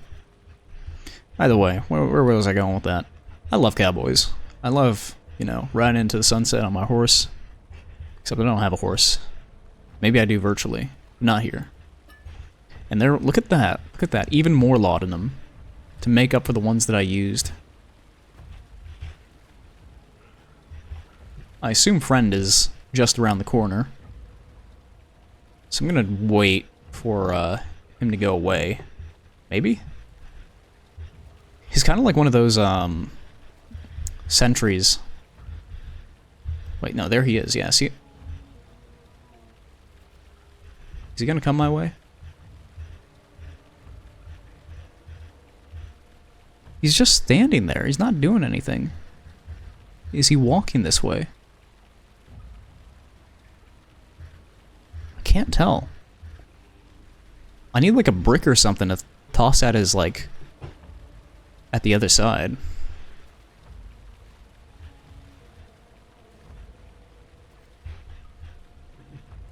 Either way, where was I going with that? I love cowboys. I love, you know, riding into the sunset on my horse. Except I don't have a horse. Maybe I do virtually. Not here. And there, look at that. Look at that. Even more laudanum to make up for the ones that I used. I assume friend is just around the corner. So I'm gonna wait for him to go away. Maybe? He's kind of like one of those sentries. Wait, no, there he is. Yeah, see? Is he gonna come my way? He's just standing there. He's not doing anything. Is he walking this way? I can't tell. I need like a brick or something to toss at his, like, at the other side.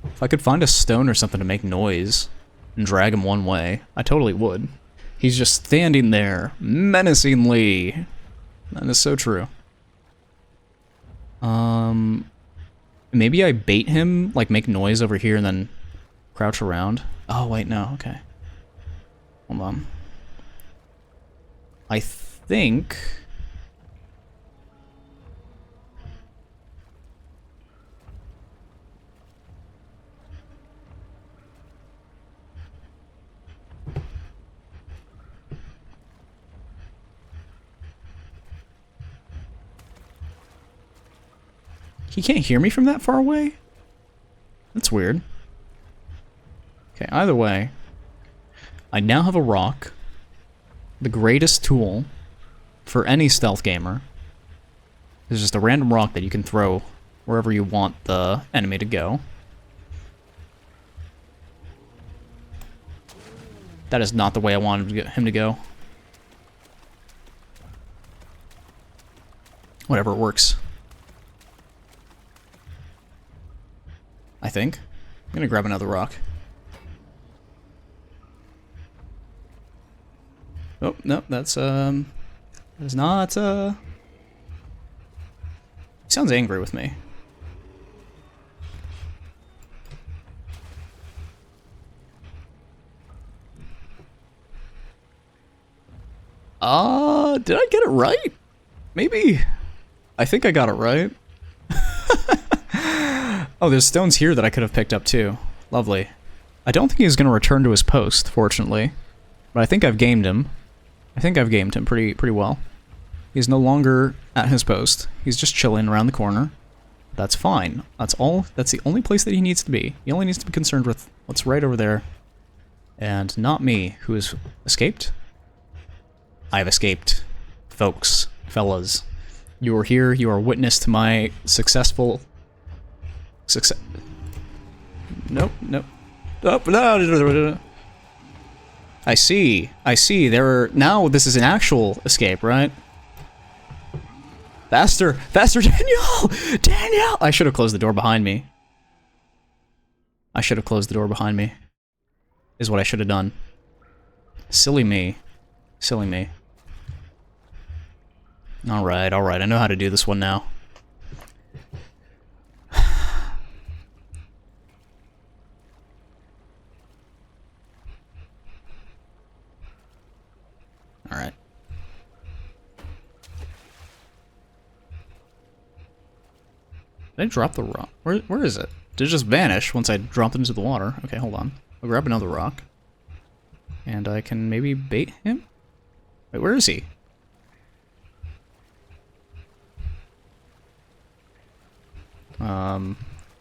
If I could find a stone or something to make noise and drag him one way, I totally would. He's just standing there, menacingly. That is so true. Maybe I bait him, like make noise over here and then crouch around. Oh, wait, no, okay. Hold on. I think... He can't hear me from that far away? That's weird. Okay, either way, I now have a rock. The greatest tool for any stealth gamer. It's just a random rock that you can throw wherever you want the enemy to go. That is not the way I wanted him to go. Whatever works. I think. I'm gonna grab another rock. Oh, no, that's not, he sounds angry with me. Did I get it right? Maybe. I think I got it right. Oh, there's stones here that I could have picked up too. Lovely. I don't think he's going to return to his post, fortunately. But I think I've gamed him. I think I've gamed him pretty well. He's no longer at his post. He's just chilling around the corner. That's fine. That's the only place that he needs to be. He only needs to be concerned with what's right over there. And not me, who has escaped. I have escaped. Folks, fellas. You are here, you are witness to my successful... Nope. Oh, no. I see. Now this is an actual escape, right? Faster, Daniel! Daniel! I should have closed the door behind me. Is what I should have done. Silly me. Alright, I know how to do this one now. Alright. Did I drop the rock? Where is it? Did it just vanish once I dropped it into the water? Okay, hold on. I'll grab another rock. And I can maybe bait him? Wait, where is he?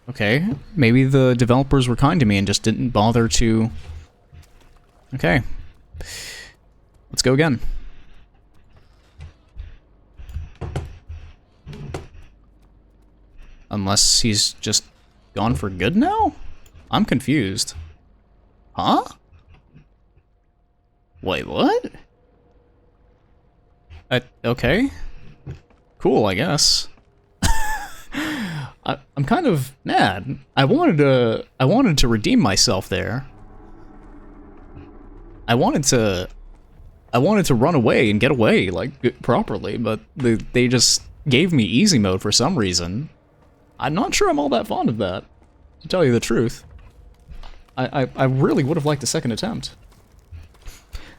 Okay. Maybe the developers were kind to me and just didn't bother to... Okay. Let's go again. Unless he's just gone for good now? I'm confused. Huh? Wait, what? Okay. Cool, I guess. I'm kind of mad. I wanted to redeem myself there. I wanted to run away and get away, like, properly, but they just gave me easy mode for some reason. I'm not sure I'm all that fond of that, to tell you the truth. I really would have liked a second attempt.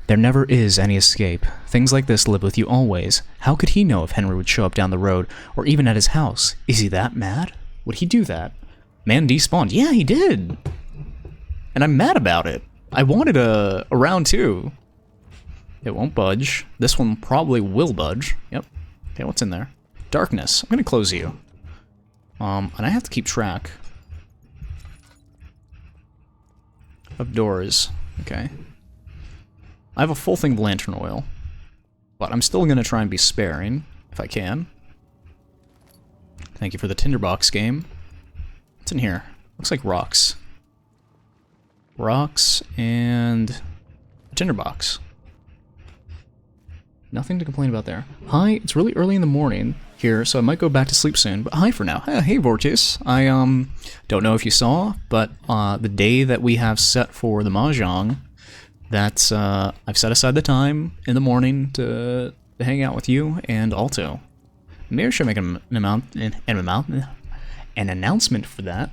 There never is any escape. Things like this live with you always. How could he know if Henry would show up down the road, or even at his house? Is he that mad? Would he do that? Man despawned. Yeah, he did! And I'm mad about it. I wanted a round 2. It won't budge. This one probably will budge. Yep. Okay, what's in there? Darkness. I'm gonna close you. And I have to keep track of doors. Okay. I have a full thing of lantern oil, but I'm still gonna try and be sparing, if I can. Thank you for the tinderbox game. What's in here? Looks like rocks. Rocks and a tinderbox. Nothing to complain about there. Hi, it's really early in the morning here, so I might go back to sleep soon, but hi for now. Hey, Vortis. I, don't know if you saw, but, the day that we have set for the Mahjong, that's, I've set aside the time in the morning to hang out with you and Alto. Maybe I should make an announcement for that,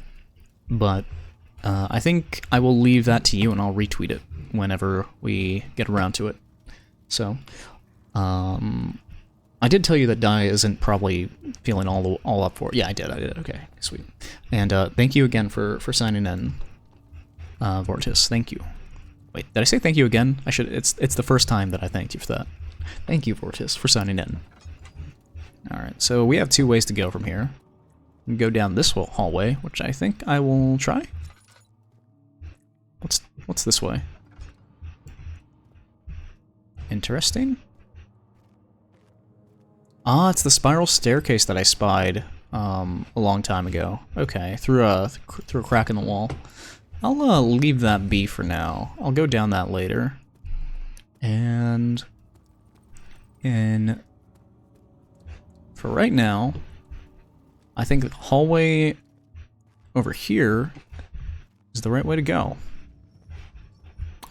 but, I think I will leave that to you and I'll retweet it whenever we get around to it. So, I did tell you that Dai isn't probably feeling all up for it. Yeah, I did. Okay, sweet. And thank you again for signing in, Vortis. Thank you. Wait, did I say thank you again? I should. It's the first time that I thanked you for that. Thank you, Vortis, for signing in. All right, so we have 2 ways to go from here. We can go down this hallway, which I think I will try. What's this way? Interesting. Ah, it's the spiral staircase that I spied a long time ago. Okay, through a crack in the wall. I'll leave that be for now. I'll go down that later. And for right now, I think the hallway over here is the right way to go.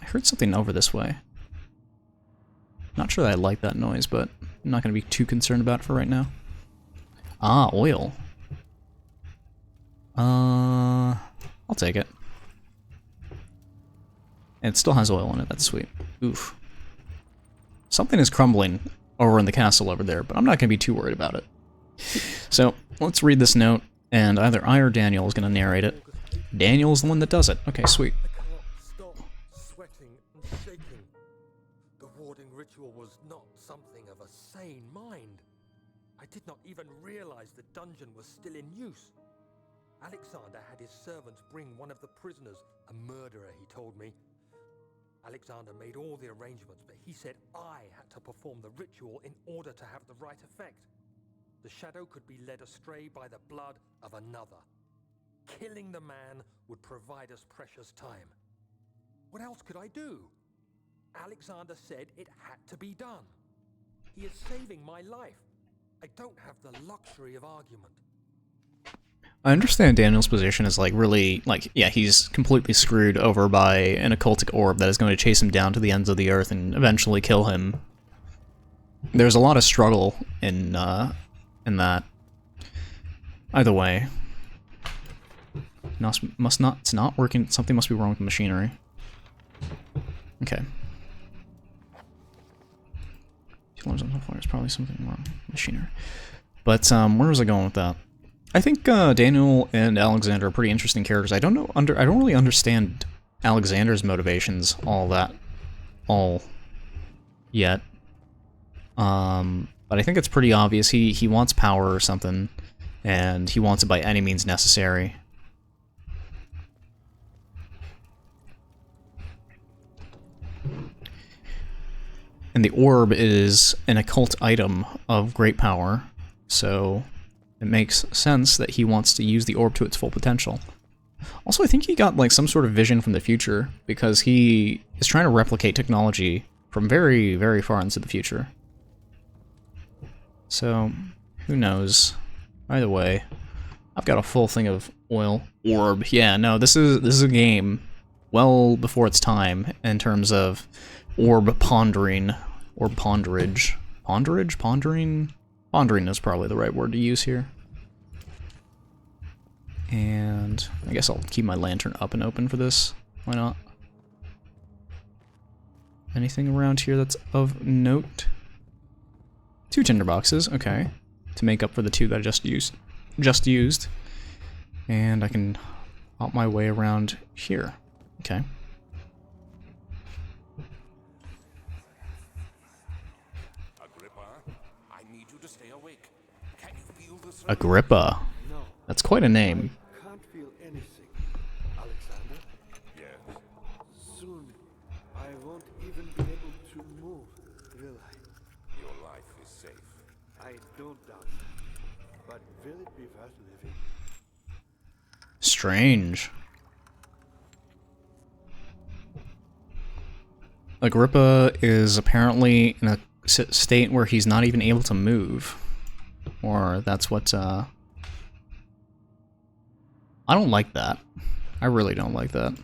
I heard something over this way. Not sure that I like that noise, but I'm not going to be too concerned about it for right now. Ah, oil. I'll take it. And it still has oil in it, that's sweet. Oof. Something is crumbling over in the castle over there, but I'm not going to be too worried about it. So, let's read this note, and either I or Daniel is going to narrate it. Daniel's the one that does it. Okay, sweet. I can't stop sweating and shaking. The warding ritual was not something of a sane mind. I did not even realize the dungeon was still in use. Alexander had his servants bring one of the prisoners, a murderer, he told me. Alexander made all the arrangements, but he said I had to perform the ritual in order to have the right effect. The shadow could be led astray by the blood of another. Killing the man would provide us precious time. What else could I do? Alexander said it had to be done. He is saving my life. I don't have the luxury of argument. I understand Daniel's position is like really, like, yeah, he's completely screwed over by an occultic orb that is going to chase him down to the ends of the earth and eventually kill him. There's a lot of struggle in that. Either way. It's not working. Something must be wrong with the machinery. Okay. There's probably something wrong with the machinery. But, where was I going with that? I think Daniel and Alexander are pretty interesting characters. I don't really understand Alexander's motivations all yet. But I think it's pretty obvious. He wants power or something, and he wants it by any means necessary. And the orb is an occult item of great power, so it makes sense that he wants to use the orb to its full potential. Also, I think he got like some sort of vision from the future because he is trying to replicate technology from very, very far into the future. So, who knows? Either way, I've got a full thing of oil. Orb. Yeah, no, this is a game well before its time in terms of orb pondering or ponderage. Ponderage? Pondering? Pondering is probably the right word to use here. And I guess I'll keep my lantern up and open for this. Why not? Anything around here that's of note? 2 tinderboxes, okay. To make up for the 2 that I just used. And I can hop my way around here. Okay. Agrippa, I need you to stay awake. Can you feel the surge? Agrippa. No, That's quite a name. can't feel anything. Alexander, Yes. soon I won't even be able to move, will I? Your life is safe. I don't doubt that. But will it be worth living? Strange. Agrippa is apparently in a state where he's not even able to move. Or that's what, I don't like that. I really don't like that.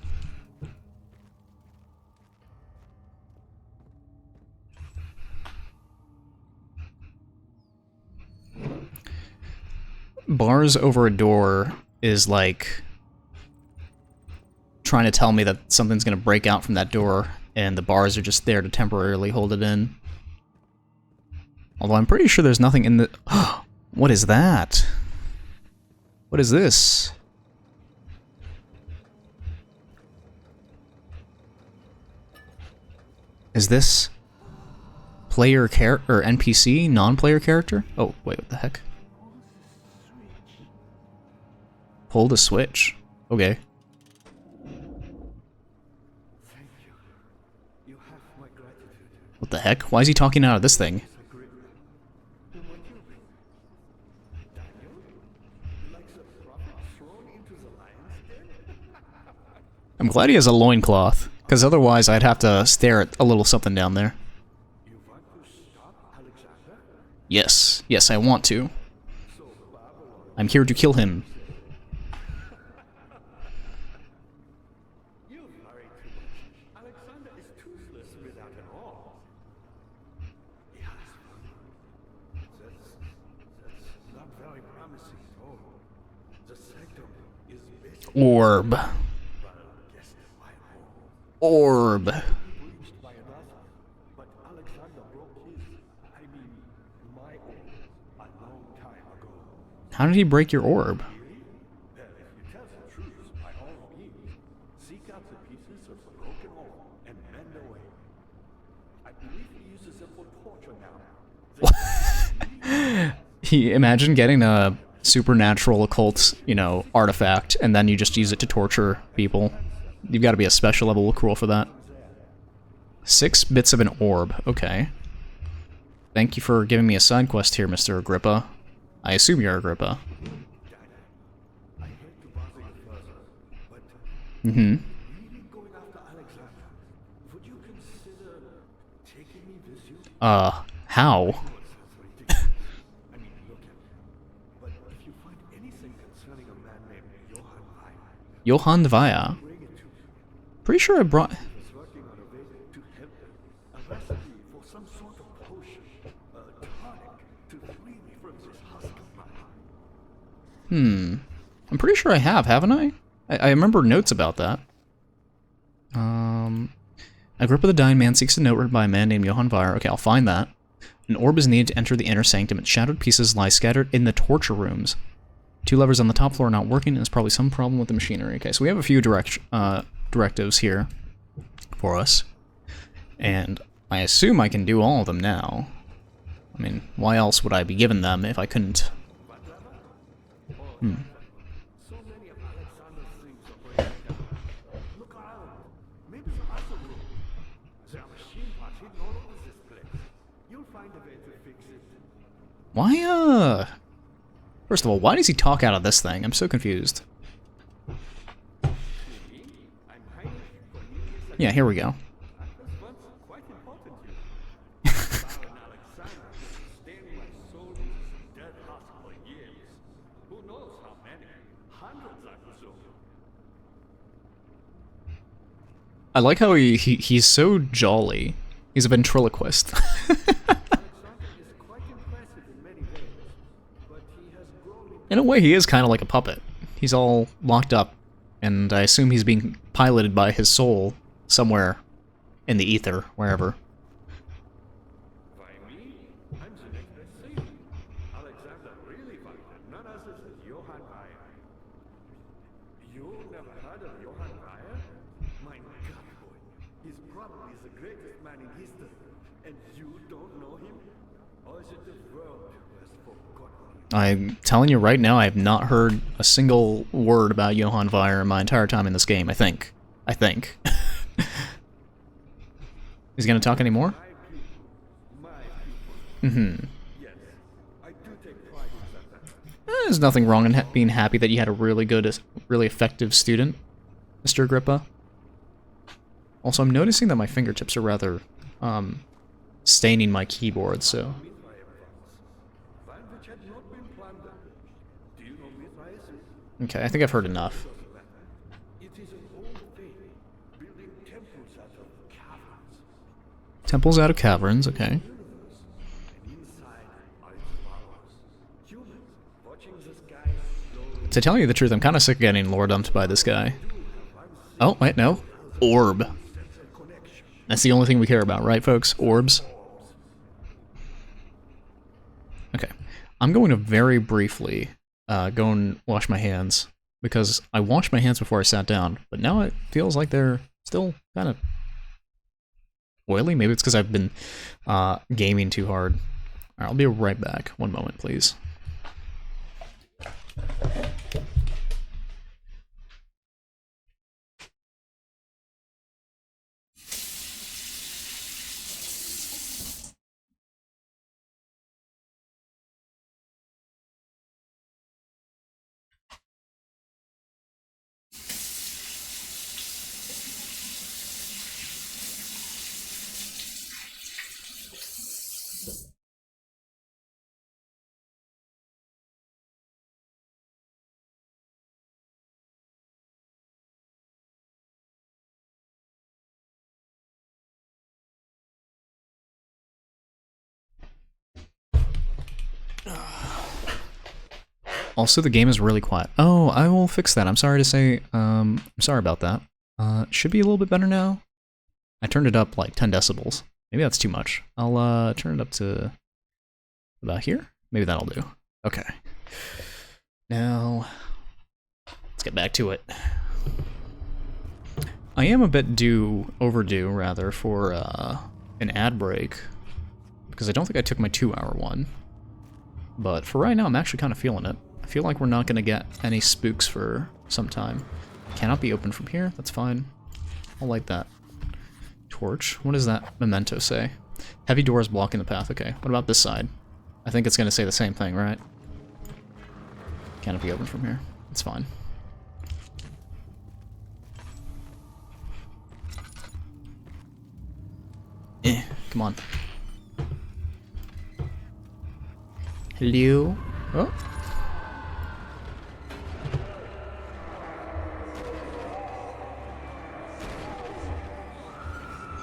Bars over a door is like trying to tell me that something's gonna break out from that door, and the bars are just there to temporarily hold it in. Although I'm pretty sure there's nothing in the... What is that? What is this? Is this player character or NPC, non-player character? Oh, wait, what the heck? Pull the switch. Okay. Thank you. You have my gratitude. What the heck? Why is he talking out of this thing? And what you bring? Daniel? Like the prophet thrown into the lion's den? I'm glad he has a loincloth, because otherwise I'd have to stare at a little something down there. You want to stop Alexander? Yes, yes, I want to. I'm here to kill him. You worry too much. Alexander is toothless without an arm. Yes. That's not very promising at all. The sanctum is basically Orb. guess my home. Orb. Breached by another. But Alexander broke his, my own, a long time ago. How did he break your orb? Well, if you tell the truth, by all means, seek out the pieces of the broken arm and mend away. I believe he uses them for torture now. Imagine getting a supernatural occult, artifact, and then you just use it to torture people. You've got to be a special level of cruel for that. 6 bits of an orb. Okay. Thank you for giving me a side quest here, Mr. Agrippa. I assume you're Agrippa. I hate to bother you further, but Mm-hmm. really going after Alexander, would you consider taking me with you? How? That's ridiculous. I mean, look at me. But if you find anything concerning a man named Johann Weyer, Johann Vaya. bring it to me. Pretty sure I brought... He was working on a way to help me. A recipe for some sort of potion, a tonic to free me from this husk of mine. I'm pretty sure I have, haven't I? I remember notes about that. Agrippa the Dying Man seeks a note written by a man named Johann Weyer. Okay, I'll find that. An orb is needed to enter the inner sanctum. Its shattered pieces lie scattered in the torture rooms. 2 levers on the top floor are not working, and there's probably some problem with the machinery. Okay, so we have a few directives here for us. And I assume I can do all of them now. I mean, why else would I be given them if I couldn't? So many of Alexander's things are breaking down. Look around. Maybe the other room. There are machine parts hidden all over this place. You'll find a way to fix it. Why, First of all, why does he talk out of this thing? I'm so confused. Yeah, here we go. was once quite important to you. Baron Alexander sustained my soul in this dead husk for years. Who knows how many? Hundreds, I presume. I like how he's so jolly. He's a ventriloquist. Alexander is quite impressive in many ways, but he has grown In a way, he is kind of like a puppet. He's all locked up, and I assume he's being piloted by his soul somewhere in the ether, wherever. Why me? I'm the next best thing. Alexander really fighter, none other than Johann Weyer. You never heard of Johann Weyer? My God, boy. He's probably the greatest man in history. And you don't know him? Or is it the world who has forgotten him? I'm telling you right now, I have not heard a single word about Johann Weyer in my entire time in this game, I think. He's gonna talk anymore? My people. Mm-hmm. Yes, I do take pride in that. There's nothing wrong in being happy that you had a really good, really effective student, Mr. Agrippa. Also, I'm noticing that my fingertips are rather, staining my keyboard, so... One which had not been plundered. Do you know Mithraism? Okay, I think I've heard enough. It is an old faith, building temples out of caverns. Temples out of caverns, okay. And inside are its powers. Humans watching the sky slowly. To tell you the truth, I'm kind of sick of getting lore dumped by this guy. Oh, wait, no. Orb. That's the only thing we care about, right, folks? Orbs. Okay. I'm going to very briefly go and wash my hands, because I washed my hands before I sat down, but now it feels like they're still kind of oily. Maybe it's because I've been gaming too hard. Alright, I'll be right back. One moment, please. Also, the game is really quiet. Oh, I will fix that. I'm sorry to say, I'm sorry about that. Should be a little bit better now. I turned it up like 10 decibels. Maybe that's too much. I'll turn it up to about here. Maybe that'll do. Okay. Now, let's get back to it. I am a bit overdue rather, for an ad break, because I don't think I took my 2-hour one. But for right now, I'm actually kind of feeling it. I feel like we're not going to get any spooks for some time. Cannot be opened from here. That's fine. I'll light that torch. What does that memento say? Heavy doors blocking the path. Okay. What about this side? I think it's going to say the same thing, right? Cannot be opened from here. It's fine. Come on. Hello? Oh.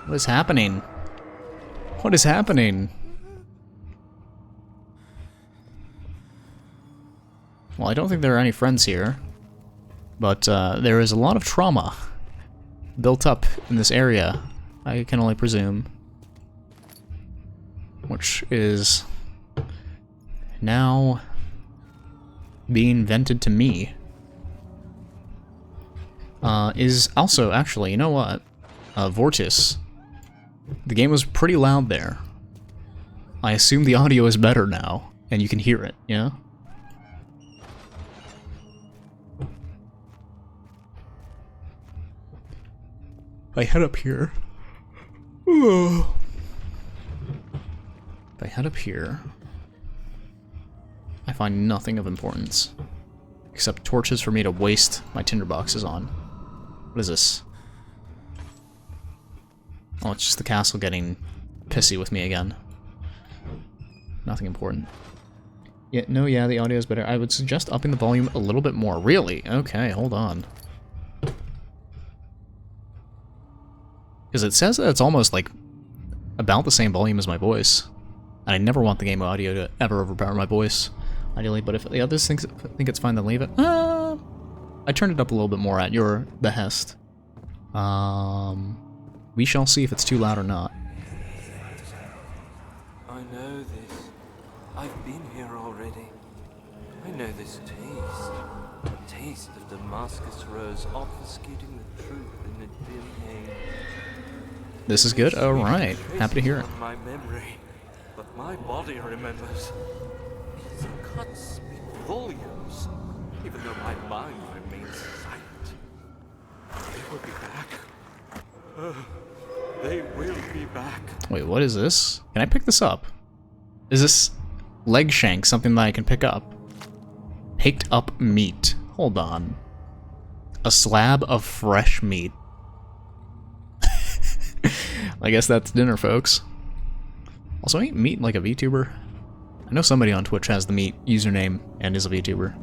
What is happening? What is happening? Well, I don't think there are any friends here, but there is a lot of trauma built up in this area, I can only presume, which is now being vented to me. Is also, actually, you know what? Vortis. The game was pretty loud there. I assume the audio is better now, and you can hear it, yeah? If I head up here... If I head up here... I find nothing of importance. Except torches for me to waste my tinderboxes on. What is this? Oh, it's just the castle getting pissy with me again. Nothing important. Yeah, no, yeah, the audio is better. I would suggest upping the volume a little bit more. Really? Okay, hold on. Because it says that it's almost like about the same volume as my voice. And I never want the game audio to ever overpower my voice, ideally, but if the others think it's fine, then leave it. I turned it up a little bit more at your behest. We shall see if it's too loud or not. I know this. I've been here already. I know this taste. The taste of Damascus rose obfuscating the truth in a dim haze. This is good? Alright. Happy to hear it. My memory, but my body remembers. These cuts speak volumes, even though my mind remains silent. They will be back. They will be back. Wait, what is this? Can I pick this up? Is this leg shank something that I can pick up? Picked up meat. Hold on. A slab of fresh meat. I guess that's dinner, folks. Also, ain't meat like a VTuber? I know somebody on Twitch has the meat username and is a VTuber.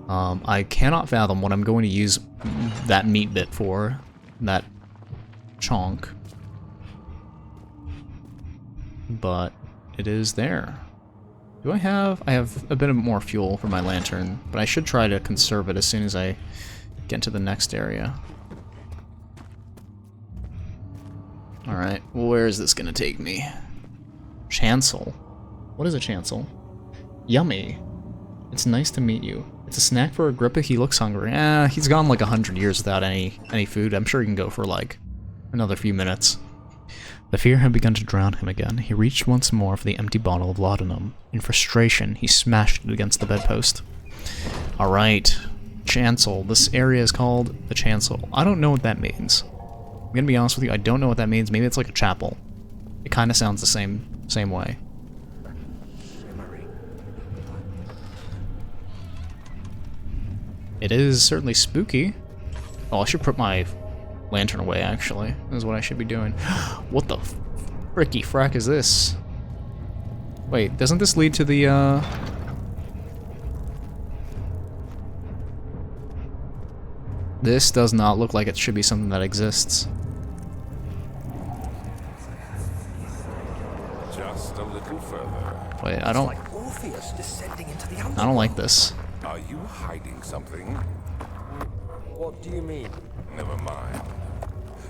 I cannot fathom what I'm going to use that meat bit for. That chonk. But it is there. Do I have a bit of more fuel for my lantern, but I should try to conserve it as soon as I get to the next area. Alright, well, where is this gonna take me? Chancel. What is a chancel? Yummy. It's nice to meet you. It's a snack for Agrippa, he looks hungry. He's gone like 100 years without any food. I'm sure he can go for like another few minutes. The fear had begun to drown him again. He reached once more for the empty bottle of laudanum. In frustration, he smashed it against the bedpost. Alright. Chancel. This area is called the Chancel. I don't know what that means. I'm gonna be honest with you, I don't know what that means. Maybe it's like a chapel. It kind of sounds the same way. It is certainly spooky. Oh, I should put my lantern away, actually. This is what I should be doing. What the fricky frack is this? Wait, doesn't this lead to the, This does not look like it should be something that exists. Just a little further. Wait, I don't like this. Are you hiding something? What do you mean? Never mind.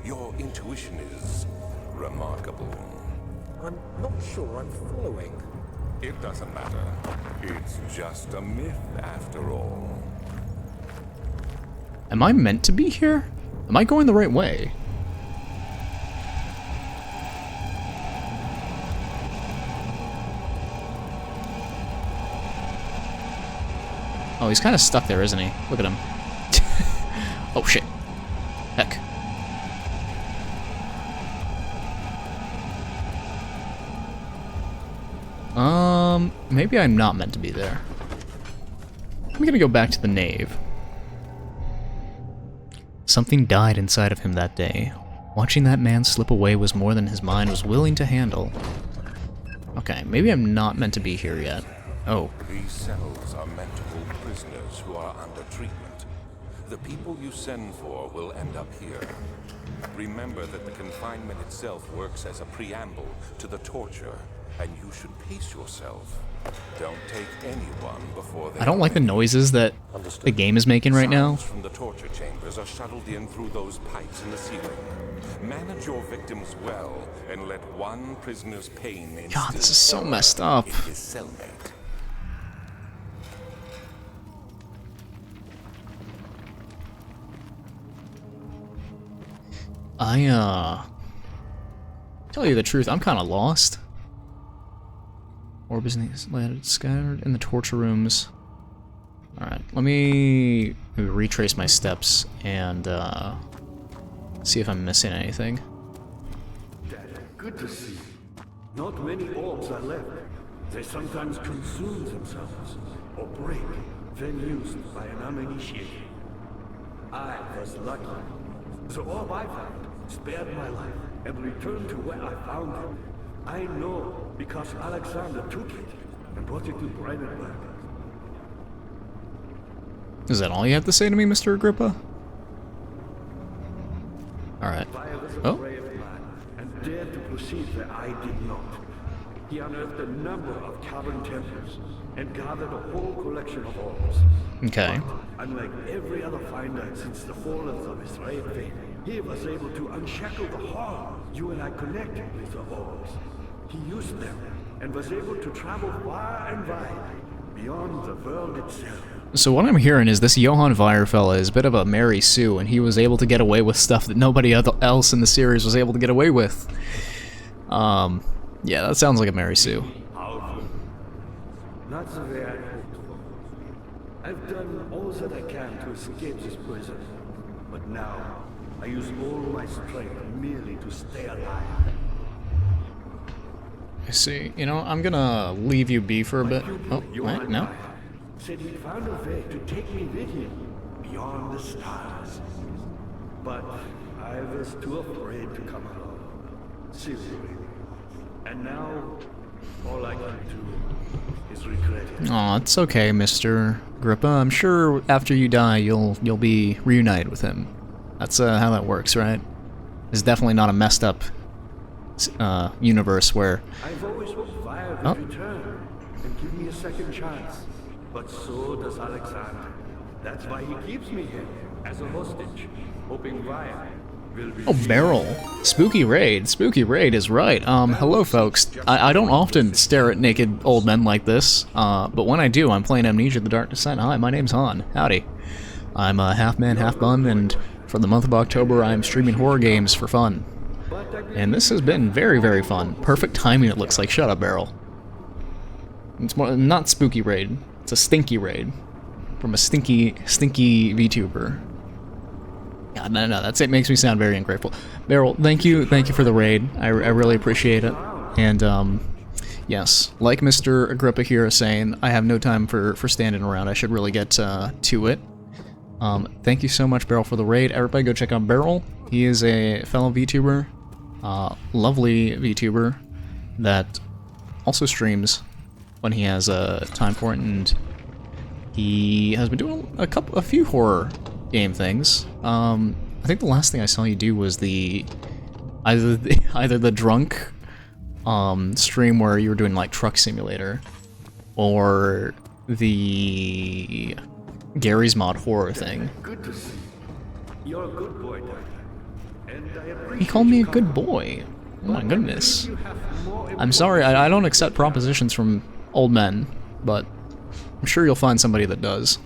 Your intuition is remarkable. I'm not sure I'm following. It doesn't matter. It's just a myth after all. Am I meant to be here? Am I going the right way? Oh, he's kind of stuck there, isn't he? Look at him. Oh, shit. Heck. Maybe I'm not meant to be there. I'm gonna go back to the nave. Something died inside of him that day. Watching that man slip away was more than his mind was willing to handle. Okay, maybe I'm not meant to be here yet. Oh. These cells are meant to hold prisoners who are under treatment. The people you send for will end up here. Remember that the confinement itself works as a preamble to the torture, and you should pace yourself. Don't take anyone before they... I don't like the noises that the game is making right now. Sounds from the torture chambers are shuttled in through those pipes in the ceiling. Manage your victims well, and let one prisoner's pain instill God, this is so messed up. in his cellmate. Tell you the truth, I'm kind of lost. Orbs landed scattered in the torture rooms. Alright, let me maybe retrace my steps and see if I'm missing anything. Good to see. Not many orbs are left. They sometimes consume themselves, or break, then used by an uninitiated. I was lucky. The orb I found spared my life, and returned to where I found it. I know because Alexander took it and brought it to Brandenburg. Is that all you have to say to me, Mr. Agrippa? Alright. Fire was a Oh. brave man and dared to proceed where I did not. He unearthed a number of cavern temples and gathered a whole collection of orbs. Okay. Unlike every other finder since the fall of the Mithraean faith, he was able to unshackle the horror you and I connected with the orbs. He used them and was able to travel far and wide, beyond the world itself. So what I'm hearing is this Johann Weyer fella is a bit of a Mary Sue, and he was able to get away with stuff that nobody else in the series was able to get away with. Yeah, that sounds like a Mary Sue. Powerful. Not the way I hoped for. I've done all that I can to escape this prison, but now I use all my strength merely to stay alive. I see. You know, I'm gonna leave you be for a bit. Oh, wait, no. Said he found a way to take me with him beyond the stars. But I was too afraid to come along. Seriously. And now, all I can do is regret it. Aw, it's okay, Mr. Agrippa. I'm sure after you die, you'll be reunited with him. That's how that works, right? It's definitely not a messed up universe where... I've always hoped Vire would Oh. return and give me a second chance. But so does Alexander. That's why he keeps me here, as a hostage, hoping Vire will be... Oh, Beryl. Spooky Raid. Spooky Raid is right. Hello, folks. I don't often stare at naked old men like this, but when I do, I'm playing Amnesia: The Dark Descent. Hi, my name's Han. Howdy. I'm half man, half bun, and for the month of October, I'm streaming horror games for fun. And this has been very, very fun. Perfect timing, it looks like. Shut up, Beryl. It's more not Spooky Raid. It's a Stinky Raid. From a stinky VTuber. God, no, that's it. Makes me sound very ungrateful. Beryl, thank you for the raid. I really appreciate it. And, yes, like Mr. Agrippa here is saying, I have no time for standing around. I should really get to it. Thank you so much, Beryl, for the raid. Everybody go check out Beryl. He is a fellow VTuber. Lovely VTuber that also streams when he has time for it, and he has been doing a few horror game things. I think the last thing I saw you do was either the drunk stream where you were doing like Truck Simulator, or the Gary's Mod horror thing. Good to see. You're a good boy, Doctor. And I appreciate He called me a you good coming. boy. Oh my goodness. You have more I'm sorry, I don't accept propositions from old men, but I'm sure you'll find somebody that does.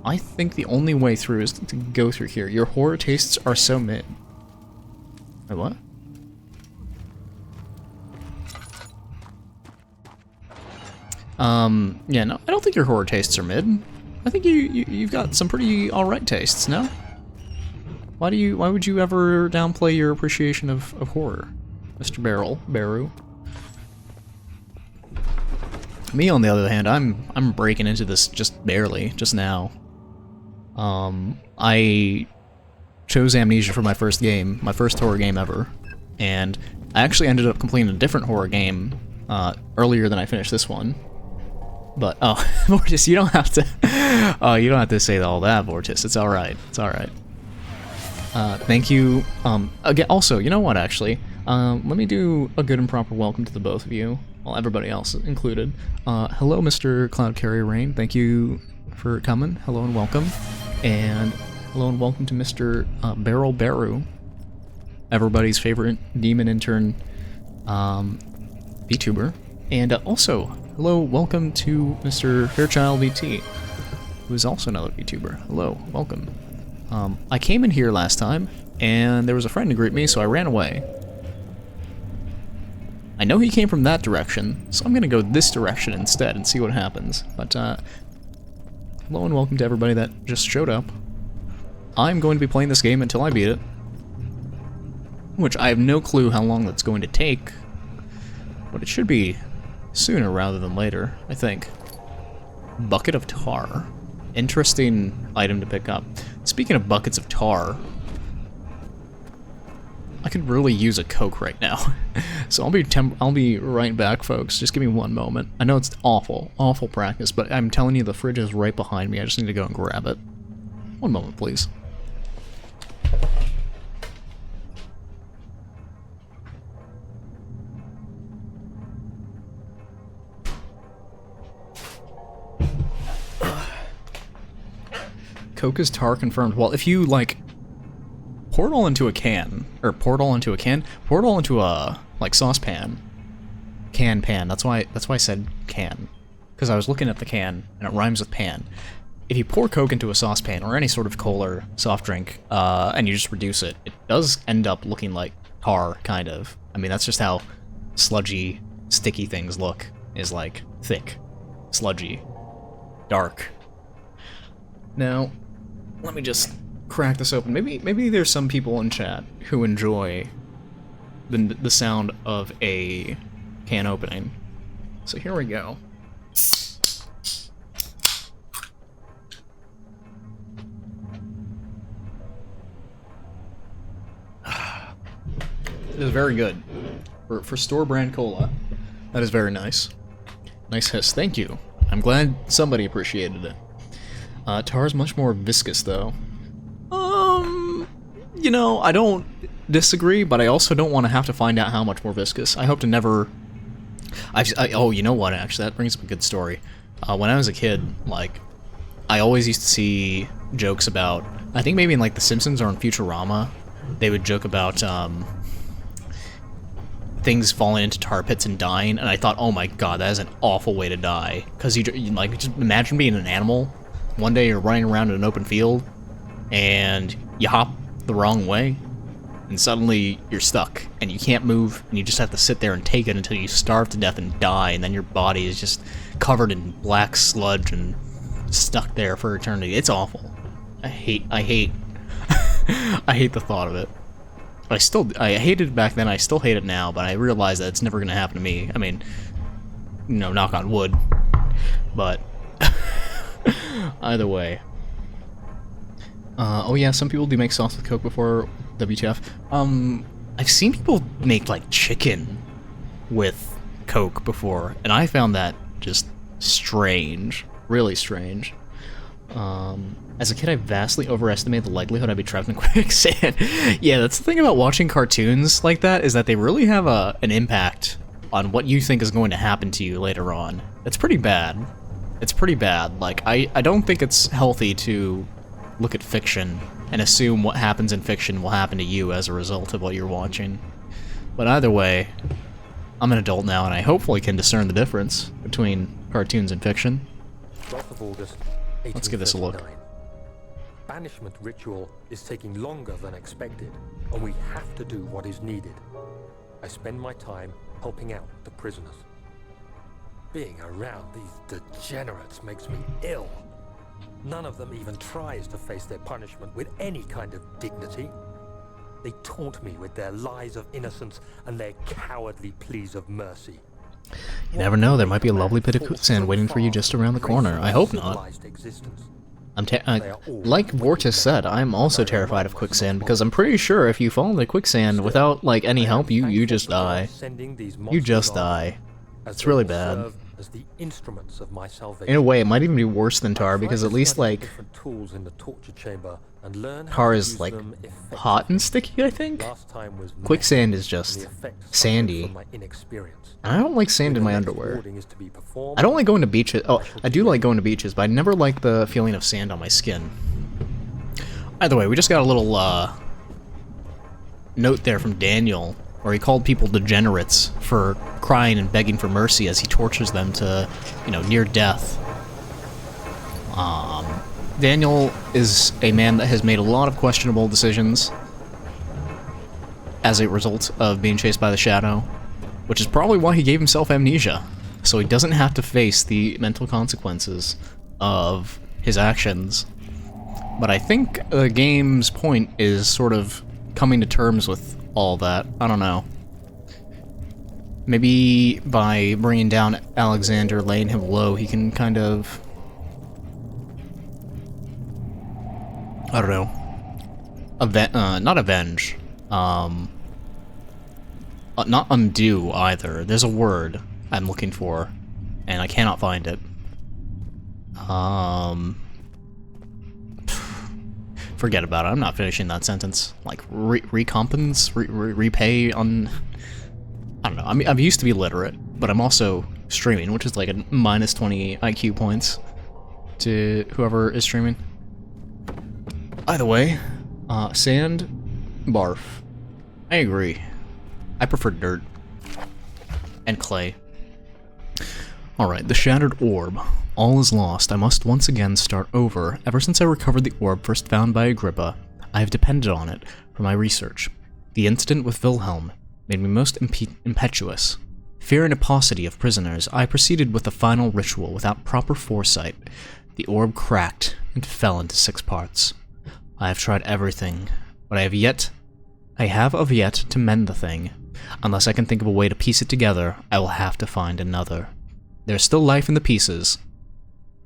I think the only way through is to go through here. Your horror tastes are so mid. Wait, what? Yeah, no, I don't think your horror tastes are mid. I think you've got some pretty alright tastes, no? Why would you ever downplay your appreciation of horror, Mr. Baru? Me, on the other hand, I'm breaking into this just barely, just now. I chose Amnesia for my first game, my first horror game ever, and I actually ended up completing a different horror game earlier than I finished this one. But oh, Vortis, you don't have to say all that, Vortis. It's all right. It's all right. Thank you. Again, also, you know what? Actually, let me do a good and proper welcome to the both of you. Well, everybody else included. Hello, Mr. Cloud Carrier Rain. Thank you for coming. Hello and welcome. And hello and welcome to Mr. Beryl Baru, everybody's favorite demon intern VTuber. And also, hello, welcome to Mr. Fairchild VT, who is also another VTuber. Hello, welcome. I came in here last time, and there was a friend to greet me, so I ran away. I know he came from that direction, so I'm gonna go this direction instead and see what happens. But, hello and welcome to everybody that just showed up. I'm going to be playing this game until I beat it, which I have no clue how long that's going to take, but it should be sooner rather than later, I think. Bucket of tar. Interesting item to pick up. Speaking of buckets of tar, I could really use a Coke right now. So I'll be right back, folks. Just give me one moment. I know it's awful practice, but I'm telling you, the fridge is right behind me. I just need to go and grab it. One moment, please. Coke is tar confirmed. Well, if you, like, pour it all into a can, or pour it all into a, like, saucepan. Pan. That's why I said can. Because I was looking at the can, and it rhymes with pan. If you pour Coke into a saucepan, or any sort of cola or soft drink, and you just reduce it, it does end up looking like tar, kind of. I mean, that's just how sludgy, sticky things look, is like thick, sludgy, dark. Now, let me just crack this open. Maybe there's some people in chat who enjoy the sound of a can opening. So here we go. It is very good. For store brand cola. That is very nice. Nice hiss. Thank you. I'm glad somebody appreciated it. Tar is much more viscous, though. You know, I don't disagree, but I also don't want to have to find out how much more viscous. I hope to never... oh, you know what, actually, that brings up a good story. When I was a kid, like, I always used to see jokes about... I think maybe in, like, The Simpsons or in Futurama, they would joke about, things falling into tar pits and dying, and I thought, oh my god, that is an awful way to die. Because you like, just imagine being an animal. One day you're running around in an open field, and you hop the wrong way, and suddenly you're stuck, and you can't move, and you just have to sit there and take it until you starve to death and die, and then your body is just covered in black sludge and stuck there for eternity. It's awful. I hate I hate the thought of it. I hated it back then, I still hate it now, but I realize that it's never gonna happen to me. I mean, you know, knock on wood. But either way. Oh yeah, some people do make sauce with Coke before WTF. I've seen people make, like, chicken with Coke before, and I found that just strange. Really strange. As a kid, I vastly overestimated the likelihood I'd be trapped in quicksand. Yeah, that's the thing about watching cartoons like that, is that they really have an impact on what you think is going to happen to you later on. It's pretty bad. It's pretty bad. Like, I don't think it's healthy to look at fiction and assume what happens in fiction will happen to you as a result of what you're watching. But either way, I'm an adult now, and I hopefully can discern the difference between cartoons and fiction. 12th of August, Let's give this a look. 1839. Banishment ritual is taking longer than expected, and we have to do what is needed. I spend my time helping out the prisoners. Being around these degenerates makes me ill. None of them even tries to face their punishment with any kind of dignity. They taunt me with their lies of innocence and their cowardly pleas of mercy. You never know, there might be a lovely bit of quicksand waiting for you just around the corner. I hope not. Like Vortis said, I'm also terrified of quicksand, because I'm pretty sure if you fall into quicksand without, like, any help, you just die. You just die. It's really bad. In a way, it might even be worse than tar, because at least, like, tar is, like, hot and sticky, I think? Quicksand is just sandy. And I don't like sand in my underwear. I don't like going to beaches. Oh, I do like going to beaches, but I never like the feeling of sand on my skin. Either way, we just got a little, note there from Daniel, where he called people degenerates for crying and begging for mercy as he tortures them to, you know, near death. Daniel is a man that has made a lot of questionable decisions as a result of being chased by the Shadow, which is probably why he gave himself amnesia, so he doesn't have to face the mental consequences of his actions. But I think the game's point is sort of coming to terms with all that. I don't know. Maybe by bringing down Alexander, laying him low, he can kind of... I don't know. Not avenge. Not undo either. There's a word I'm looking for, and I cannot find it. Forget about it. I'm not finishing that sentence. Like, recompense? Repay on... I don't know. I mean, I'm used to be literate, but I'm also streaming, which is like a minus 20 IQ points to whoever is streaming. Either way, sand, barf. I agree. I prefer dirt. And clay. Alright, the shattered orb. All is lost. I must once again start over. Ever since I recovered the orb first found by Agrippa, I have depended on it for my research. The incident with Wilhelm made me most impetuous. Fearing a paucity of prisoners, I proceeded with the final ritual without proper foresight. The orb cracked and fell into 6 parts. I have tried everything, but I have of yet to mend the thing. Unless I can think of a way to piece it together, I will have to find another. There is still life in the pieces,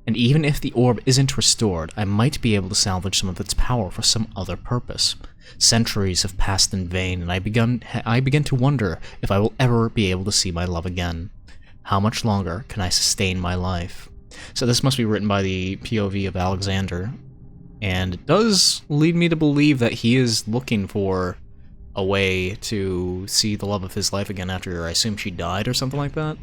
and even if the orb isn't restored, I might be able to salvage some of its power for some other purpose. Centuries have passed in vain, and I begin to wonder if I will ever be able to see my love again. How much longer can I sustain my life? So this must be written by the POV of Alexander, and it does lead me to believe that he is looking for a way to see the love of his life again after, I assume, she died or something like that.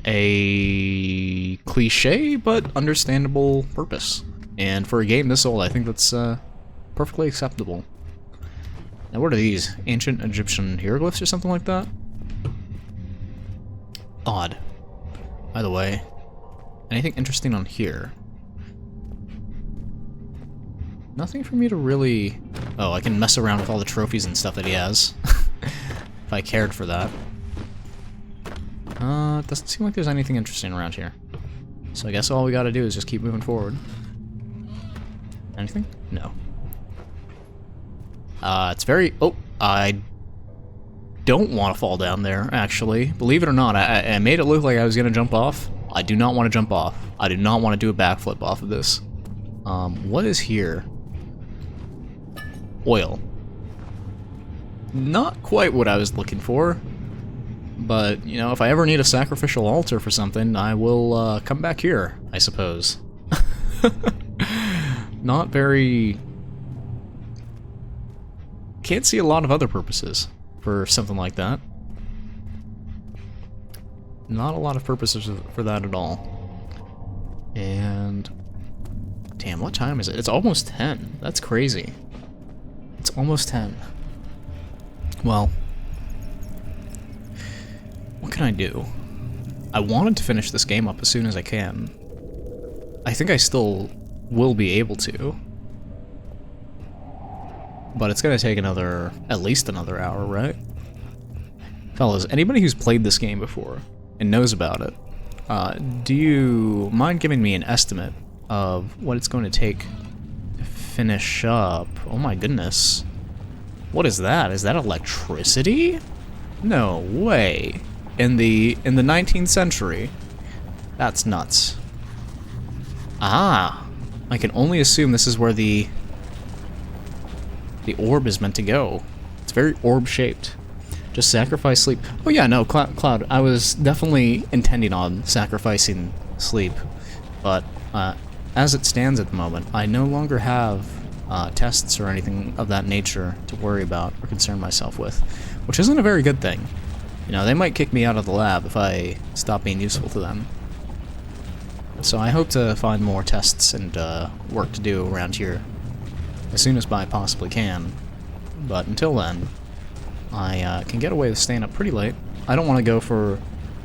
A cliche, but understandable purpose. And for a game this old, I think that's perfectly acceptable. Now what are these? Ancient Egyptian hieroglyphs or something like that? Odd. By the way, anything interesting on here? Nothing for me to really... Oh, I can mess around with all the trophies and stuff that he has. If I cared for that. It doesn't seem like there's anything interesting around here. So I guess all we gotta do is just keep moving forward. Anything? No. It's very... Oh, I don't want to fall down there, actually. Believe it or not, I made it look like I was gonna jump off. I do not want to jump off. I do not want to do a backflip off of this. What is here? Oil. Not quite what I was looking for. But, you know, if I ever need a sacrificial altar for something, I will come back here, I suppose. Not very... Can't see a lot of other purposes for something like that. Not a lot of purposes for that at all. And... Damn, what time is it? It's almost 10. That's crazy. It's almost 10. Well... What can I do? I wanted to finish this game up as soon as I can. I think I still will be able to. But it's gonna take at least another hour, right? Fellas, anybody who's played this game before and knows about it, do you mind giving me an estimate of what it's going to take to finish up? Oh my goodness. What is that? Is that electricity? No way. In the 19th century. That's nuts. Ah, I can only assume this is where the orb is meant to go. It's very orb-shaped. Just sacrifice sleep. Oh yeah, no, Cloud, I was definitely intending on sacrificing sleep, but as it stands at the moment, I no longer have tests or anything of that nature to worry about or concern myself with, which isn't a very good thing. You know, they might kick me out of the lab if I stop being useful to them. So I hope to find more tests and work to do around here as soon as I possibly can. But until then, I can get away with staying up pretty late. I don't want to go for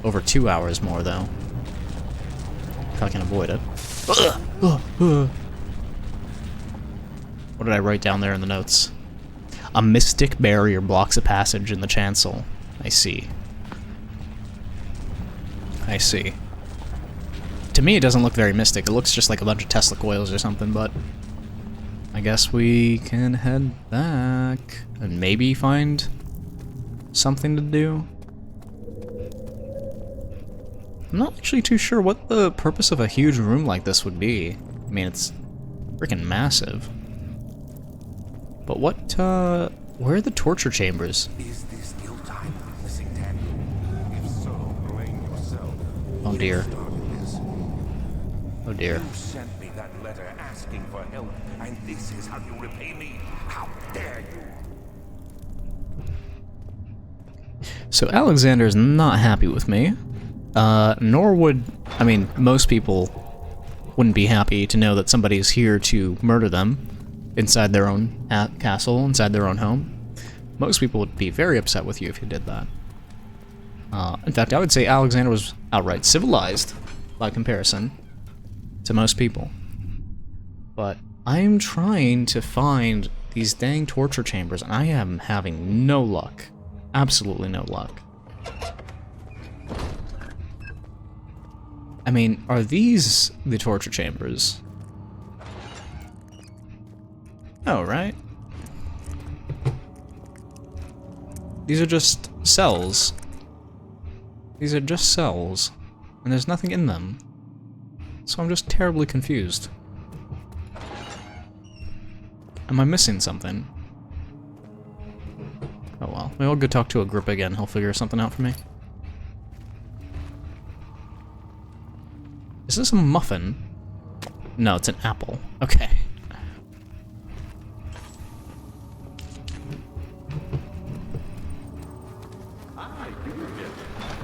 over 2 hours more, though. If I can avoid it. What did I write down there in the notes? A mystic barrier blocks a passage in the chancel. I see. I see. To me, it doesn't look very mystic. It looks just like a bunch of Tesla coils or something, but I guess we can head back and maybe find something to do. I'm not actually too sure what the purpose of a huge room like this would be. I mean, it's freaking massive. But what, where are the torture chambers? Is this ill time, Mrs. Oh dear. Started this. Oh dear. You sent me that letter asking for help, and this is how you repay me? How dare you? So Alexander's not happy with me. Nor would, I mean, most people wouldn't be happy to know that somebody's here to murder them inside their own castle, inside their own home. Most people would be very upset with you if you did that. In fact, I would say Alexander was outright civilized by comparison to most people. But I'm trying to find these dang torture chambers, and I am having no luck. Absolutely no luck. I mean, are these the torture chambers? Oh, right. These are just cells. These are just cells, and there's nothing in them. So I'm just terribly confused. Am I missing something? Oh well, maybe I'll go talk to Agrippa again. He'll figure something out for me. Is this a muffin? No, it's an apple. Okay.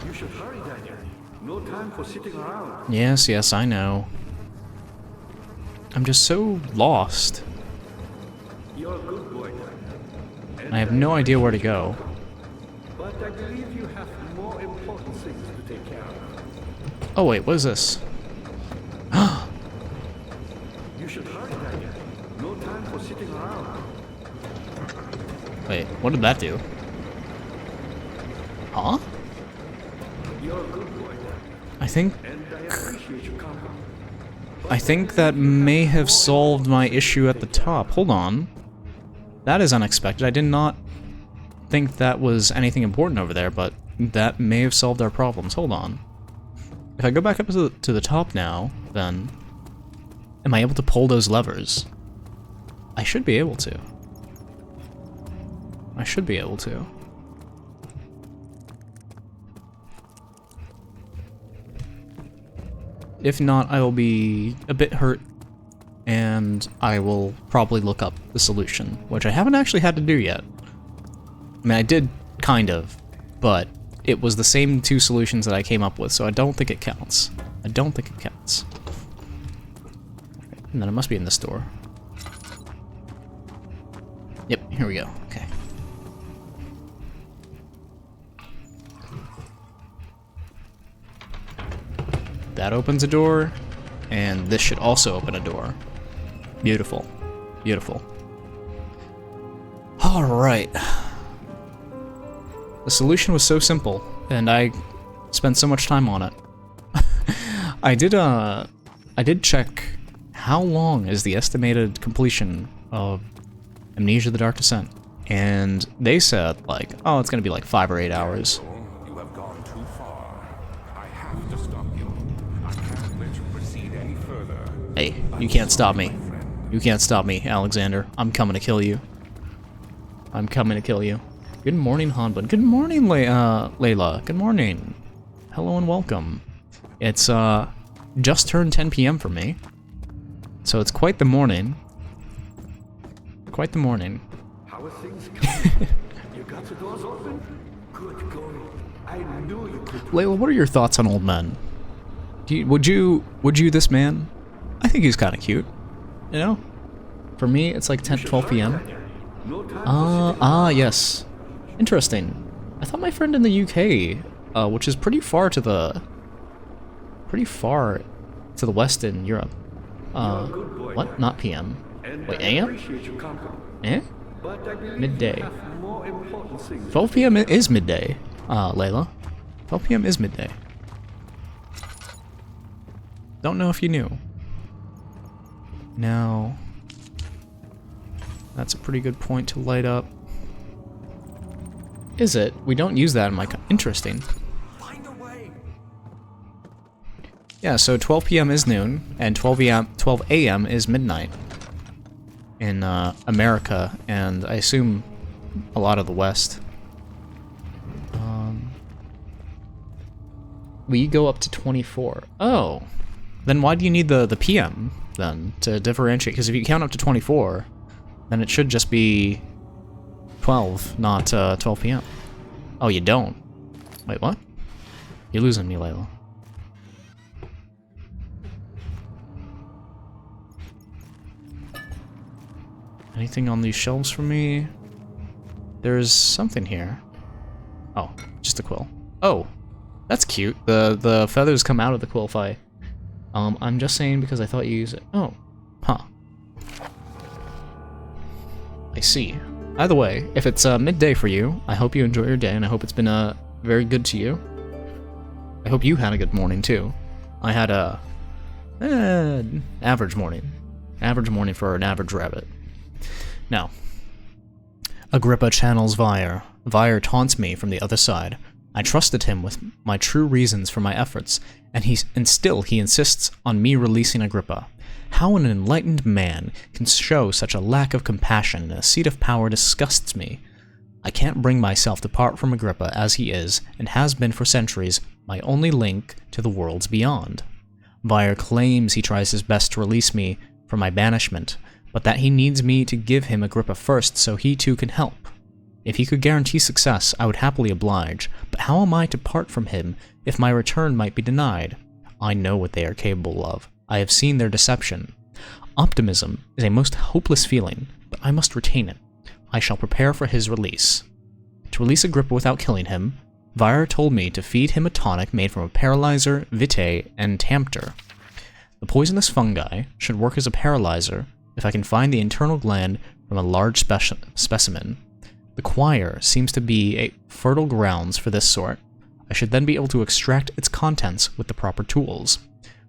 You should hurry, Daniel. No time for sitting around. Yes, yes, I know. I'm just so lost. You're a good boy, Daniel. I have no idea where to go. But I believe you have more important things to take care of. Oh wait, what is this? You should hurry, Daniel. No time for sitting around. Wait, what did that do? Huh? You're a good boy, Daniel. I think And I appreciate your company. that may have solved my issue at the top. Hold on. That is unexpected. I did not think that was anything important over there, but that may have solved our problems. Hold on. If I go back up to the top now, then am I able to pull those levers? I should be able to. I should be able to. If not, I will be a bit hurt, and I will probably look up the solution, which I haven't actually had to do yet. I mean, I did, kind of, but it was the same two solutions that I came up with, so I don't think it counts. I don't think it counts. And then it must be in this door. Yep, here we go. Okay. That opens a door, and this should also open a door. Beautiful. Beautiful. Alright. The solution was so simple, and I spent so much time on it. I did check how long is the estimated completion of Amnesia: The Dark Descent, and they said, like, oh, it's gonna be like 5 or 8 hours. You have gone too far. I have to stop you. I can't let you proceed any further. Hey, you can't stop me. You can't stop me, Alexander. I'm coming to kill you. I'm coming to kill you. Good morning, Hanbun. Good morning, Layla. Good morning. Hello and welcome. It's, just turned 10 p.m. for me. So it's quite the morning. Quite the morning. How are things going? You got the doors open? Good going. I knew you could. Layla, what are your thoughts on old men? Would you this man? I think he's kind of cute. You know? For me, it's like 10, 12 p.m. No time for Yes. Interesting. I thought my friend in the UK, which is pretty far to the west in Europe. What? Not PM. Wait, AM? appreciate your company. Eh? But I believe Midday. you have more important things. 12 p.m. is midday, Layla. 12 p.m. is midday. Don't know if you knew. Now, that's a pretty good point to light up. Is it? We don't use that in my... Interesting. Find a way. Yeah, so 12 p.m. is noon, and 12 a.m. is midnight in America, and I assume a lot of the West. we go up to 24. Oh. Then why do you need the PM, then, to differentiate? Because if you count up to 24, then it should just be 12, not 12 PM. Oh, you don't? Wait, what? You're losing me, Layla. Anything on these shelves for me? There's something here. Oh, just a quill. Oh, that's cute. The feathers come out of the quill if I... I'm just saying because I thought you used it. Oh, huh. I see. Either way, if it's midday for you, I hope you enjoy your day, and I hope it's been very good to you. I hope you had a good morning too. I had a average morning. Average morning for an average rabbit. Now, Agrippa channels Vyre. Vyre taunts me from the other side. I trusted him with my true reasons for my efforts, and still he insists on me releasing Agrippa. How an enlightened man can show such a lack of compassion in a seat of power disgusts me. I can't bring myself to part from Agrippa as he is, and has been for centuries, my only link to the worlds beyond. Vyre claims he tries his best to release me from my banishment, but that he needs me to give him Agrippa first so he too can help. If he could guarantee success, I would happily oblige, but how am I to part from him if my return might be denied? I know what they are capable of. I have seen their deception. Optimism is a most hopeless feeling, but I must retain it. I shall prepare for his release. To release Agrippa without killing him, Vyre told me to feed him a tonic made from a paralyzer, vitae, and Tampter. The poisonous fungi should work as a paralyzer if I can find the internal gland from a large specimen. The choir seems to be a fertile grounds for this sort. I should then be able to extract its contents with the proper tools.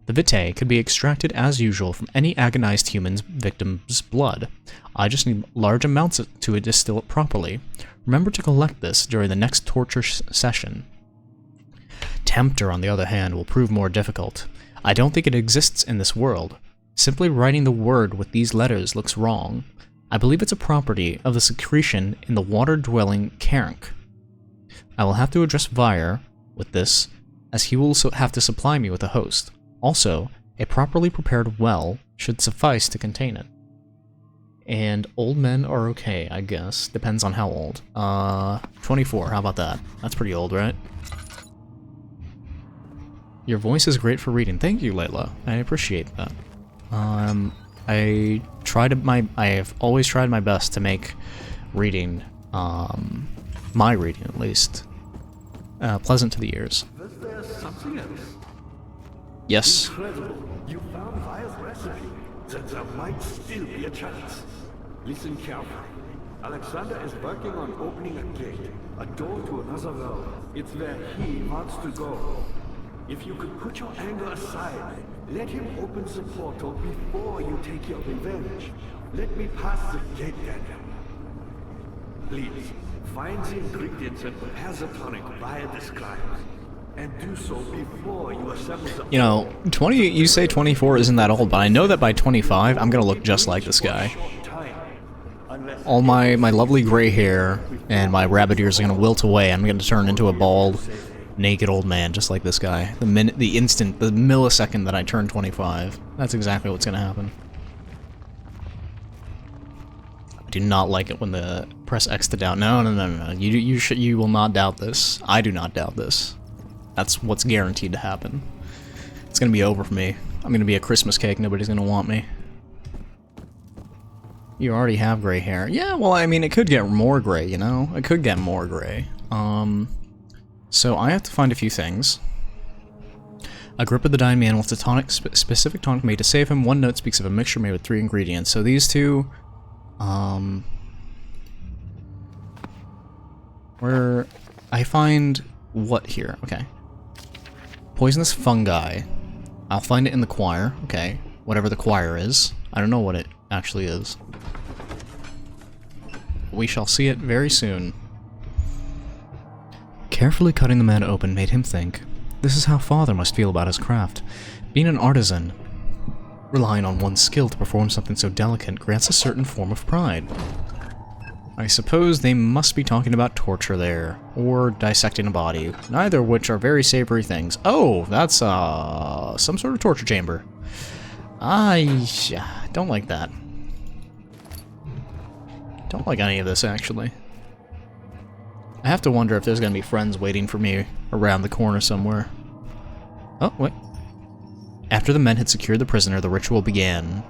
The vitae could be extracted as usual from any agonized human's victim's blood. I just need large amounts to distill it properly. Remember to collect this during the next torture session. Tempter, on the other hand, will prove more difficult. I don't think it exists in this world. Simply writing the word with these letters looks wrong. I believe it's a property of the secretion in the water-dwelling Carank. I will have to address Vyre with this, as he will have to supply me with a host. Also, a properly prepared well should suffice to contain it. And old men are okay, I guess. Depends on how old. 24, how about that? That's pretty old, right? Your voice is great for reading. Thank you, Layla. I appreciate that. I have always tried my best to make reading, my reading at least, pleasant to the ears. Was there something else? Yes. Incredible. You found Vyre's recipe. Then there might still be a chance. Listen carefully. Alexander is working on opening a gate, a door to another realm. It's where he wants to go. If you could put your anger aside, let him open the portal before you take your revenge. Let me pass the gate, Daniel. Please, find the ingredients and prepare the tonic Vyre describes. And do so before you assemble the... You know, 20. You say 24 isn't that old, but I know that by 25, I'm gonna look just like this guy. All my lovely gray hair and my rabbit ears are gonna wilt away. I'm gonna turn into a bald, naked old man, just like this guy. The millisecond that I turn 25. That's exactly what's gonna happen. I do not like it when the press X to doubt. No. You will not doubt this. I do not doubt this. That's what's guaranteed to happen. It's gonna be over for me. I'm gonna be a Christmas cake. Nobody's gonna want me. You already have gray hair. Yeah, well, I mean, it could get more gray, you know? It could get more gray. So I have to find a few things. Agrippa the dying man wants a tonic, specific tonic made to save him. One note speaks of a mixture made with 3 ingredients. So these two, where I find what here? Okay. Poisonous fungi. I'll find it in the choir. Okay. Whatever the choir is. I don't know what it actually is. We shall see it very soon. Carefully cutting the man open made him think. This is how Father must feel about his craft. Being an artisan, relying on one's skill to perform something so delicate grants a certain form of pride. I suppose they must be talking about torture there, or dissecting a body, neither of which are very savory things. Oh, that's some sort of torture chamber. I don't like that. Don't like any of this, actually. I have to wonder if there's gonna be friends waiting for me around the corner somewhere. Oh, wait. After the men had secured the prisoner, the ritual began.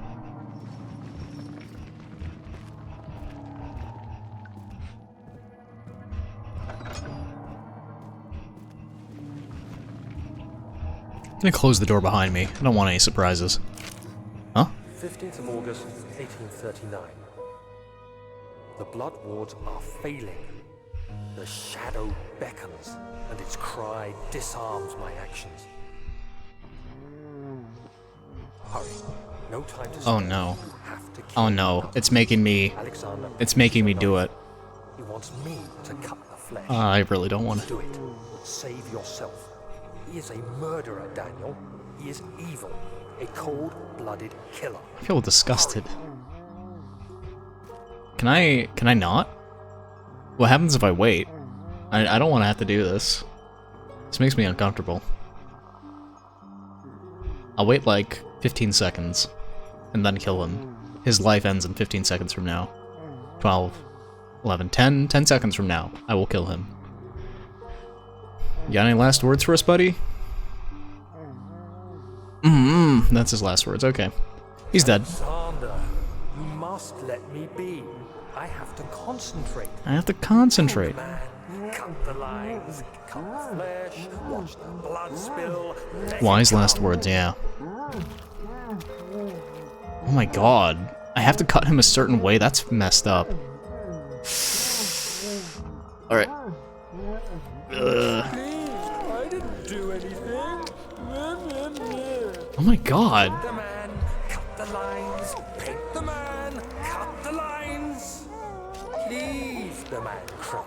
I'm gonna close the door behind me. I don't want any surprises. Huh? 15th of August, 1839. The Blood Wards are failing. The shadow beckons, and its cry disarms my actions. Hurry. No time to Oh spare. no. You have to kill Oh no. It's making me... Alexander. It's making me do it. He wants me to cut the flesh. I really don't want to. Do it. Save yourself. He is a murderer, Daniel. He is evil. A cold-blooded killer. I feel disgusted. Can I not? What happens if I wait? I don't want to have to do this. This makes me uncomfortable. I'll wait like 15 seconds and then kill him. His life ends in 15 seconds from now. 12, 11, 10 seconds from now. I will kill him. You got any last words for us, buddy? That's his last words. Okay. He's dead. Alexander, you must let me be. I have to concentrate. I have to concentrate. Man, cut the lines, cut the flesh, watch the blood spill. let Wise it go. last words, yeah. Oh my god. I have to cut him a certain way? That's messed up. Alright. I didn't do anything. Oh my god. The man, cut the lines, paint the man, cut the lines. Please, the man cries.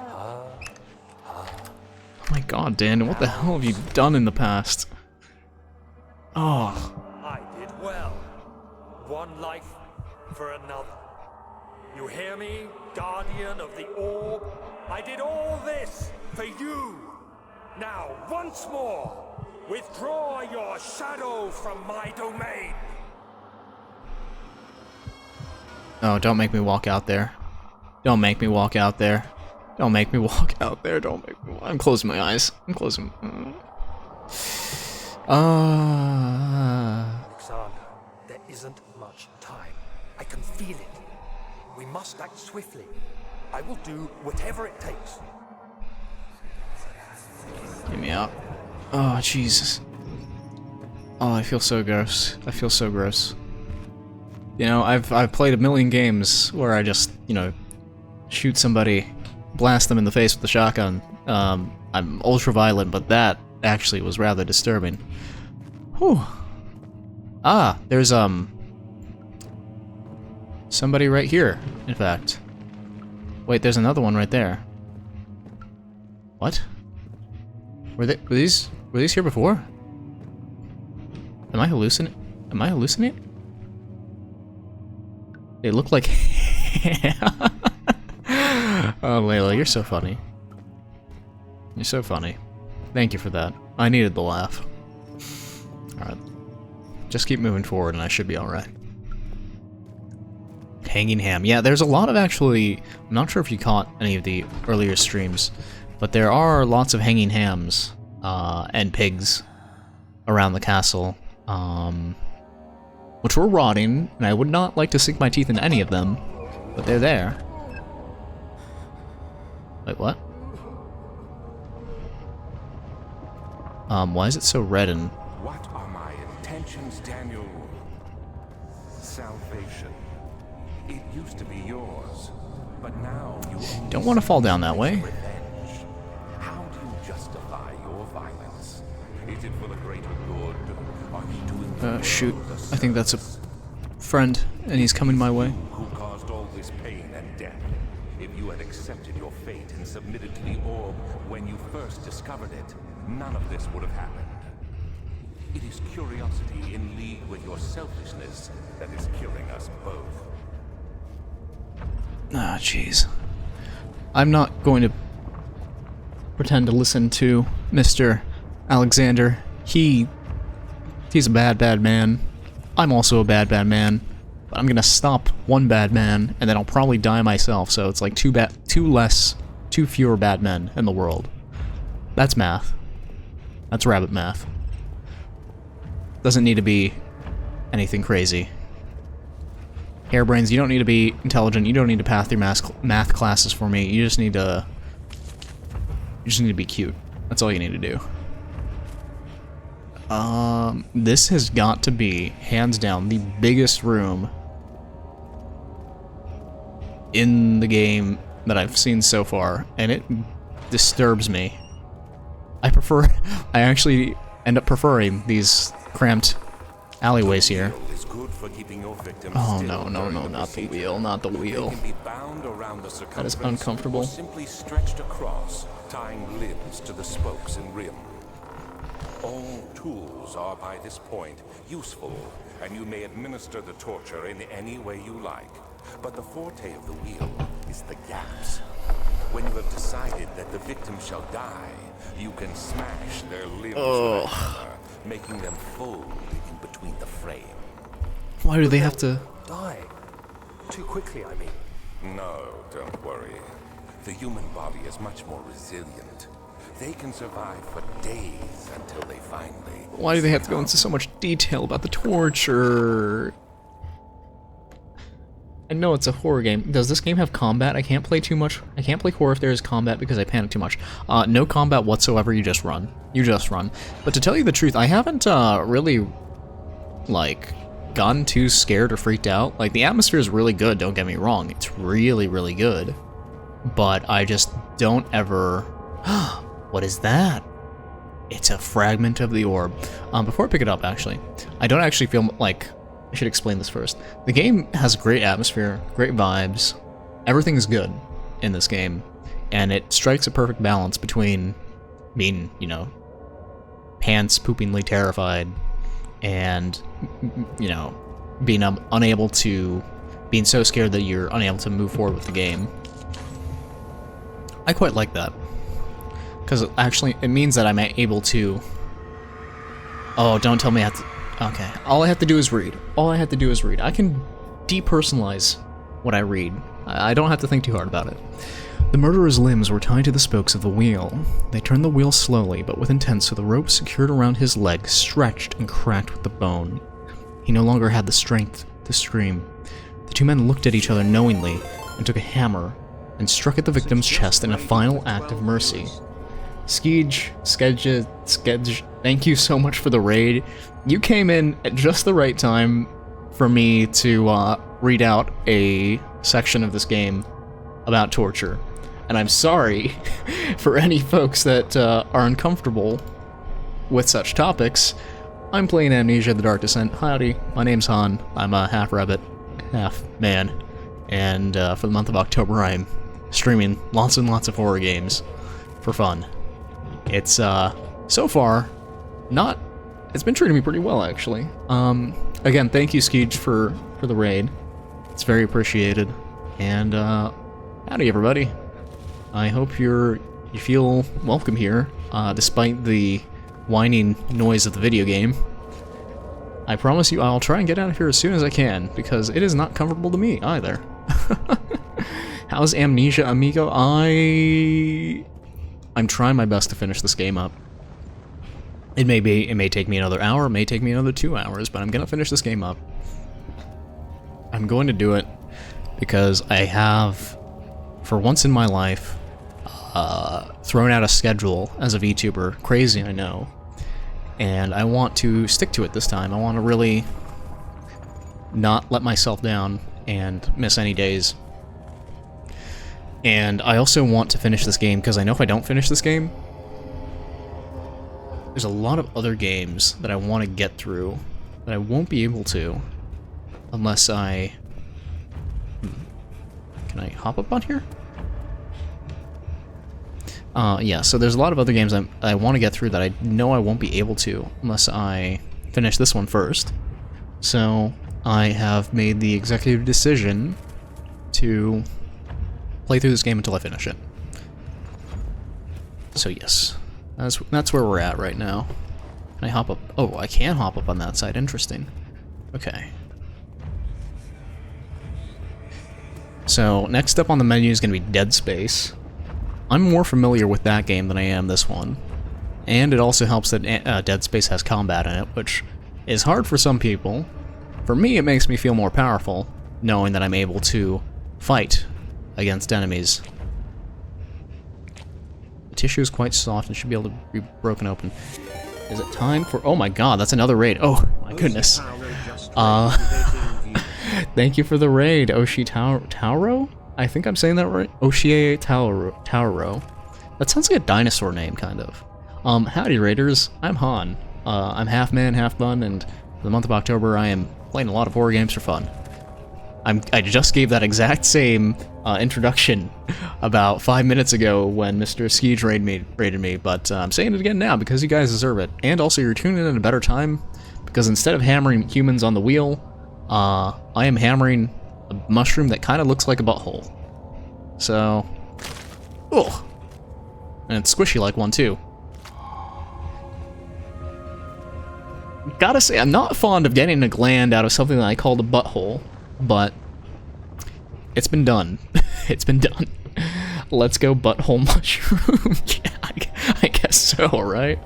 Oh my god, Dan, what the hell have you done in the past? Oh. I did well. One life for another. You hear me, guardian of the orb? I did all this for you. Now, once more, withdraw your shadow from my domain. Oh, don't make me walk out there. Don't make me walk out there. Don't make me walk out there. Don't make me. I'm closing my eyes. I'm closing. Alexander, there isn't much time. I can feel it. We must act swiftly. I will do whatever it takes. Get me out. Oh, Jesus. Oh, I feel so gross. I feel so gross. You know, I've played a million games where I just, you know, shoot somebody, blast them in the face with the shotgun. I'm ultra violent, but that actually was rather disturbing. Whew. Ah, there's somebody right here, in fact. Wait, there's another one right there. What? Were these here before? Am I hallucinating? Am I hallucinating? They look like. Oh, Layla, you're so funny. You're so funny. Thank you for that. I needed the laugh. Alright. Just keep moving forward and I should be alright. Hanging ham. Yeah, there's a lot of actually... I'm not sure if you caught any of the earlier streams, but there are lots of hanging hams and pigs around the castle, which were rotting, and I would not like to sink my teeth in any of them, but they're there. Wait, what? Why is it so red and... What are my intentions, Daniel? Salvation. It used to be yours, but now you only Don't want to fall down that way. revenge. How do you justify your violence? Is it for the greater good? Are you doing Shoot. I think that's a friend, and he's coming my way. who caused all this pain and death? If you had accepted your fate and submitted to the orb when you first discovered it, none of this would have happened. It is curiosity in league with your selfishness that is killing us both. Ah, jeez. I'm not going to pretend to listen to Mr. Alexander. He's a bad, bad man. I'm also a bad, bad man. But I'm gonna stop one bad man, and then I'll probably die myself, so it's like two fewer bad men in the world. That's math. That's rabbit math. Doesn't need to be anything crazy. Hairbrains, you don't need to be intelligent, you don't need to pass through math classes for me, you just need to be cute. That's all you need to do. This has got to be, hands down, the biggest room in the game that I've seen so far, and it disturbs me. I actually end up preferring these cramped alleyways here. Is good for keeping your victims Oh, still no, during the not the procedure. wheel, not the They wheel. can be bound around the That is circumference uncomfortable. or simply stretched across, tying limbs to the spokes and rim. All tools are by this point useful, and you may administer the torture in any way you like. But the forte of the wheel is the gaps. When you have decided that the victim shall die, you can smash their limbs with a hammer, making them fold in between the frame. Why do they have to... Die. Too quickly, I mean. No, don't worry. The human body is much more resilient. They can survive for days until they finally... Why do they have to go into so much detail about the torture? I know it's a horror game. Does this game have combat? I can't play too much. I can't play horror if there is combat because I panic too much. No combat whatsoever, you just run. You just run. But to tell you the truth, I haven't really, like, gotten too scared or freaked out. Like, the atmosphere is really good, don't get me wrong. It's really, really good. But I just don't ever... What is that? It's a fragment of the orb. Before I pick it up, actually, I don't actually feel like... I should explain this first. The game has great atmosphere, great vibes. Everything is good in this game. And it strikes a perfect balance between being, you know, pants-poopingly terrified and, you know, being unable to... being so scared that you're unable to move forward with the game. I quite like that. Because actually, it means that I'm able to... Oh, don't tell me I have to... Okay, all I have to do is read. All I have to do is read. I can depersonalize what I read. I don't have to think too hard about it. The murderer's limbs were tied to the spokes of the wheel. They turned the wheel slowly, but with intent, so the rope secured around his leg stretched and cracked with the bone. He no longer had the strength to scream. The two men looked at each other knowingly and took a hammer and struck at the victim's chest in a final act of mercy. Skedge, thank you so much for the raid. You came in at just the right time for me to read out a section of this game about torture. And I'm sorry for any folks that are uncomfortable with such topics. I'm playing Amnesia: The Dark Descent. Howdy, my name's Han. I'm a half rabbit, half man. And for the month of October, I'm streaming lots and lots of horror games for fun. It's, so far, not... It's been treating me pretty well, actually. Again, thank you, Skedge, for the raid. It's very appreciated. And, howdy, everybody. I hope you feel welcome here, despite the whining noise of the video game. I promise you I'll try and get out of here as soon as I can, because it is not comfortable to me, either. How's Amnesia, amigo? I'm trying my best to finish this game up. It may take me another hour, it may take me another 2 hours, but I'm gonna finish this game up. I'm going to do it because I have, for once in my life, thrown out a schedule as a VTuber. Crazy, I know. And I want to stick to it this time. I want to really not let myself down and miss any days. And I also want to finish this game, because I know if I don't finish this game, there's a lot of other games that I want to get through that I won't be able to unless I... Can I hop up on here? Yeah, so there's a lot of other games I want to get through that I know I won't be able to unless I finish this one first. So I have made the executive decision to play through this game until I finish it. So yes, that's where we're at right now. Can I hop up? Oh, I can hop up on that side. Interesting. Okay. So next up on the menu is going to be Dead Space. I'm more familiar with that game than I am this one. And it also helps that Dead Space has combat in it, which is hard for some people. For me, it makes me feel more powerful, knowing that I'm able to fight against enemies. The tissue is quite soft and should be able to be broken open. Is it time for... Oh my god, that's another raid. Oh my goodness. Thank you for the raid, Oshi Tauro? I think I'm saying that right. Oshie Tauro. That sounds like a dinosaur name, kind of. Howdy Raiders, I'm Han. I'm half man, half bun, and for the month of October I am playing a lot of horror games for fun. I just gave that exact same introduction about 5 minutes ago when Mr. Skeege raided me, but I'm saying it again now because you guys deserve it. And also, you're tuning in at a better time, because instead of hammering humans on the wheel, I am hammering a mushroom that kind of looks like a butthole. So, ugh. And it's squishy like one, too. Gotta say, I'm not fond of getting a gland out of something that I called a butthole, but it's been done. It's been done. Let's go butthole mushroom. Yeah, I guess so, right?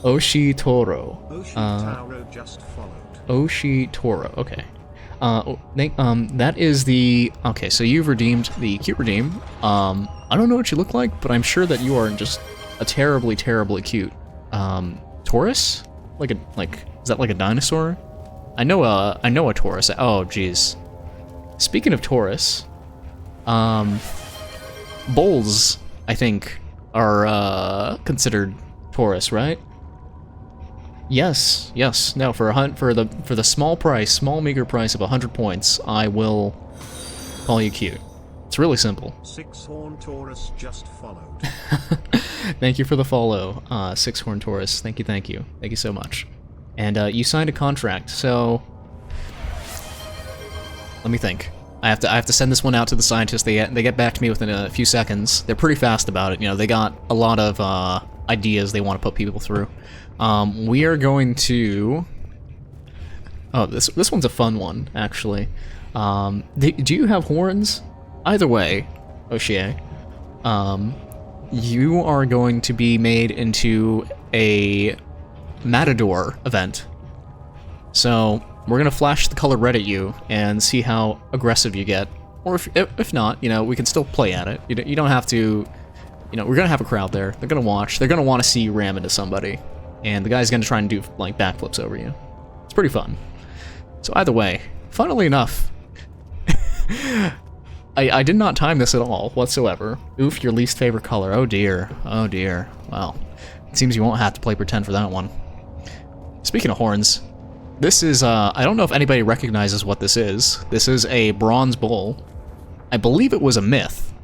Oshi Toro. Oshi Taro just followed. Oshi Toro, okay. That is the... Okay, so you've redeemed the cute redeem. I don't know what you look like, but I'm sure that you are just a terribly, terribly cute. Taurus? Is that like a dinosaur? I know a Taurus. Oh, jeez. Speaking of Taurus, bulls, I think, are considered Taurus, right? Yes. No, for the small meager price of 100 points, I will call you cute. It's really simple. Six-horn Taurus just followed. Thank you for the follow, Six-horn Taurus. Thank you so much. And you signed a contract, so let me think. I have to send this one out to the scientists. They get back to me within a few seconds. They're pretty fast about it. You know, they got a lot of ideas they want to put people through. We are going to... Oh, this one's a fun one, actually. Do you have horns? Either way, Oshie, you are going to be made into a Matador event. So we're gonna flash the color red at you and see how aggressive you get. Or if not, you know, we can still play at it. You don't have to. You know, we're gonna have a crowd there. They're gonna watch. They're gonna want to see you ram into somebody, and the guy's gonna try and do like backflips over you. It's pretty fun. So either way, funnily enough, I did not time this at all whatsoever. Oof, your least favorite color. Oh dear. Oh dear. Well, it seems you won't have to play pretend for that one. Speaking of horns, this is, I don't know if anybody recognizes what this is. This is a bronze bull. I believe it was a myth.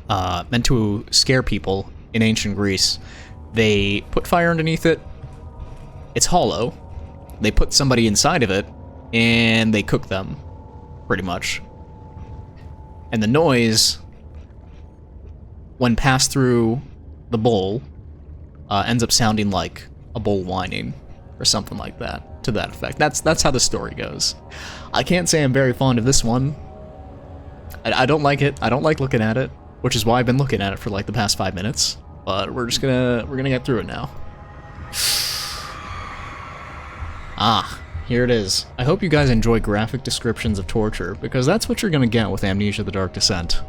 Meant to scare people in ancient Greece. They put fire underneath it. It's hollow. They put somebody inside of it, and they cook them, pretty much. And the noise, when passed through the bowl, ends up sounding like a bull whining, or something like that, to that effect. That's how the story goes. I can't say I'm very fond of this one. I don't like it. I don't like looking at it, which is why I've been looking at it for like the past 5 minutes. But we're gonna get through it now. Ah, here it is. I hope you guys enjoy graphic descriptions of torture, because that's what you're gonna get with Amnesia: The Dark Descent.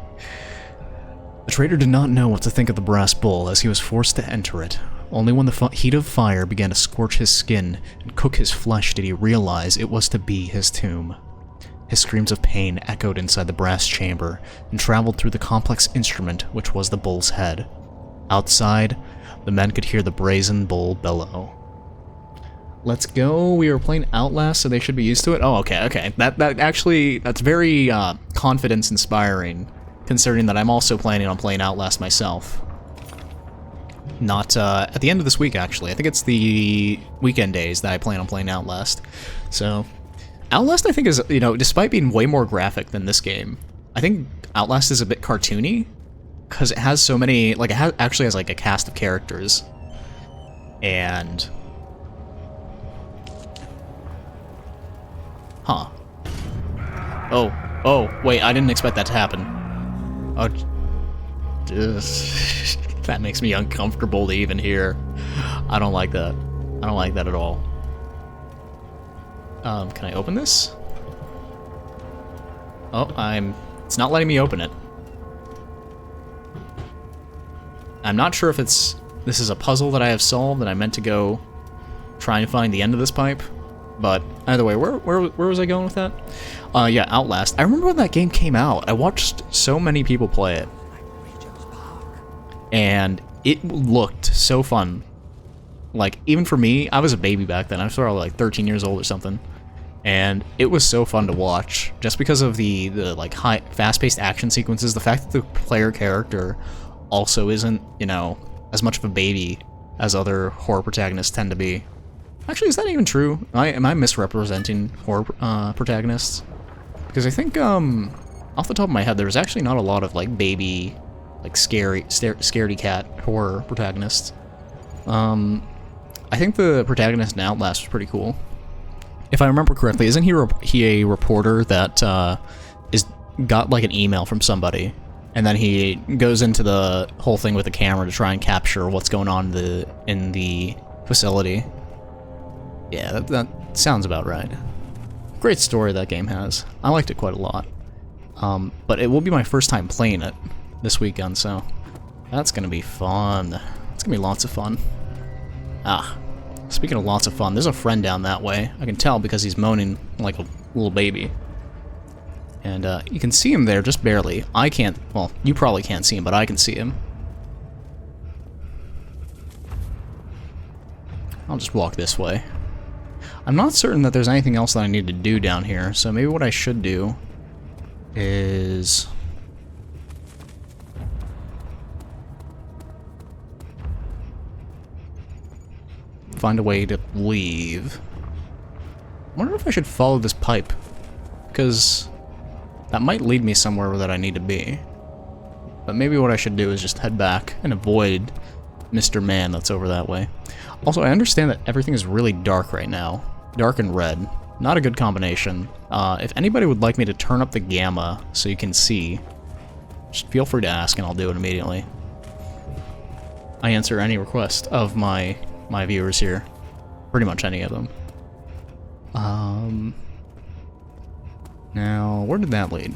The traitor did not know what to think of the brass bull as he was forced to enter it. Only when the heat of fire began to scorch his skin and cook his flesh did he realize it was to be his tomb. His screams of pain echoed inside the brass chamber and traveled through the complex instrument which was the bull's head. Outside, the men could hear the brazen bull bellow. Let's go. We are playing Outlast, so they should be used to it. Oh, okay. That's very confidence-inspiring, considering that I'm also planning on playing Outlast myself. Not at the end of this week, actually. I think it's the weekend days that I plan on playing Outlast. So, Outlast, I think, is, you know, despite being way more graphic than this game, I think Outlast is a bit cartoony because it has so many, like it actually has like a cast of characters, and huh. Oh, wait, I didn't expect that to happen. Oh, that makes me uncomfortable to even hear. I don't like that. I don't like that at all. Can I open this? Oh, it's not letting me open it. I'm not sure if this is a puzzle that I have solved and I meant to go try and find the end of this pipe. But either way, where was I going with that? Yeah, Outlast. I remember when that game came out. I watched so many people play it. And it looked so fun. Like, even for me, I was a baby back then. I was probably like 13 years old or something. And it was so fun to watch, just because of the like high, fast-paced action sequences. The fact that the player character also isn't, you know, as much of a baby as other horror protagonists tend to be. Actually, is that even true? Am I misrepresenting horror protagonists? Because I think, off the top of my head, there's actually not a lot of like baby, like scaredy cat horror protagonists. I think the protagonist in Outlast was pretty cool. If I remember correctly, isn't he a reporter that got like an email from somebody, and then he goes into the whole thing with a camera to try and capture what's going on in the facility? Yeah, that sounds about right. Great story that game has. I liked it quite a lot. But it will be my first time playing it this weekend, so that's gonna be fun. It's gonna be lots of fun. Ah. Speaking of lots of fun, there's a friend down that way. I can tell because he's moaning like a little baby. And you can see him there just barely. I can't, well, you probably can't see him, but I can see him. I'll just walk this way. I'm not certain that there's anything else that I need to do down here, so maybe what I should do is find a way to leave. I wonder if I should follow this pipe, because that might lead me somewhere that I need to be. But maybe what I should do is just head back and avoid Mr. Man that's over that way. Also, I understand that everything is really dark right now. Dark and red. Not a good combination. If anybody would like me to turn up the gamma so you can see, just feel free to ask and I'll do it immediately. I answer any request of my viewers here. Pretty much any of them. Now, where did that lead?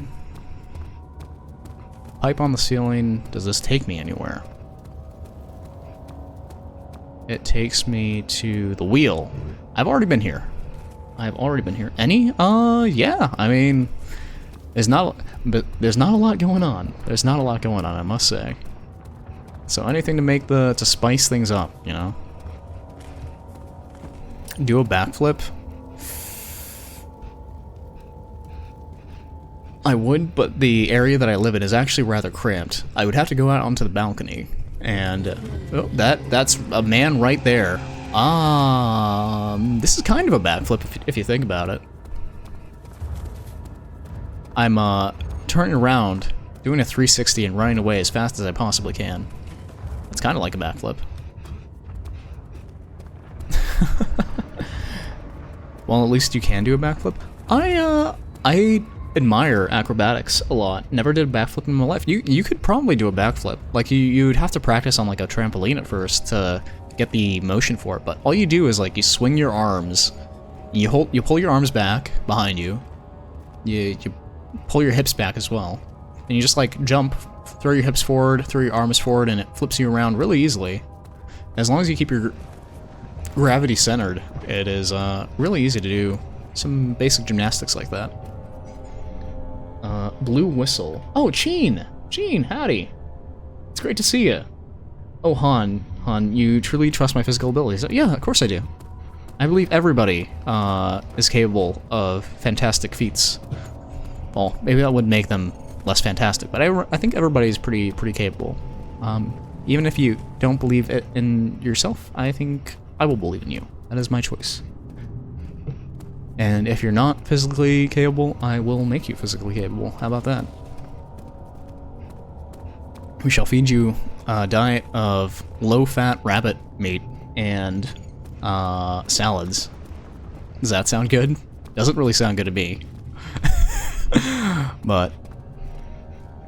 Pipe on the ceiling. Does this take me anywhere? It takes me to the wheel. I've already been here. Any? Yeah. I mean, there's not a lot going on. There's not a lot going on, I must say. So anything to spice things up, you know? Do a backflip? I would, but the area that I live in is actually rather cramped. I would have to go out onto the balcony, and oh, that's a man right there. This is kind of a backflip if you think about it. I'm turning around, doing a 360 and running away as fast as I possibly can. It's kind of like a backflip. Well, at least you can do a backflip. I admire acrobatics a lot. Never did a backflip in my life. You could probably do a backflip. Like you'd have to practice on like a trampoline at first to get the motion for it. But all you do is like you swing your arms, you pull your arms back behind you, you pull your hips back as well, and you just like jump, throw your hips forward, throw your arms forward, and it flips you around really easily. As long as you keep your gravity centered, it is really easy to do some basic gymnastics like that. Blue whistle. Oh, Gene, howdy. It's great to see you. Oh, Han, you truly trust my physical abilities? Yeah, of course I do. I believe everybody is capable of fantastic feats. Well, maybe that would make them less fantastic, but I think everybody's pretty capable. Even if you don't believe it in yourself, I think I will believe in you. That is my choice. And if you're not physically capable, I will make you physically capable. How about that? We shall feed you a diet of low-fat rabbit meat and salads. Does that sound good? Doesn't really sound good to me. But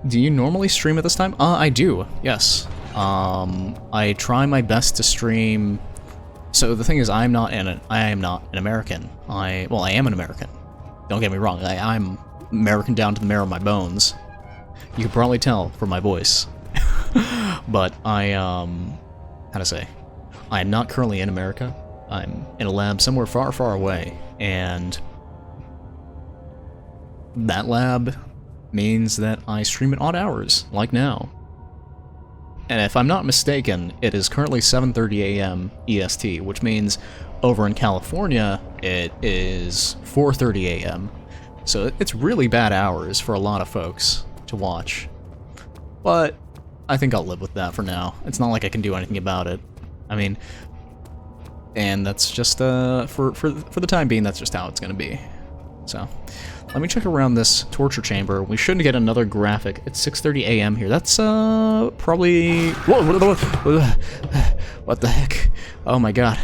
do you normally stream at this time? I do. Yes. I try my best to stream. So the thing is, I am not an American. I am an American. Don't get me wrong. I'm American down to the marrow of my bones. You can probably tell from my voice. But I how to say? I am not currently in America. I'm in a lab somewhere far, far away, and that lab means that I stream at odd hours, like now. And if I'm not mistaken, it is currently 7:30 a.m. EST, which means over in California, it is 4:30 a.m. So it's really bad hours for a lot of folks to watch. But I think I'll live with that for now. It's not like I can do anything about it. I mean, and that's just, for the time being, that's just how it's gonna be. So, let me check around this torture chamber. We shouldn't get another graphic. It's 6:30 a.m. here. That's, probably... Whoa, what the heck? Oh my god.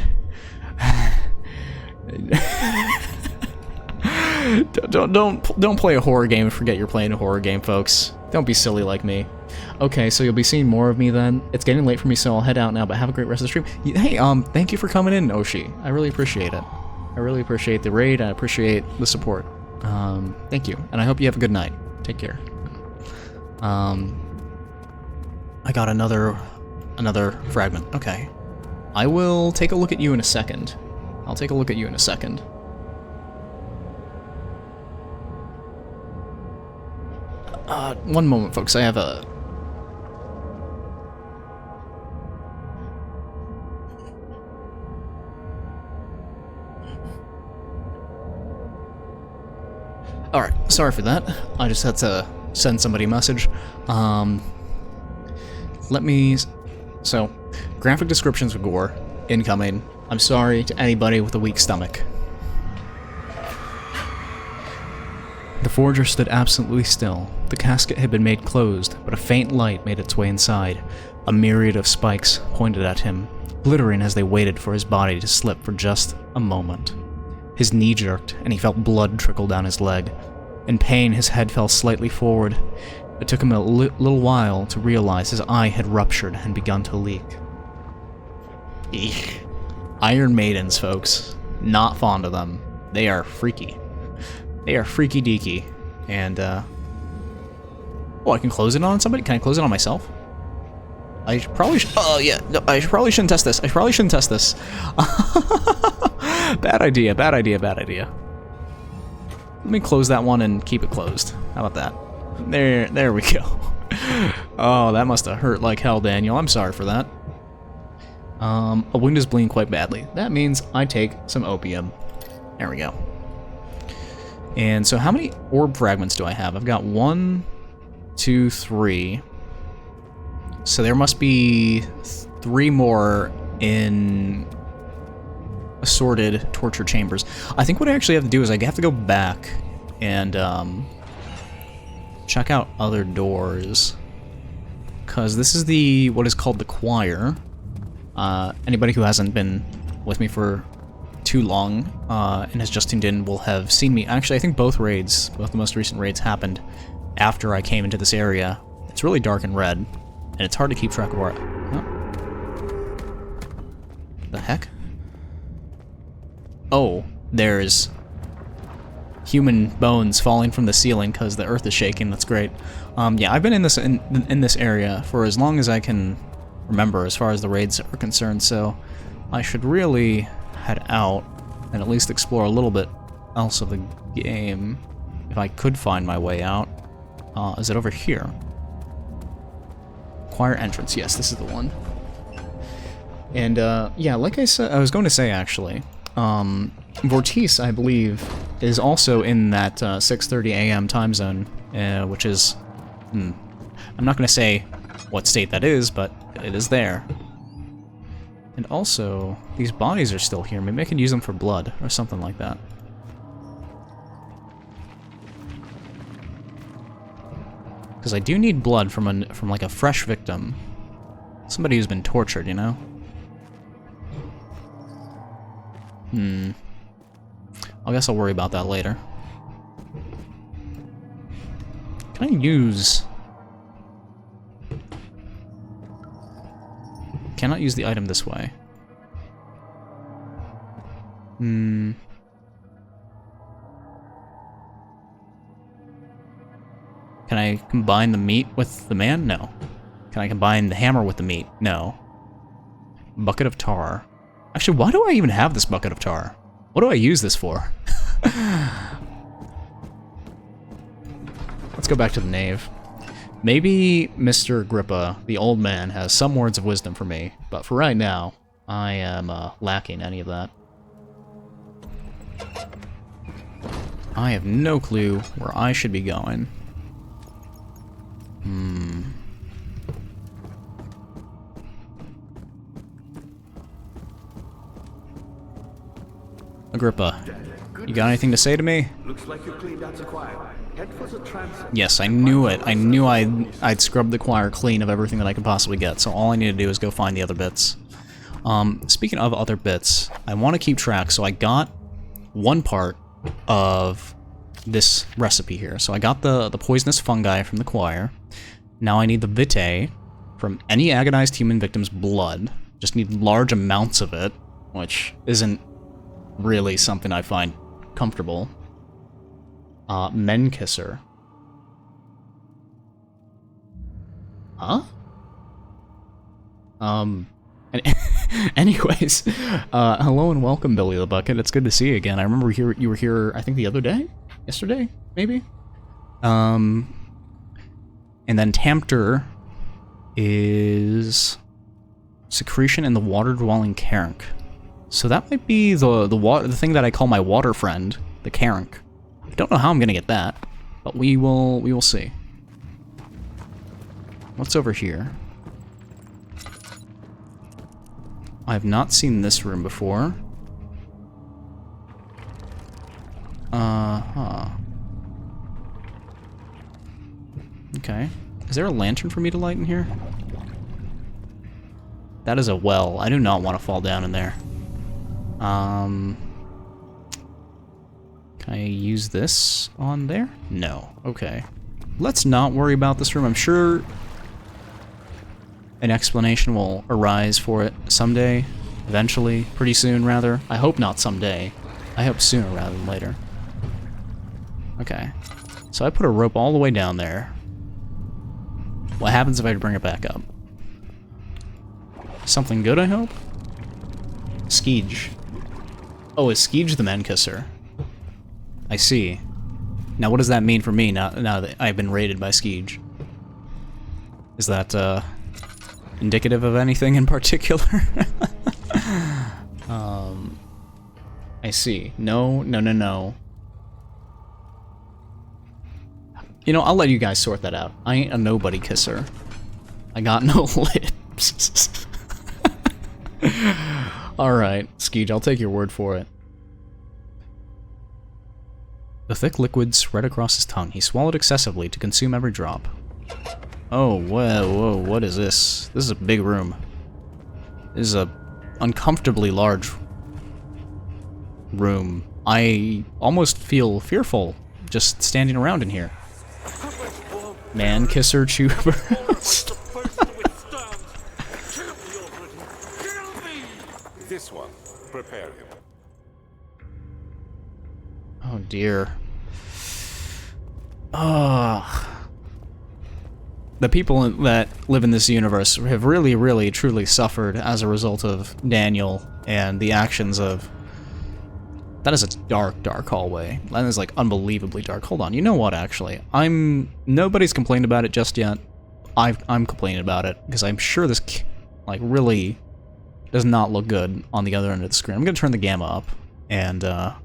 Don't play a horror game and forget you're playing a horror game, folks. Don't be silly like me. Okay, so you'll be seeing more of me then. It's getting late for me, so I'll head out now, but have a great rest of the stream. Hey, thank you for coming in, Oshi. I really appreciate it. I really appreciate the raid. I appreciate the support. Thank you, and I hope you have a good night. Take care. I got another fragment. Okay. I will take a look at you in a second. I'll take a look at you in a second. One moment, folks. I have a... Alright, sorry for that. I just had to send somebody a message. Let me... So, graphic descriptions of gore, incoming. I'm sorry to anybody with a weak stomach. The forger stood absolutely still. The casket had been made closed, but a faint light made its way inside. A myriad of spikes pointed at him, glittering as they waited for his body to slip for just a moment. His knee jerked, and he felt blood trickle down his leg. In pain, his head fell slightly forward. It took him a little while to realize his eye had ruptured and begun to leak. Eek. Iron Maidens, folks. Not fond of them. They are freaky. They are freaky deaky. And, oh, I can close it on somebody? Can I close it on myself? I probably should... Oh, yeah. No, I probably shouldn't test this. I probably shouldn't test this. Bad idea, bad idea, bad idea. Let me close that one and keep it closed. How about that? There we go. Oh, that must have hurt like hell, Daniel. I'm sorry for that. A wound is bleeding quite badly. That means I take some opium. There we go. And so how many orb fragments do I have? I've got 1, 2, 3. So there must be 3 more in assorted torture chambers. I think what I actually have to do is I have to go back and check out other doors. Because this is what is called the choir. Anybody who hasn't been with me for too long and has just tuned in will have seen me. Actually, I think both the most recent raids happened after I came into this area. It's really dark and red, and it's hard to keep track of where... Oh. The heck? Oh, there's human bones falling from the ceiling because the earth is shaking. That's great. Yeah, I've been in this area for as long as I can remember as far as the raids are concerned, so I should really head out and at least explore a little bit else of the game if I could find my way out. Is it over here? Choir entrance. Yes, this is the one. And yeah, like I said, I was going to say actually, Vortice, I believe, is also in that 6:30 a.m. time zone, which is, I'm not going to say what state that is, but it is there. And also, these bodies are still here. Maybe I can use them for blood or something like that. Because I do need blood from like a fresh victim. Somebody who's been tortured, you know? I guess I'll worry about that later. Can I use... Cannot use the item this way. Can I combine the meat with the man? No. Can I combine the hammer with the meat? No. Bucket of tar. Actually, why do I even have this bucket of tar? What do I use this for? Let's go back to the nave. Maybe Mr. Agrippa, the old man, has some words of wisdom for me, but for right now, I am lacking any of that. I have no clue where I should be going. Agrippa, you got anything to say to me? Looks like you cleaned out the choir. Head for the transom. Yes, I knew it. I knew I'd scrubbed the choir clean of everything that I could possibly get, so all I need to do is go find the other bits. Speaking of other bits, I want to keep track, so I got one part of this recipe here. So I got the poisonous fungi from the choir. Now I need the vitae from any agonized human victim's blood. Just need large amounts of it, which isn't really something I find comfortable. Menkisser. Huh? Anyways, hello and welcome, Billy the Bucket. It's good to see you again. I remember you were here, I think the other day? Yesterday, maybe? And then Tamter is secretion in the water-dwelling Karenk. So that might be the thing that I call my water friend, the Karenk. I don't know how I'm gonna get that, but we will see. What's over here? I have not seen this room before. Okay. Is there a lantern for me to light in here? That is a well. I do not want to fall down in there. Can I use this on there? No. Okay. Let's not worry about this room. I'm sure an explanation will arise for it someday. Eventually. Pretty soon, rather. I hope not someday. I hope sooner rather than later. Okay. So I put a rope all the way down there. What happens if I bring it back up? Something good, I hope? Skeege. Oh, is Skeege the Menkisser? I see. Now what does that mean for me now that I've been raided by Skeege? Is that, indicative of anything in particular? I see. No. You know, I'll let you guys sort that out. I ain't a nobody kisser. I got no lips. Alright, Skeege, I'll take your word for it. The thick liquid spread across his tongue. He swallowed excessively to consume every drop. Oh, whoa, what is this? This is a big room. This is a uncomfortably large room. I almost feel fearful just standing around in here. Man kisser Chuber. This one, prepare him. Oh dear. Ugh. The people that live in this universe have really, really, truly suffered as a result of Daniel and the actions of... That is a dark, dark hallway. That is, like, unbelievably dark. Hold on, you know what, actually? Nobody's complained about it just yet. I'm complaining about it, because I'm sure this, like, really does not look good on the other end of the screen. I'm gonna turn the gamma up, and, well,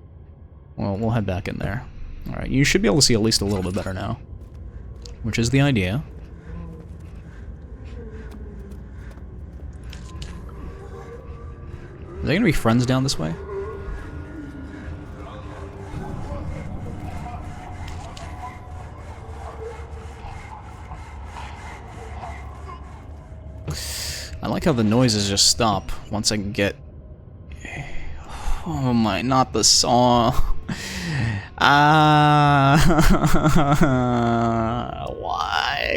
we'll head back in there. Alright, you should be able to see at least a little bit better now. Which is the idea. Is there gonna be friends down this way? I like how the noises just stop once I get... Oh my, not the saw. Why?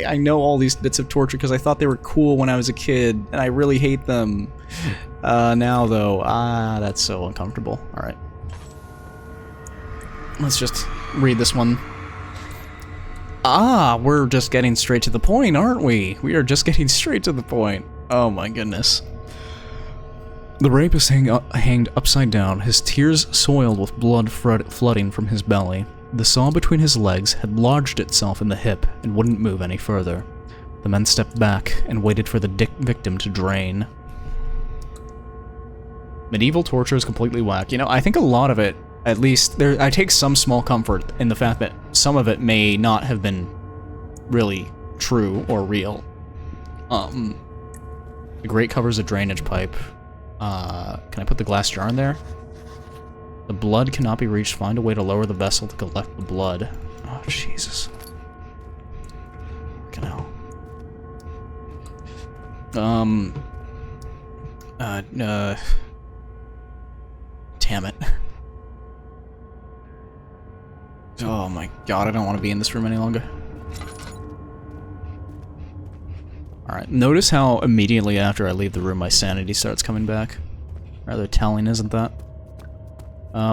I know all these bits of torture because I thought they were cool when I was a kid, and I really hate them. Now though, that's so uncomfortable. Alright. Let's just read this one. We're just getting straight to the point, aren't we? We are just getting straight to the point. Oh my goodness. The rapist hanged upside down, his tears soiled with blood flooding from his belly. The saw between his legs had lodged itself in the hip and wouldn't move any further. The men stepped back and waited for the victim to drain. Medieval torture is completely whack. You know, I think a lot of it, at least, I take some small comfort in the fact that some of it may not have been really true or real. The grate covers a drainage pipe. Can I put the glass jar in there? The blood cannot be reached. Find a way to lower the vessel to collect the blood. Oh, Jesus. Fucking hell. Damn it. Oh my god, I don't want to be in this room any longer. Alright, notice how immediately after I leave the room my sanity starts coming back. Rather telling, isn't that?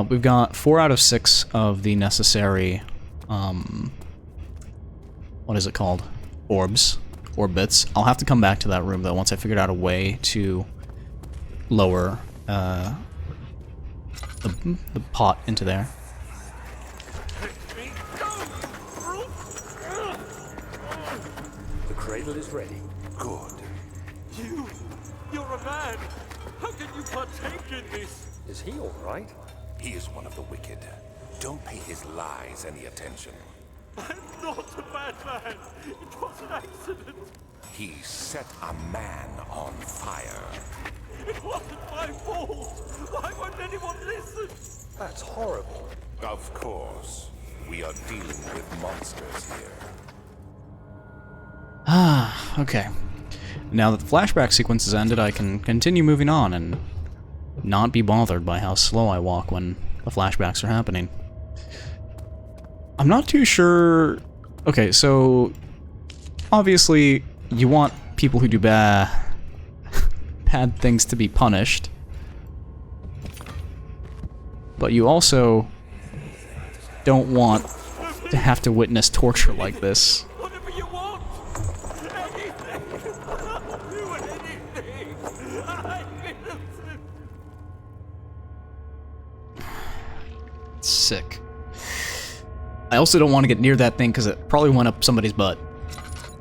We've got 4 out of 6 of the necessary, what is it called? Orbs. Orbits. I'll have to come back to that room though once I figured out a way to lower, the pot into there. The cradle is ready. Good. You're a man! How can you partake in this? Is he all right? He is one of the wicked. Don't pay his lies any attention. I'm not a bad man. It was an accident. He set a man on fire. It wasn't my fault. Why won't anyone listen? That's horrible. Of course. We are dealing with monsters here. Okay. Now that the flashback sequence has ended, I can continue moving on and not be bothered by how slow I walk when the flashbacks are happening. I'm not too sure... Okay, so... Obviously, you want people who do bad things to be punished. But you also don't want to have to witness torture like this. Whatever you want. Anything. I'll do anything. I'm innocent. Sick. I also don't want to get near that thing because it probably went up somebody's butt.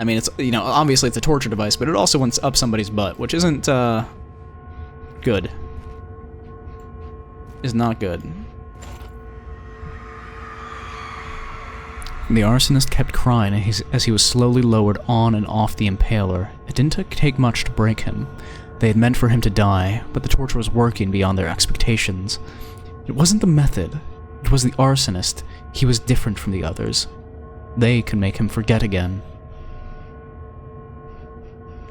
I mean, it's, you know, obviously it's a torture device, but it also went up somebody's butt, which isn't, good. Is not good. The arsonist kept crying as he was slowly lowered on and off the impaler. It didn't take much to break him. They had meant for him to die, but the torture was working beyond their expectations. It wasn't the method. It was the arsonist. He was different from the others. They could make him forget again.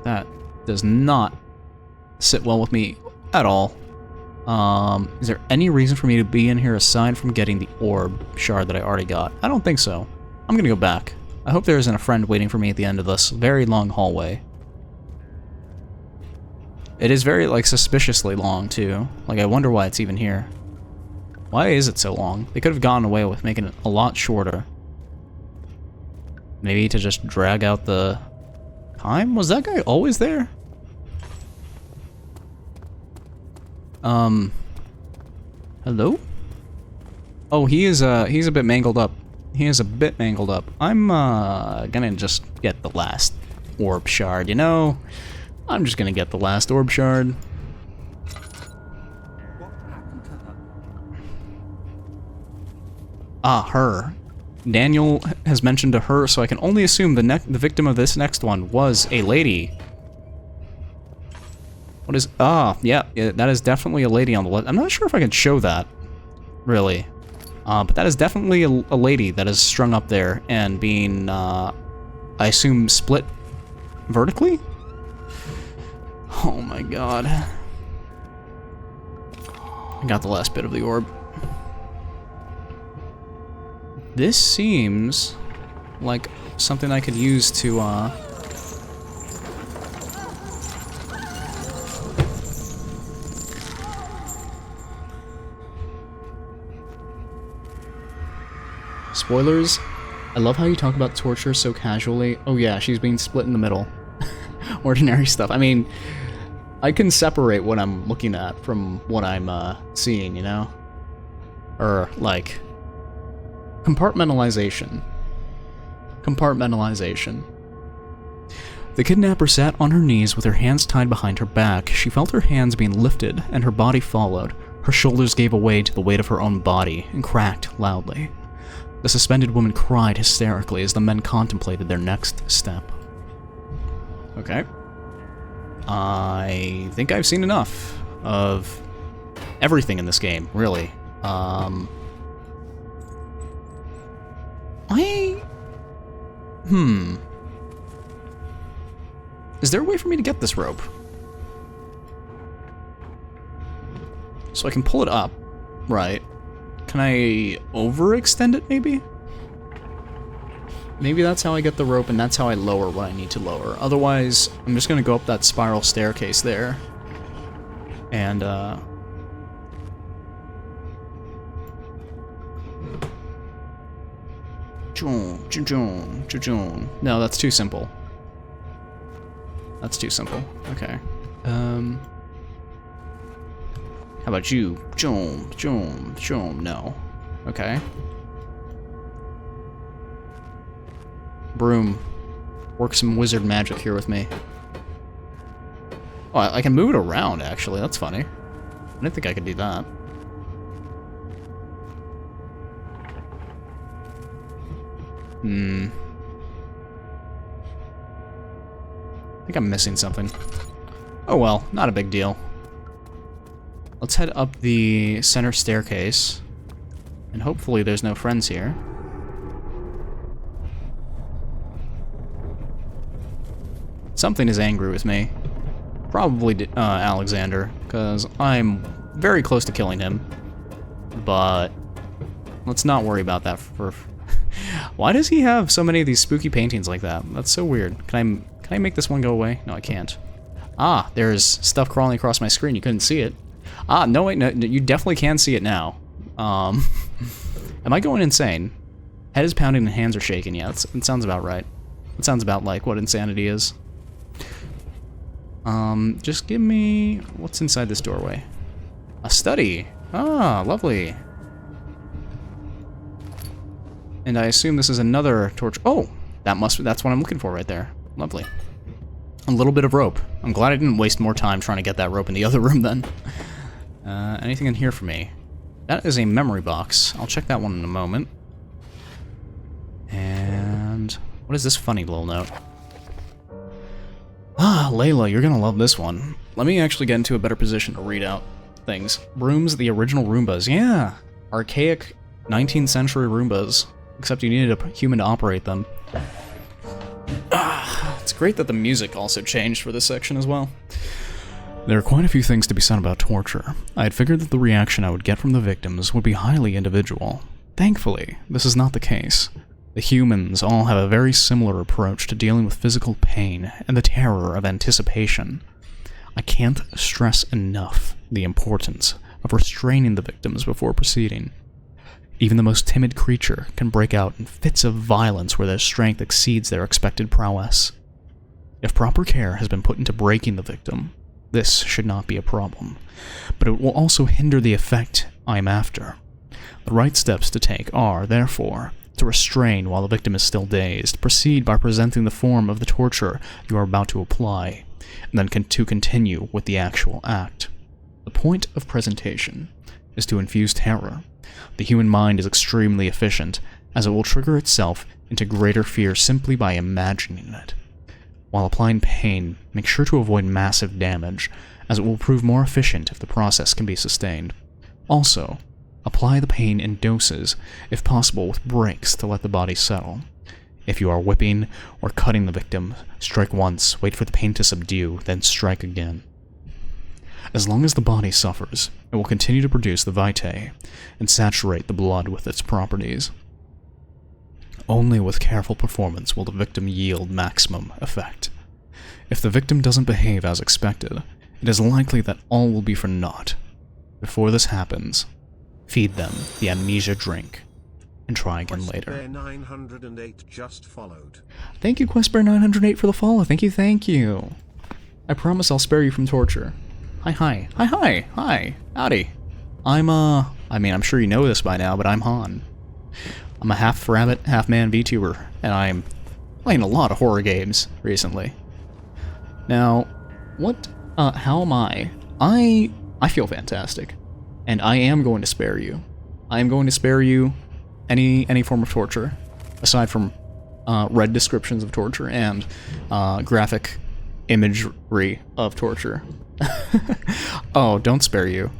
That does not sit well with me at all. Is there any reason for me to be in here aside from getting the orb shard that I already got? I don't think so. I'm gonna go back. I hope there isn't a friend waiting for me at the end of this very long hallway. It is very, like, suspiciously long, too. Like, I wonder why it's even here. Why is it so long? They could have gotten away with making it a lot shorter. Maybe to just drag out the time? Was that guy always there? Hello? Oh, he's a bit mangled up. He is a bit mangled up. I'm, gonna just get the last orb shard, you know? I'm just gonna get the last orb shard. Her. Daniel has mentioned to her, so I can only assume the victim of this next one was a lady. What is... yeah, that is definitely a lady on the left. I'm not sure if I can show that, really. But that is definitely a lady that is strung up there and being, I assume, split vertically? Oh my god. I got the last bit of the orb. This seems like something I could use to, Spoilers? I love how you talk about torture so casually. Oh yeah, she's being split in the middle. Ordinary stuff. I mean, I can separate what I'm looking at from what I'm seeing, you know? Or, like, compartmentalization. Compartmentalization. The kidnapper sat on her knees with her hands tied behind her back. She felt her hands being lifted, and her body followed. Her shoulders gave way to the weight of her own body and cracked loudly. The suspended woman cried hysterically as the men contemplated their next step. Okay. I think I've seen enough of everything in this game, really. Is there a way for me to get this rope? So I can pull it up, right? Can I overextend it, maybe? Maybe that's how I get the rope, and that's how I lower what I need to lower. Otherwise, I'm just gonna go up that spiral staircase there. And, no, that's too simple. That's too simple. Okay. How about you? No. Okay. Broom. Work some wizard magic here with me. Oh, I can move it around, actually. That's funny. I didn't think I could do that. I think I'm missing something. Oh well, not a big deal. Let's head up the center staircase. And hopefully there's no friends here. Something is angry with me. Probably Alexander, because I'm very close to killing him. But let's not worry about that for... Why does he have so many of these spooky paintings like that? That's so weird. Can I make this one go away? No, I can't. Ah, there's stuff crawling across my screen. You couldn't see it. Ah, no, wait, no, you definitely can see it now. Am I going insane? Head is pounding and hands are shaking. Yeah, it sounds about right. It sounds about like what insanity is. Just give me... What's inside this doorway? A study. Ah, lovely. And I assume this is another torch. Oh, that's what I'm looking for right there. Lovely. A little bit of rope. I'm glad I didn't waste more time trying to get that rope in the other room then. Anything in here for me? That is a memory box. I'll check that one in a moment. And what is this funny little note? Ah, Layla, you're gonna love this one. Let me actually get into a better position to read out things. Rooms, the original Roombas. Yeah, archaic 19th century Roombas. Except you needed a human to operate them. It's great that the music also changed for this section as well. There are quite a few things to be said about torture. I had figured that the reaction I would get from the victims would be highly individual. Thankfully, this is not the case. The humans all have a very similar approach to dealing with physical pain and the terror of anticipation. I can't stress enough the importance of restraining the victims before proceeding. Even the most timid creature can break out in fits of violence where their strength exceeds their expected prowess. If proper care has been put into breaking the victim, this should not be a problem, but it will also hinder the effect I am after. The right steps to take are, therefore, to restrain while the victim is still dazed, proceed by presenting the form of the torture you are about to apply, and then to continue with the actual act. The point of presentation is to infuse terror. The human mind is extremely efficient, as it will trigger itself into greater fear simply by imagining it. While applying pain, make sure to avoid massive damage, as it will prove more efficient if the process can be sustained. Also, apply the pain in doses, if possible with breaks to let the body settle. If you are whipping or cutting the victim, strike once, wait for the pain to subdue, then strike again. As long as the body suffers, it will continue to produce the vitae and saturate the blood with its properties. Only with careful performance will the victim yield maximum effect. If the victim doesn't behave as expected, it is likely that all will be for naught. Before this happens, feed them the amnesia drink and try again later. Questbear 908 just followed. Thank you, Questbear908, for the follow. Thank you, thank you. I promise I'll spare you from torture. Hi. Howdy. I'm sure you know this by now, but I'm Han. I'm a half rabbit, half man VTuber, and I'm playing a lot of horror games recently. Now, how am I? I feel fantastic, and I am going to spare you. I am going to spare you any form of torture, aside from read descriptions of torture and graphic imagery of torture. Oh, don't spare you.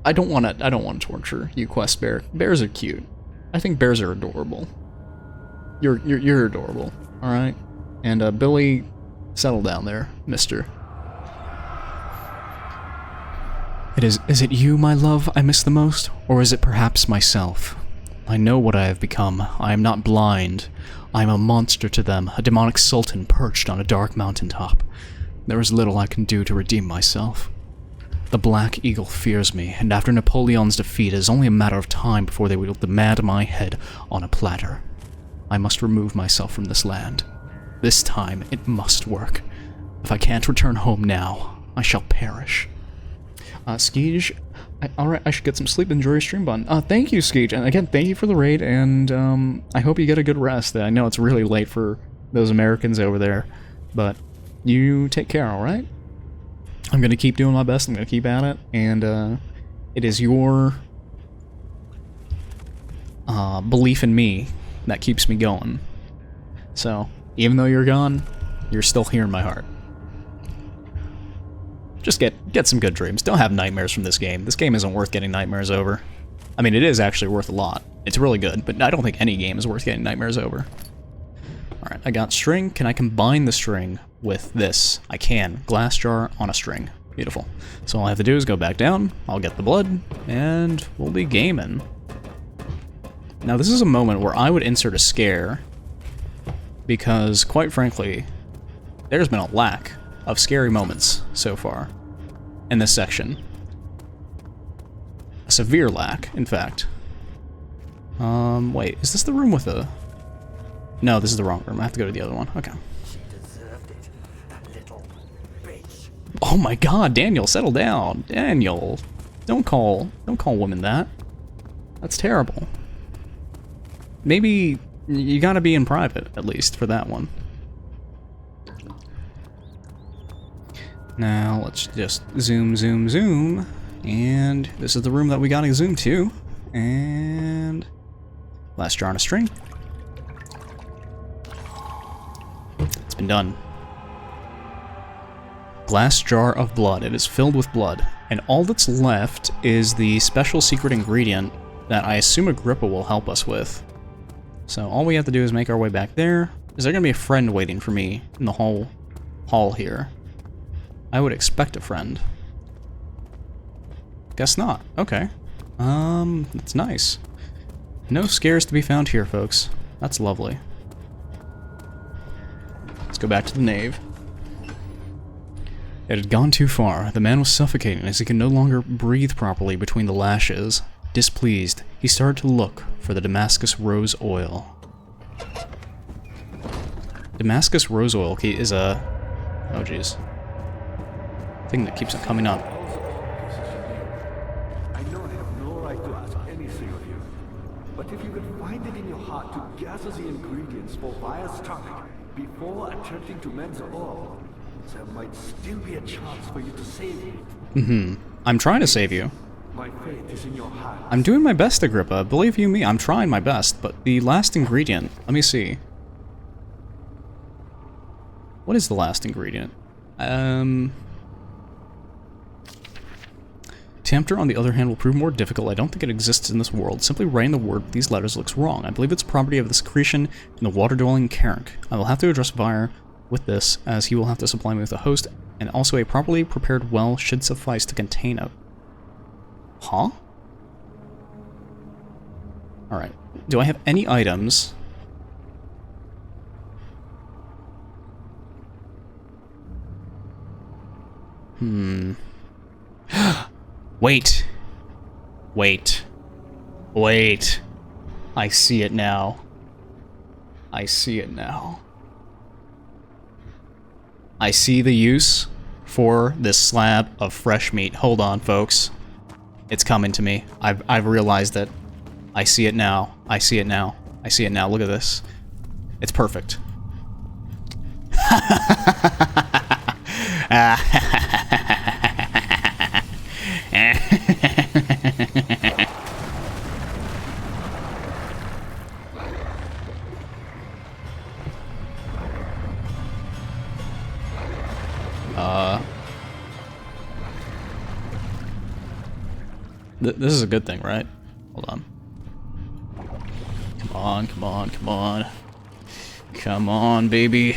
I don't want to torture you, Quest Bear. Bears are cute. I think bears are adorable. You're adorable. All right, and Billy, settle down there, Mister. Is it you, my love, I miss the most, or is it perhaps myself? I know what I have become. I am not blind. I am a monster to them, a demonic sultan perched on a dark mountaintop. There is little I can do to redeem myself. The Black Eagle fears me, and after Napoleon's defeat, it is only a matter of time before they will demand my head on a platter. I must remove myself from this land. This time, it must work. If I can't return home now, I shall perish. Skeege, alright, I should get some sleep. Enjoy your stream, bun. Thank you, Skeege, and again, thank you for the raid, and I hope you get a good rest. I know it's really late for those Americans over there, but you take care, alright? I'm gonna keep doing my best, I'm gonna keep at it, and it is your belief in me that keeps me going. So, even though you're gone, you're still here in my heart. Just get some good dreams. Don't have nightmares from this game. This game isn't worth getting nightmares over. I mean, it is actually worth a lot. It's really good, but I don't think any game is worth getting nightmares over. Alright, I got string. Can I combine the string with this? I can. Glass jar on a string. Beautiful. So all I have to do is go back down, I'll get the blood, and we'll be gaming. Now this is a moment where I would insert a scare, because, quite frankly, there's been a lack of scary moments so far in this section. A severe lack, in fact. Wait, is this the room with the... No, this is the wrong room. I have to go to the other one. Okay. She deserved it, that little bitch. Oh my god, Daniel, settle down. Daniel, don't call women that. That's terrible. Maybe you gotta be in private, at least, for that one. Now, let's just zoom, and this is the room that we gotta zoom to, and last jar on a string. It's been done. Glass jar of blood. It is filled with blood, and all that's left is the special secret ingredient that I assume Agrippa will help us with. So all we have to do is make our way back there. Is there gonna be a friend waiting for me in the hall here? I would expect a friend. Guess not. Okay. That's nice. No scares to be found here, folks. That's lovely. Let's go back to the nave. It had gone too far. The man was suffocating as he could no longer breathe properly between the lashes. Displeased, he started to look for the Damascus rose oil. Damascus rose oil is a... Oh, jeez. Thing that keeps on coming up. I know I have no right to ask anything of you, but if you could find it in your heart to gather the ingredients for Vaya's tonic before attempting to mend the oil, there might still be a chance for you to save me. I'm trying to save you. My fate is in your hands. I'm doing my best, Agrippa. Believe you me, I'm trying my best, but the last ingredient... Let me see. What is the last ingredient? Tempter, on the other hand, will prove more difficult. I don't think it exists in this world. Simply writing the word with these letters looks wrong. I believe it's property of the secretion in the water-dwelling Karenk. I will have to address Vyre with this, as he will have to supply me with a host, and also a properly prepared well should suffice to contain it. Huh? Alright. Do I have any items? Wait. Wait. Wait. I see it now. I see it now. I see the use for this slab of fresh meat. Hold on, folks. It's coming to me. I've realized it. I see it now. I see it now. I see it now. Look at this. It's perfect. This is a good thing, right? Hold on. Come on, come on, come on. Come on, baby.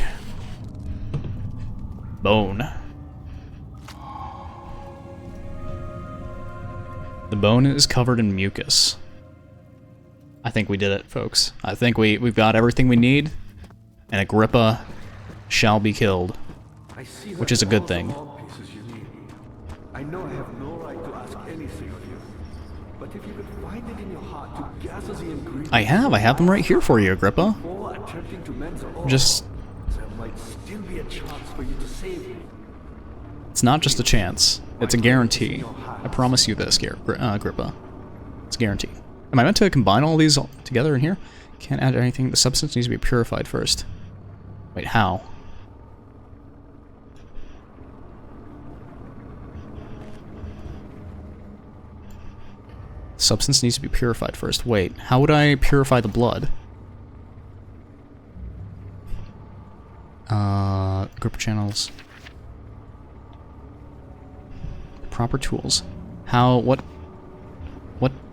Bone. The bone is covered in mucus. I think we did it, folks. I think we've got everything we need, and Agrippa shall be killed, which is a good thing. I know I have no right to ask anything of you, but if you could find it in your heart to gather the ingredients I have them right here for you, Agrippa. before attempting to mend the ore, Just, there might still be a chance for you to save me. it's not just a chance, it's a guarantee. I promise you this, Agrippa. It's a guarantee. Am I meant to combine all these together in here? Can't add anything. The substance needs to be purified first. Wait, how? Substance needs to be purified first. Wait, how would I purify the blood? Gripper channels. Proper tools. How, what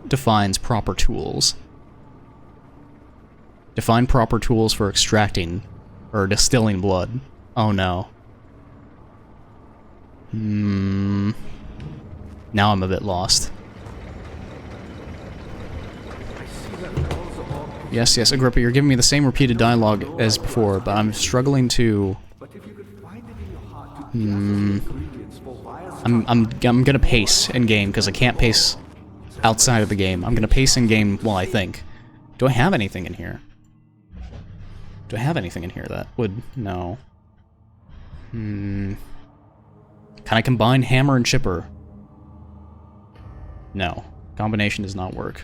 defines proper tools? Define proper tools for extracting or distilling blood. Oh no. Now I'm a bit lost. Yes, yes, Agrippa, you're giving me the same repeated dialogue as before, but I'm struggling to... I'm gonna pace in-game, because I can't pace outside of the game. I'm gonna pace in-game while I think. Do I have anything in here? Do I have anything in here that would... No. Can I combine hammer and chipper? No. Combination does not work.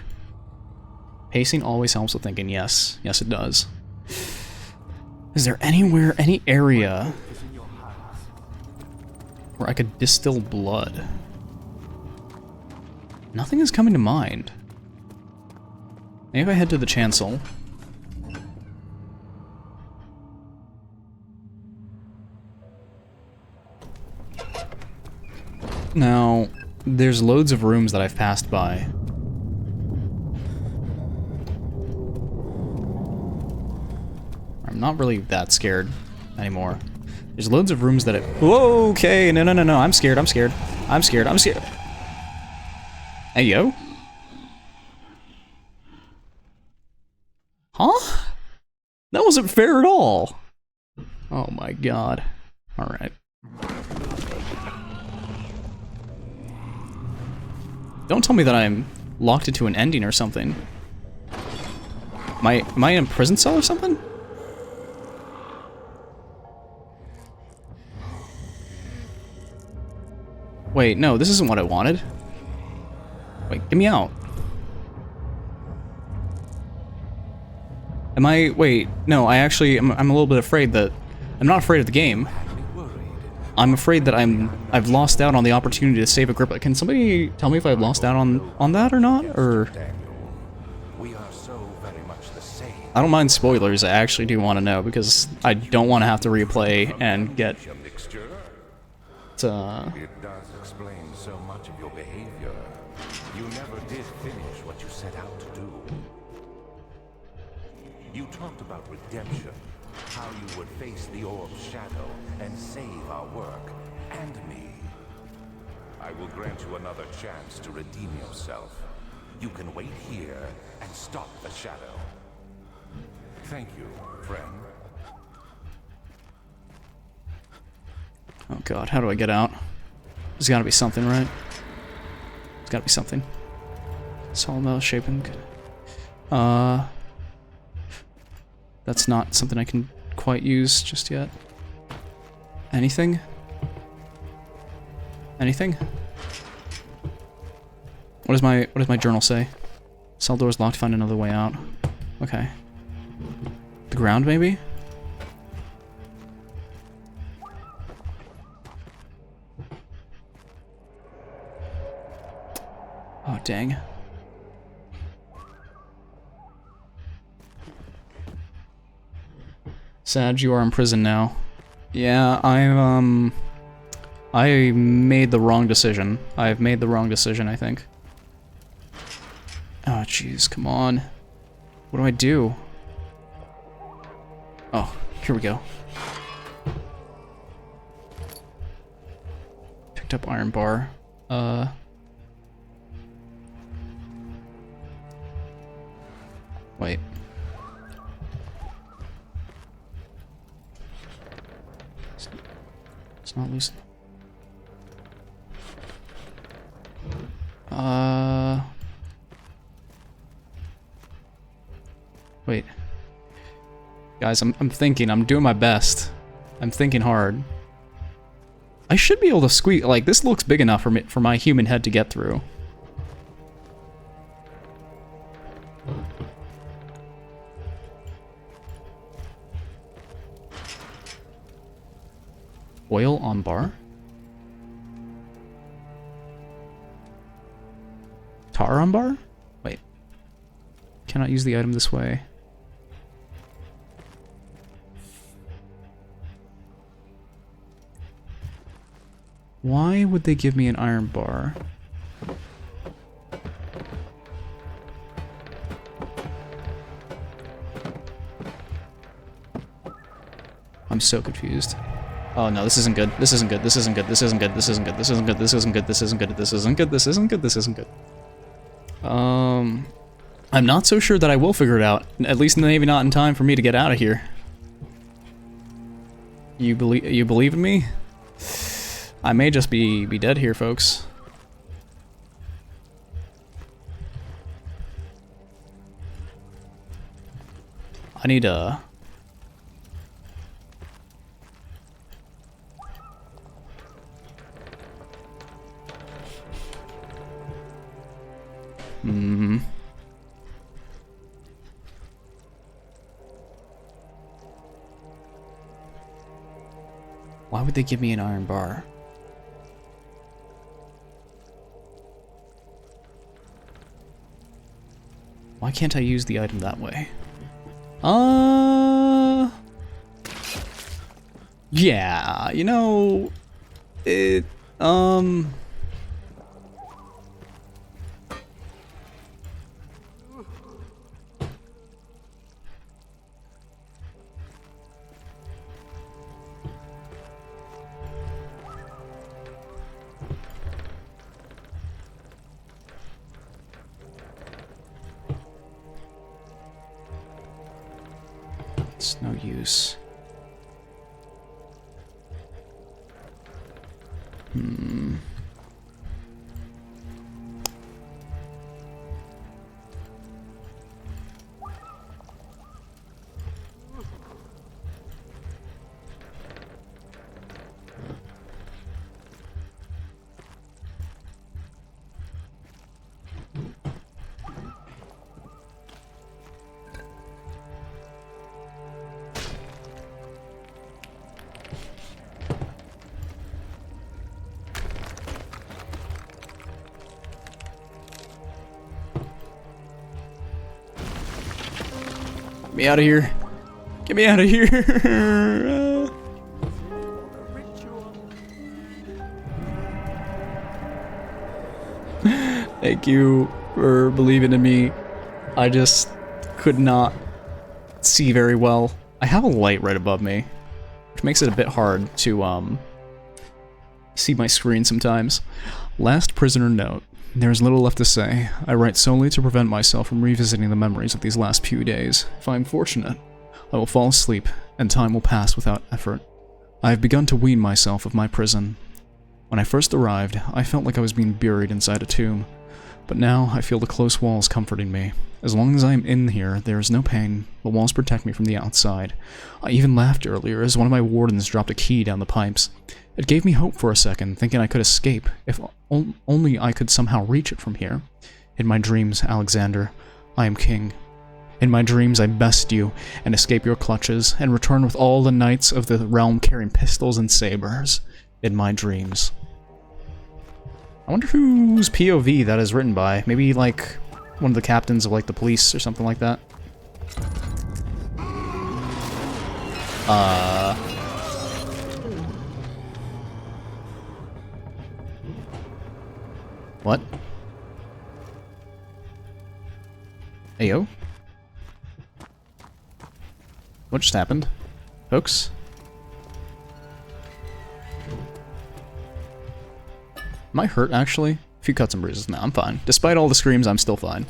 Pacing always helps with thinking, yes. Yes, it does. Is there anywhere, any area where I could distill blood? Nothing is coming to mind. Maybe if I head to the chancel. Now, there's loads of rooms that I've passed by. I'm not really that scared anymore. There's loads of rooms that it... Whoa, okay, no, I'm scared, I'm scared. I'm scared. Hey, yo. Huh? That wasn't fair at all. Oh my god. Alright. Don't tell me that I'm locked into an ending or something. Am I in a prison cell or something? Wait, no, this isn't what I wanted. Wait, get me out. Am I... Wait, no, I'm a little bit afraid that... I'm not afraid of the game. I'm afraid that I've lost out on the opportunity to save Agrippa. Can somebody tell me if I've lost out on that or not? Or... We are so very much the same. I don't mind spoilers, I actually do want to know, because I don't want to have to replay and get... Mixture. It does explain so much of your behavior. You never did finish what you set out to do. You talked about redemption, how you would face the orb's shadow and save our work, and me. I will grant you another chance to redeem yourself. You can wait here and stop the shadow. Thank you, friend. Oh god, how do I get out? There's gotta be something, right? There's gotta be something. Solid metal shaping. That's not something I can quite use just yet. Anything? Anything? What does my journal say? Cell doors locked, find another way out. Okay. The ground, maybe? Oh, dang. Sag, you are in prison now. Yeah, I made the wrong decision. I've made the wrong decision, I think. Oh, jeez, come on. What do I do? Oh, here we go. Picked up iron bar. Wait. It's not loose. Wait. Guys, I'm thinking. I'm doing my best. I'm thinking hard. I should be able to squeeze. Like, this looks big enough for my human head to get through. Oil on bar? Tar on bar? Wait. Cannot use the item this way. Why would they give me an iron bar? I'm so confused. Oh no, this isn't good. This isn't good. This isn't good. This isn't good. This isn't good. This isn't good. This isn't good. This isn't good. This isn't good. This isn't good. This isn't good. I'm not so sure that I will figure it out. At least maybe not in time for me to get out of here. You believe in me? I may just be dead here, folks. I need a... Why would they give me an iron bar? Why can't I use the item that way? Yeah, you know, it, it's no use. Get me out of here. Get me out of here. Thank you for believing in me. I just could not see very well. I have a light right above me, which makes it a bit hard to see my screen sometimes. Last prisoner note. There is little left to say. I write solely to prevent myself from revisiting the memories of these last few days. If I am fortunate, I will fall asleep, and time will pass without effort. I have begun to wean myself of my prison. When I first arrived, I felt like I was being buried inside a tomb, but now I feel the close walls comforting me. As long as I am in here, there is no pain. The walls protect me from the outside. I even laughed earlier as one of my wardens dropped a key down the pipes. It gave me hope for a second, thinking I could escape, if only I could somehow reach it from here. In my dreams, Alexander, I am king. In my dreams, I best you, and escape your clutches, and return with all the knights of the realm carrying pistols and sabers. In my dreams. I wonder whose POV that is written by. Maybe, like, one of the captains of, like, the police or something like that. What? Hey, yo. What just happened? Folks? Am I hurt, actually? A few cuts and bruises. No, I'm fine. Despite all the screams, I'm still fine.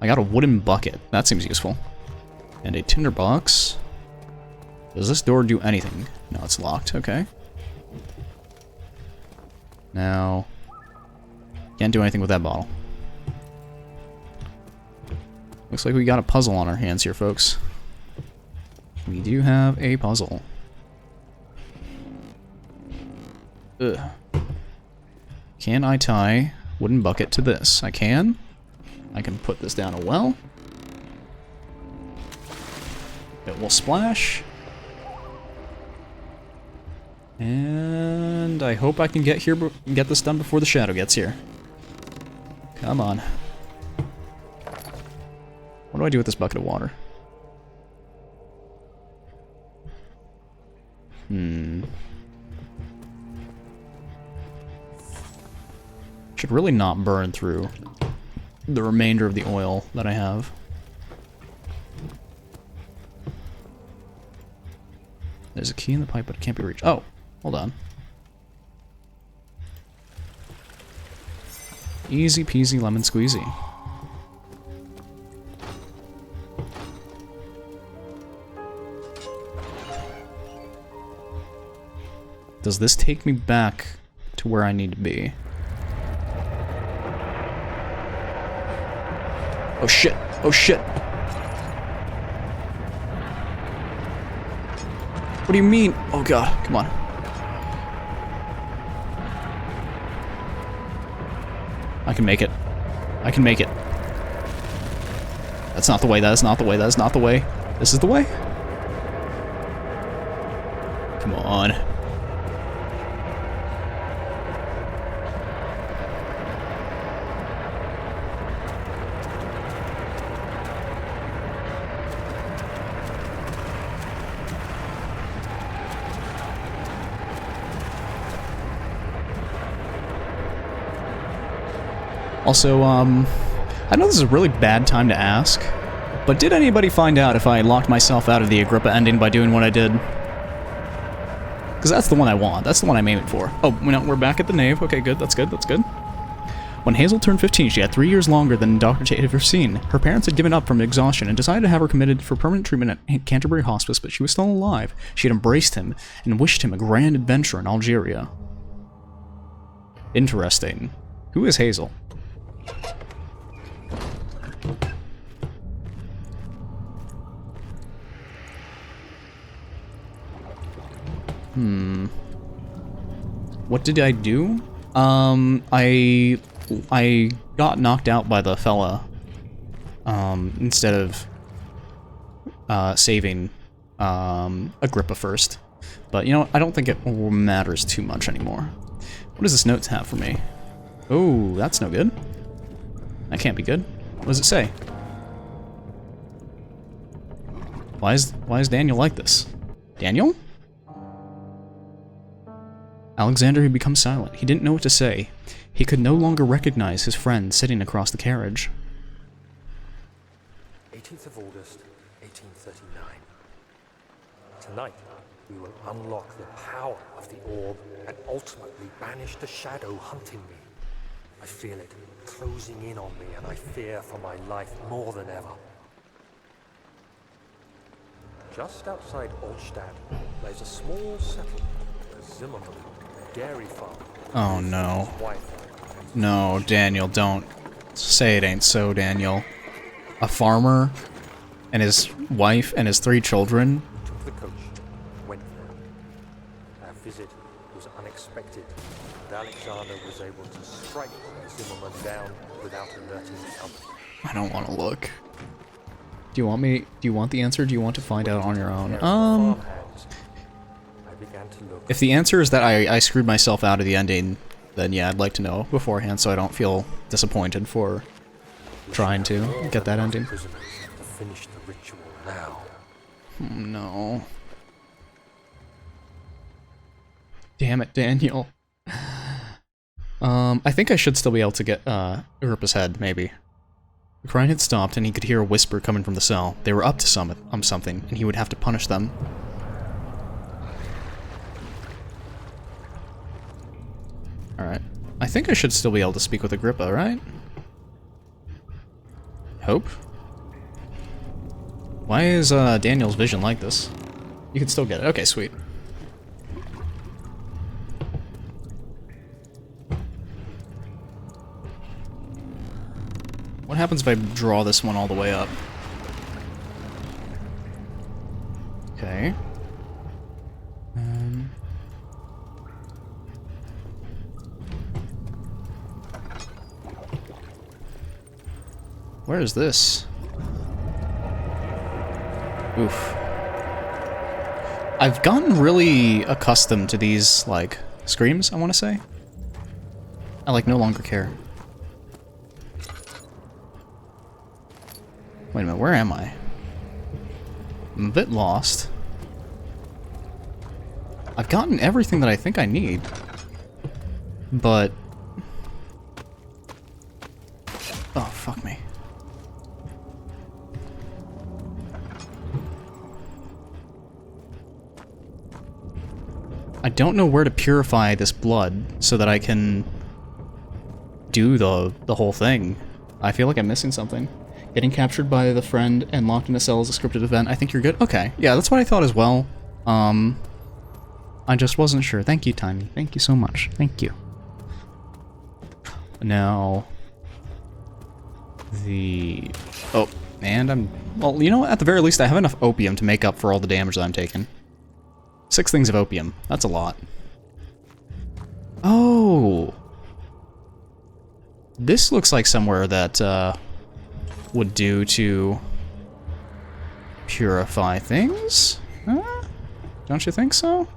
I got a wooden bucket. That seems useful. And a tinderbox. Does this door do anything? No, it's locked. Okay. Now... can't do anything with that bottle. Looks like we got a puzzle on our hands here, folks. We do have a puzzle. Ugh. Can I tie wooden bucket to this? I can. I can put this down a well. It will splash. And I hope I can get this done before the shadow gets here. Come on. What do I do with this bucket of water? Should really not burn through the remainder of the oil that I have. There's a key in the pipe, but it can't be reached. Oh, hold on. Easy peasy lemon squeezy. Does this take me back to where I need to be? Oh shit! Oh shit! What do you mean? Oh god, come on. I can make it. I can make it. That's not the way, that is not the way, that is not the way. This is the way? Come on. Also, I know this is a really bad time to ask, but did anybody find out if I locked myself out of the Agrippa ending by doing what I did? Because that's the one I want. That's the one I'm aiming for. Oh, no, we're back at the nave. Okay, good. That's good. That's good. When Hazel turned 15, she had 3 years longer than Dr. Tate had foreseen. Her parents had given up from exhaustion and decided to have her committed for permanent treatment at Canterbury Hospice, but she was still alive. She had embraced him and wished him a grand adventure in Algeria. Interesting. Who is Hazel? What did I do? I got knocked out by the fella, instead of, saving, Agrippa first. But, you know, I don't think it matters too much anymore. What does this note have for me? Oh, that's no good. That can't be good. What does it say? Why is Daniel like this? Daniel? Alexander had become silent. He didn't know what to say. He could no longer recognize his friend sitting across the carriage. 18th of August, 1839. Tonight, we will unlock the power of the orb and ultimately banish the shadow hunting me. I feel it closing in on me, and I fear for my life more than ever. Just outside Olstadt lies a small settlement, a Zimmerman dairy farm. Oh no. His wife No, Daniel, don't. Say it ain't so, Daniel. A farmer and his wife and his 3 children? took the coach, went there. Our visit was unexpected, and Alexander was able to strike Zimmerman down without alerting the others. I don't want to look. Do you want the answer? Or do you want to find out on your own? There were farmhands. I began to look. If the answer is that I screwed myself out of the ending, then yeah, I'd like to know beforehand so I don't feel disappointed for trying to get that ending. Prisoners to finish the ritual now. Oh, no. Damn it, Daniel. I think I should still be able to get Agrippa's head, maybe. The crying had stopped, and he could hear a whisper coming from the cell. They were up to something, and he would have to punish them. Alright. I think I should still be able to speak with Agrippa, right? Hope? Why is Daniel's vision like this? You can still get it. Okay, sweet. What happens if I draw this one all the way up? Okay. Where is this? Oof. I've gotten really accustomed to these, like, screams, I want to say. I, like, no longer care. Wait a minute, where am I? I'm a bit lost. I've gotten everything that I think I need. But... oh, fuck me. I don't know where to purify this blood so that I can do the whole thing. I feel like I'm missing something. Getting captured by the friend and locked in a cell is a scripted event. I think you're good. Okay. Yeah, that's what I thought as well. I just wasn't sure. Thank you, Tiny. Thank you so much. Thank you. Now... oh, and I'm... well, you know what? At the very least, I have enough opium to make up for all the damage that I'm taking. 6 things of opium. That's a lot. Oh! This looks like somewhere that, would do to purify things? Huh? Don't you think so?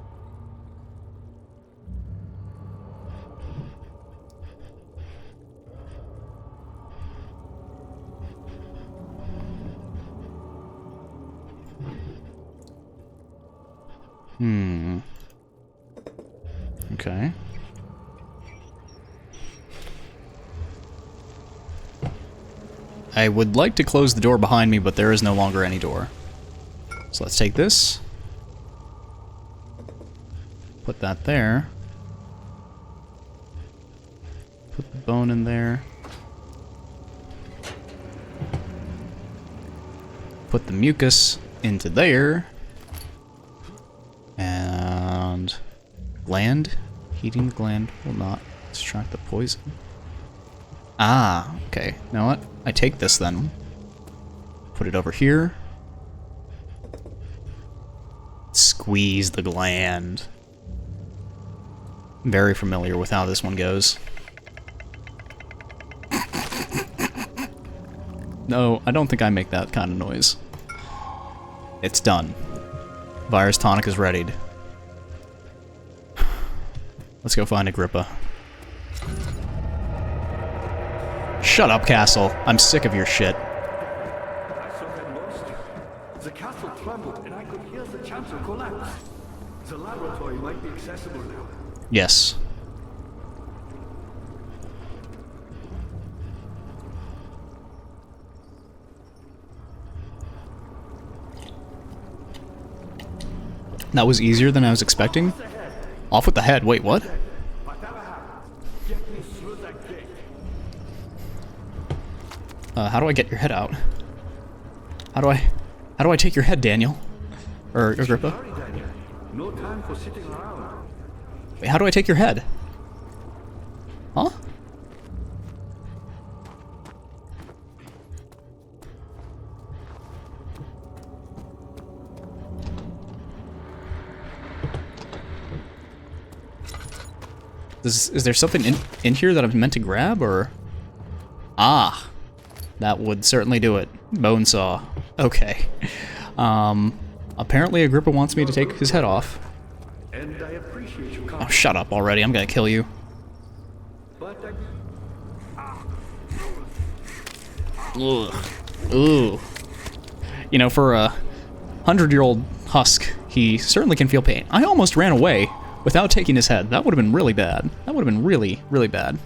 Okay. I would like to close the door behind me, but there is no longer any door. So let's take this. Put that there. Put the bone in there. Put the mucus into there. And... gland? Heating the gland will not extract the poison. Ah, okay. You know what? I take this then. Put it over here. Squeeze the gland. Very familiar with how this one goes. No, I don't think I make that kind of noise. It's done. Virus tonic is readied. Let's go find Agrippa. Shut up, Castle. I'm sick of your shit. I saw that monster. The castle trembled, and I could hear the chancel collapse. The laboratory might be accessible now. Yes. That was easier than I was expecting. Off with the head. Wait, what? How do I get your head out? How do I take your head, Daniel? Or Agrippa? No time for sitting around. Wait, how do I take your head? Huh? Is there something in here that I'm meant to grab, or? Ah, that would certainly do it. Bone saw. Okay. Apparently Agrippa wants me to take his head off. And I appreciate you Oh, coming. shut up already. I'm gonna kill you. But Ugh. Ooh. You know, for a 100-year-old husk, he certainly can feel pain. I almost ran away without taking his head. That would have been really bad. That would have been really, really bad.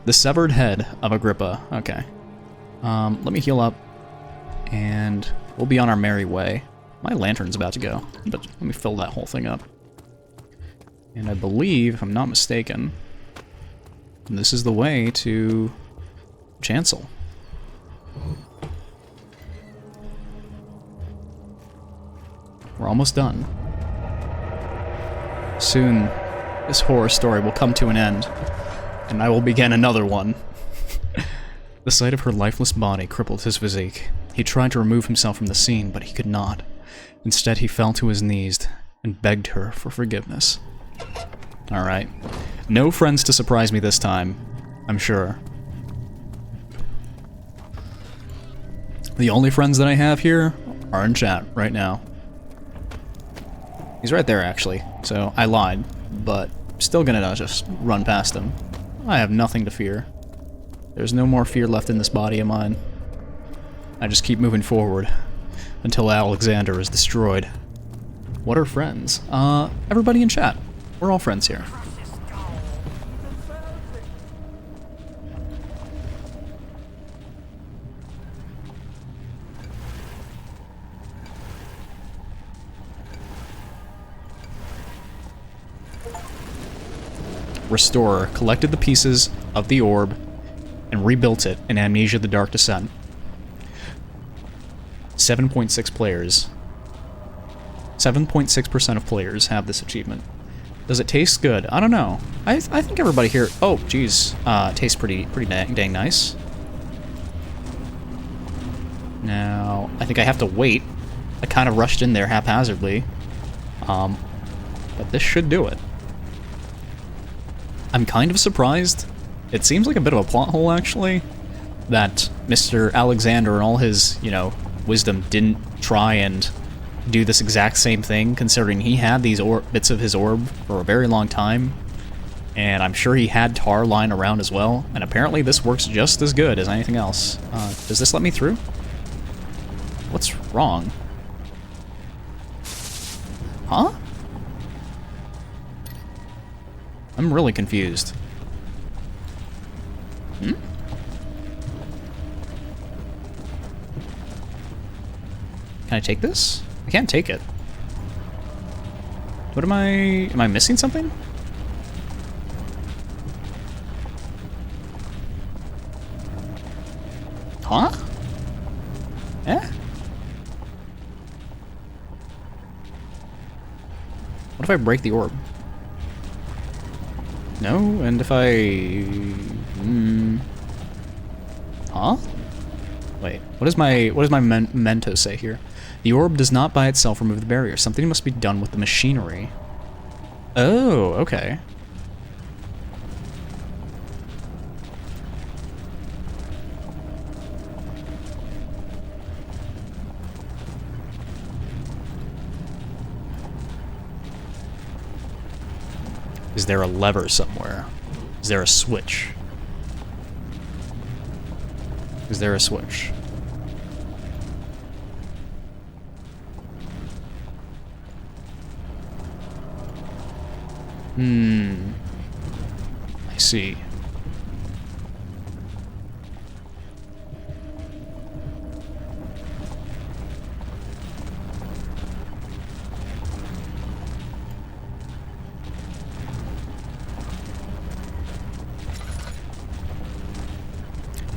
The severed head of Agrippa. Okay. Let me heal up, and we'll be on our merry way. My lantern's about to go, but let me fill that whole thing up. And I believe, if I'm not mistaken, this is the way to Chancel. We're almost done. Soon, this horror story will come to an end, and I will begin another one. The sight of her lifeless body crippled his physique. He tried to remove himself from the scene, but he could not. Instead, he fell to his knees and begged her for forgiveness. Alright. No friends to surprise me this time, I'm sure. The only friends that I have here are in chat right now. He's right there, actually, so I lied, but still gonna just run past him. I have nothing to fear. There's no more fear left in this body of mine. I just keep moving forward until Alexander is destroyed. What are friends? Everybody in chat. We're all friends here. Restorer collected the pieces of the orb and rebuilt it in Amnesia: The Dark Descent. 7.6 players. 7.6% of players have this achievement. Does it taste good? I don't know. I think everybody here... Oh, geez. Tastes pretty dang nice. Now, I think I have to wait. I kind of rushed in there haphazardly. But this should do it. I'm kind of surprised. It seems like a bit of a plot hole, actually, that Mr. Alexander and all his, you know, wisdom didn't try and do this exact same thing, considering he had these bits of his orb for a very long time, and I'm sure he had tar lying around as well, and apparently this works just as good as anything else. Does this let me through? What's wrong? Huh? I'm really confused. Hmm? Can I take this? I can't take it. What am I missing something? Huh? Eh? What if I break the orb? No, and if I... Huh? Wait, what does my memento say here? The orb does not by itself remove the barrier. Something must be done with the machinery. Oh, okay. Is there a lever somewhere? Is there a switch? Is there a switch? see.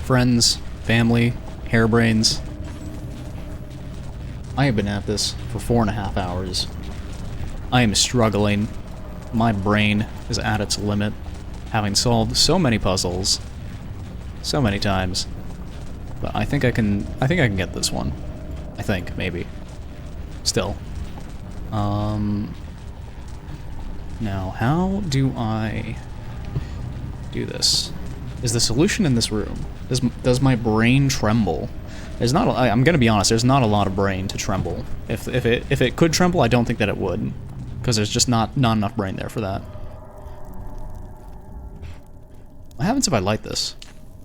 Friends, family, harebrains. I have been at this for 4.5 hours. I am struggling. My brain is at its limit, having solved so many puzzles so many times. But I think I can get this one. I think, maybe. Still. Now, how do I do this? Is the solution in this room? Does my brain tremble? There's not. I'm gonna be honest. There's not a lot of brain to tremble. If it could tremble, I don't think that it would, because there's just not enough brain there for that. What happens if I light this?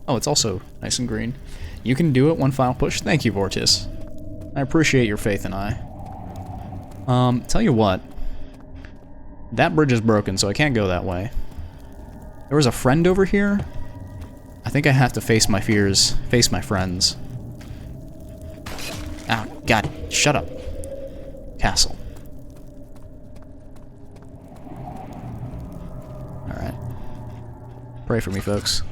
Oh, it's also nice and green. You can do it. One final push. Thank you, Vortis. I appreciate your faith in I. Tell you what. That bridge is broken, so I can't go that way. There was a friend over here. I think I have to face my fears, face my friends. Ah, God, shut up. Castle. Alright. Pray for me, folks.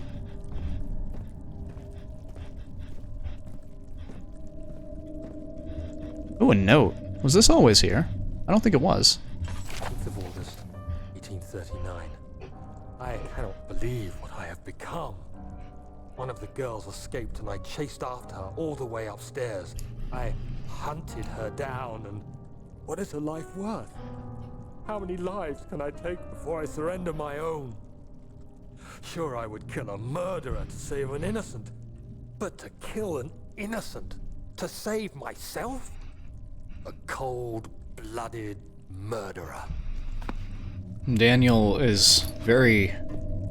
Oh, a note. Was this always here? I don't think it was. 10th of August, 1839. I cannot believe what I have become. One of the girls escaped and I chased after her all the way upstairs. I hunted her down, and what is her life worth? How many lives can I take before I surrender my own? Sure, I would kill a murderer to save an innocent, but to kill an innocent to save myself? A cold-blooded murderer. Daniel is very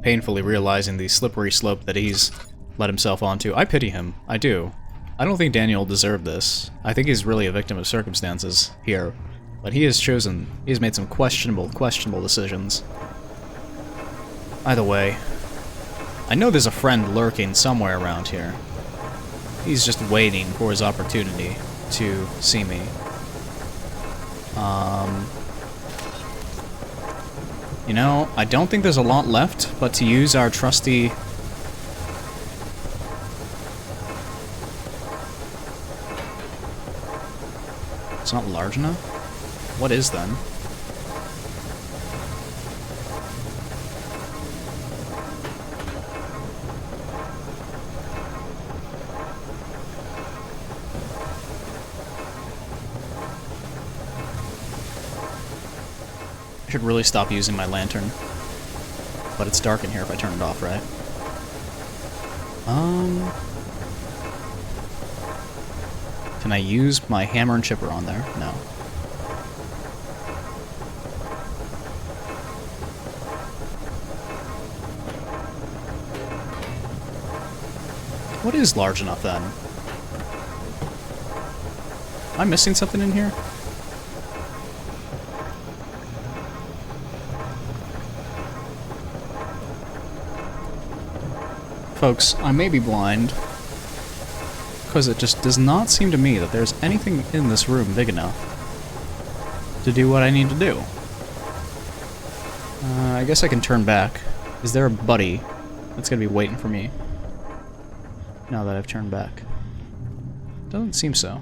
painfully realizing the slippery slope that he's let himself onto. I pity him. I do. I don't think Daniel deserved this. I think he's really a victim of circumstances here. But he has made some questionable decisions. Either way, I know there's a friend lurking somewhere around here. He's just waiting for his opportunity to see me. You know, I don't think there's a lot left, but to use our trusty... It's not large enough? What is then? I should really stop using my lantern. But it's dark in here if I turn it off, right? Can I use my hammer and chipper on there? No. What is large enough then? Am I missing something in here? Folks, I may be blind, because it just does not seem to me that there's anything in this room big enough to do what I need to do. I guess I can turn back. Is there a buddy that's gonna be waiting for me now that I've turned back? Doesn't seem so.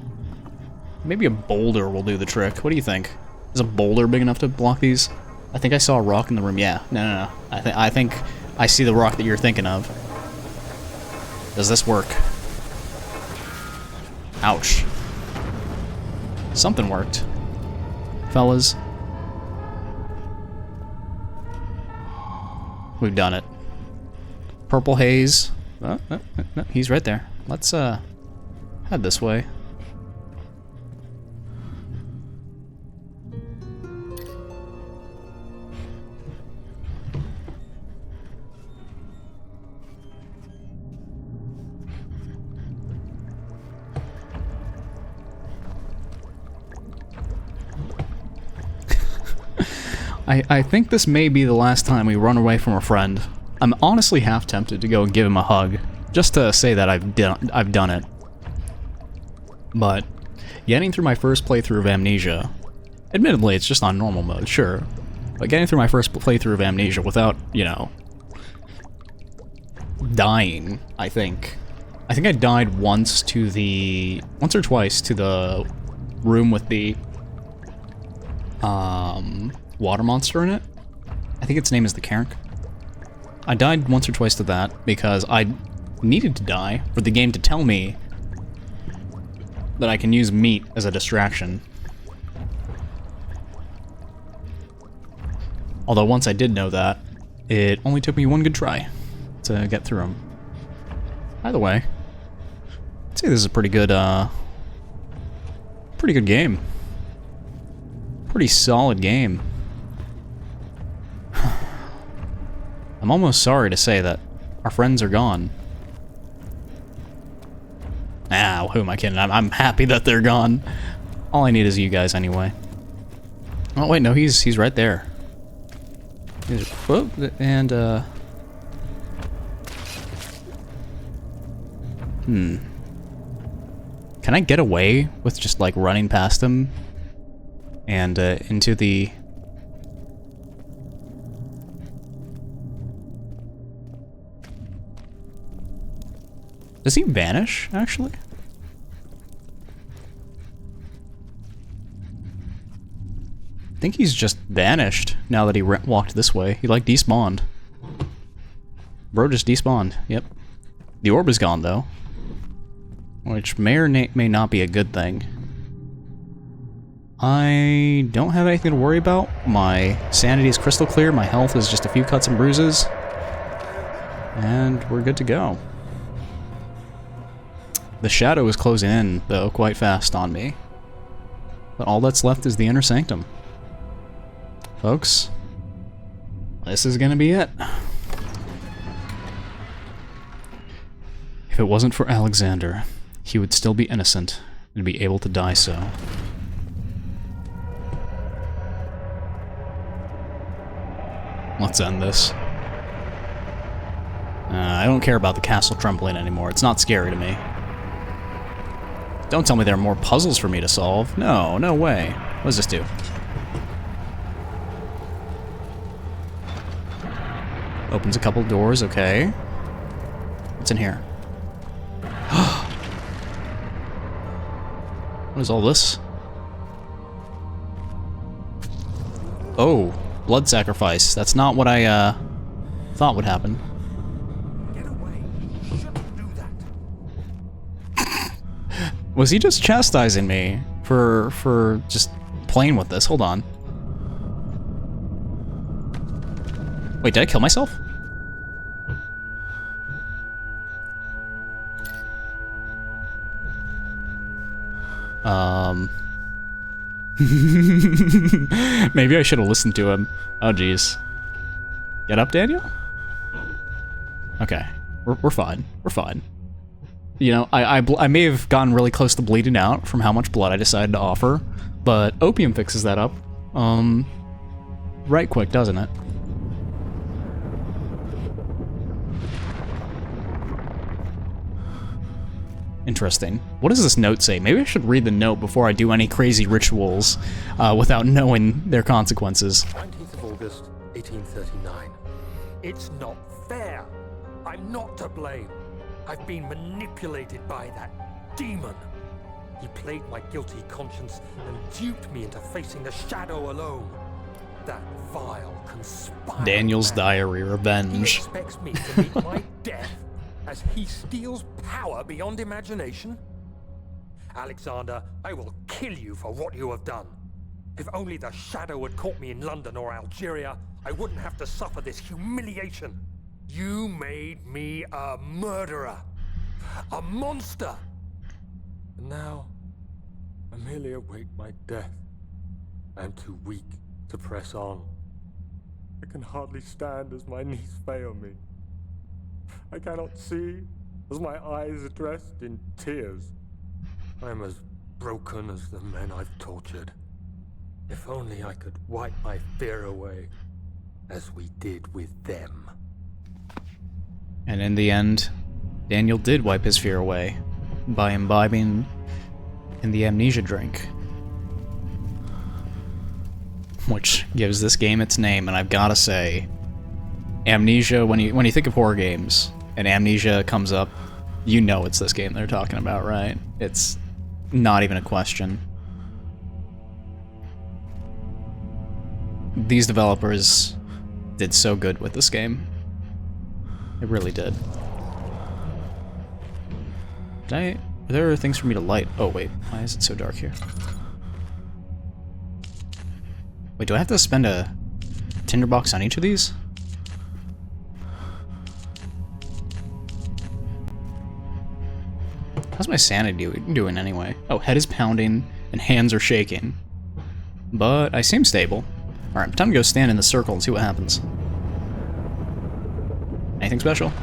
Maybe a boulder will do the trick. What do you think? Is a boulder big enough to block these? I think I saw a rock in the room. Yeah. No. I think I see the rock that you're thinking of. Does this work? Ouch. Something worked. Fellas. We've done it. Purple haze. Oh, he's right there. Let's, head this way. I think this may be the last time we run away from a friend. I'm honestly half tempted to go and give him a hug, just to say that I've done it. But getting through my first playthrough of Amnesia, admittedly it's just on normal mode, sure, but getting through my first playthrough of Amnesia without, you know, dying, I think I died once or twice to the room with the water monster in it. I think its name is the Cairn. I died once or twice to that because I needed to die for the game to tell me that I can use meat as a distraction. Although once I did know that, it only took me one good try to get through them. Either way, I'd say this is a pretty good game. Pretty solid game. I'm almost sorry to say that our friends are gone. Ah, who am I kidding? I'm happy that they're gone. All I need is you guys anyway. Oh wait, no, he's right there. Whoa, and Can I get away with just like running past him and into the... Does he vanish, actually? I think he's just vanished now that he walked this way. He, like, despawned. Bro just despawned, yep. The orb is gone, though. Which may or may not be a good thing. I don't have anything to worry about. My sanity is crystal clear. My health is just a few cuts and bruises. And we're good to go. The shadow is closing in, though, quite fast on me. But all that's left is the inner sanctum. Folks, this is gonna be it. If it wasn't for Alexander, he would still be innocent and be able to die so. Let's end this. I don't care about the castle trembling anymore. It's not scary to me. Don't tell me there are more puzzles for me to solve. No, no way. What does this do? Opens a couple doors, okay. What's in here? What is all this? Oh, blood sacrifice. That's not what I thought would happen. Get away. You shouldn't do that. Was he just chastising me for just playing with this? Hold on. Wait, did I kill myself? Maybe I should have listened to him. Oh, jeez. Get up, Daniel? Okay. We're fine. We're fine. You know, I may have gotten really close to bleeding out from how much blood I decided to offer, but opium fixes that up. Right quick, doesn't it? Interesting. What does this note say? Maybe I should read the note before I do any crazy rituals without knowing their consequences. 19th of August, 1839. It's not fair. I'm not to blame. I've been manipulated by that demon. He played my guilty conscience and duped me into facing the shadow alone. That vile conspirator. Daniel's man. Diary, He Revenge. expects me to meet my death as he steals power beyond imagination? Alexander, I will kill you for what you have done. If only the shadow had caught me in London or Algeria, I wouldn't have to suffer this humiliation. You made me a murderer, a monster. And now, I merely await my death. I am too weak to press on. I can hardly stand as my knees fail me. I cannot see as my eyes are dressed in tears. I am as broken as the men I've tortured. If only I could wipe my fear away, as we did with them. And in the end, Daniel did wipe his fear away by imbibing in the amnesia drink, which gives this game its name. And I've gotta say, Amnesia, when you think of horror games and Amnesia comes up, you know it's this game they're talking about, right? It's not even a question. These developers did so good with this game. They really did. Are there things for me to light? Oh wait, why is it so dark here? Wait, do I have to spend a tinderbox on each of these? How's my sanity doing anyway? Oh, head is pounding and hands are shaking. But I seem stable. Alright, time to go stand in the circle and see what happens. Anything special?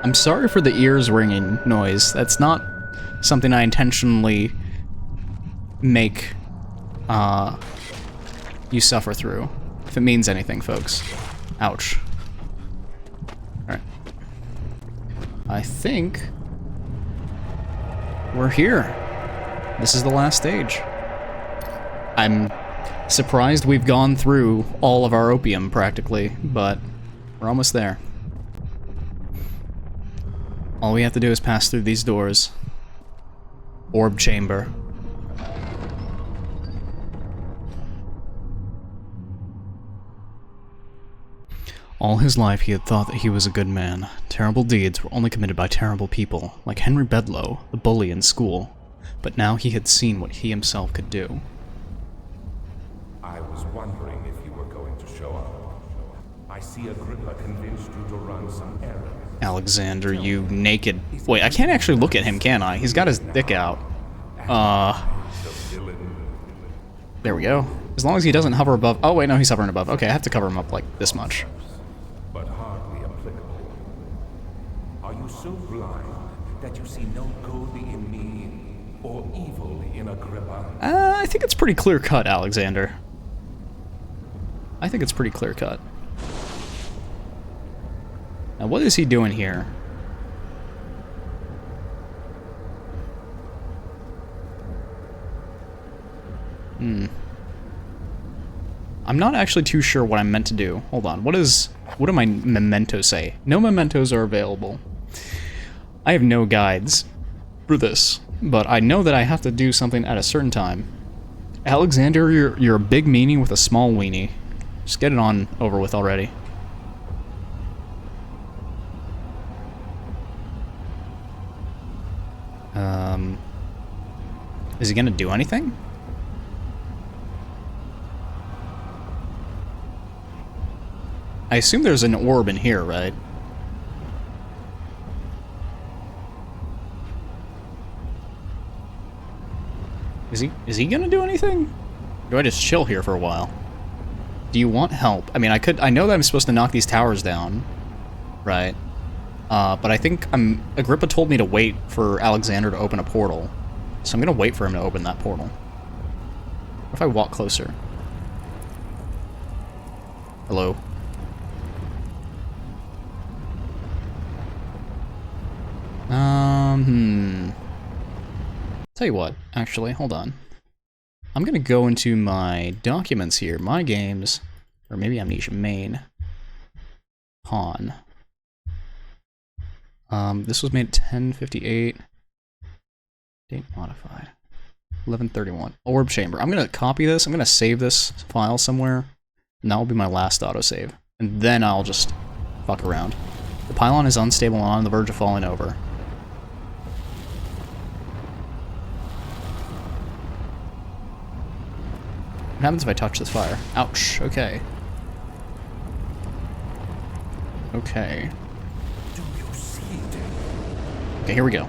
I'm sorry for the ears ringing noise. That's not something I intentionally make you suffer through. If it means anything, folks. Ouch. Alright. I think we're here. This is the last stage. I'm surprised we've gone through all of our opium, practically, but we're almost there. All we have to do is pass through these doors. Orb chamber. All his life he had thought that he was a good man. Terrible deeds were only committed by terrible people, like Henry Bedloe, the bully in school. But now he had seen what he himself could do. I was wondering if you were going to show up. I see Agrippa convinced you to run some errands. Alexander, you naked... Wait, I can't actually look at him, can I? He's got his dick out. There we go. As long as he doesn't hover above... Oh, wait, no, he's hovering above. Okay, I have to cover him up like this much. But hardly applicable. Are you so blind that you see no good in me or evil in Agrippa? I think it's pretty clear-cut, Alexander. I think it's pretty clear-cut. Now, what is he doing here? I'm not actually too sure what I'm meant to do. Hold on. What do my mementos say? No mementos are available. I have no guides for this, but I know that I have to do something at a certain time. Alexander, you're a big meanie with a small weenie. Just get it on over with already. Is he gonna do anything? I assume there's an orb in here, right? Is he gonna do anything? Or do I just chill here for a while? Do you want help? I mean, I know that I'm supposed to knock these towers down, right? But I think Agrippa told me to wait for Alexander to open a portal. So I'm gonna wait for him to open that portal. What if I walk closer? Hello? Tell you what, actually, hold on. I'm gonna go into my documents here, my games, or maybe Amnesia main. Pawn. This was made at 10:58. Date modified. 11:31. Orb chamber. I'm gonna copy this. I'm gonna save this file somewhere, and that will be my last autosave. And then I'll just fuck around. The pylon is unstable and on the verge of falling over. What happens if I touch this fire? Ouch. Okay. Okay. Okay, here we go.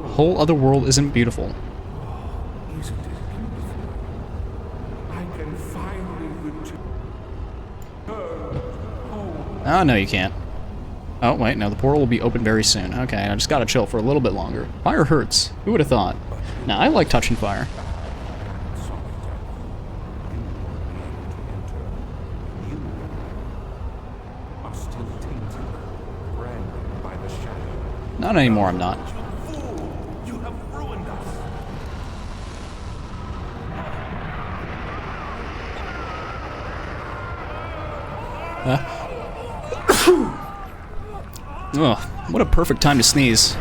The whole other world isn't beautiful. Isn't it beautiful? I can finally return home. Oh, no, you can't. Oh, wait, no, the portal will be open very soon. Okay, I just gotta chill for a little bit longer. Fire hurts. Who would have thought? Now, I like touching fire. Are still tainted, branded by the shadow. Not anymore, I'm not. Fool! You have ruined us! Ugh, what a perfect time to sneeze.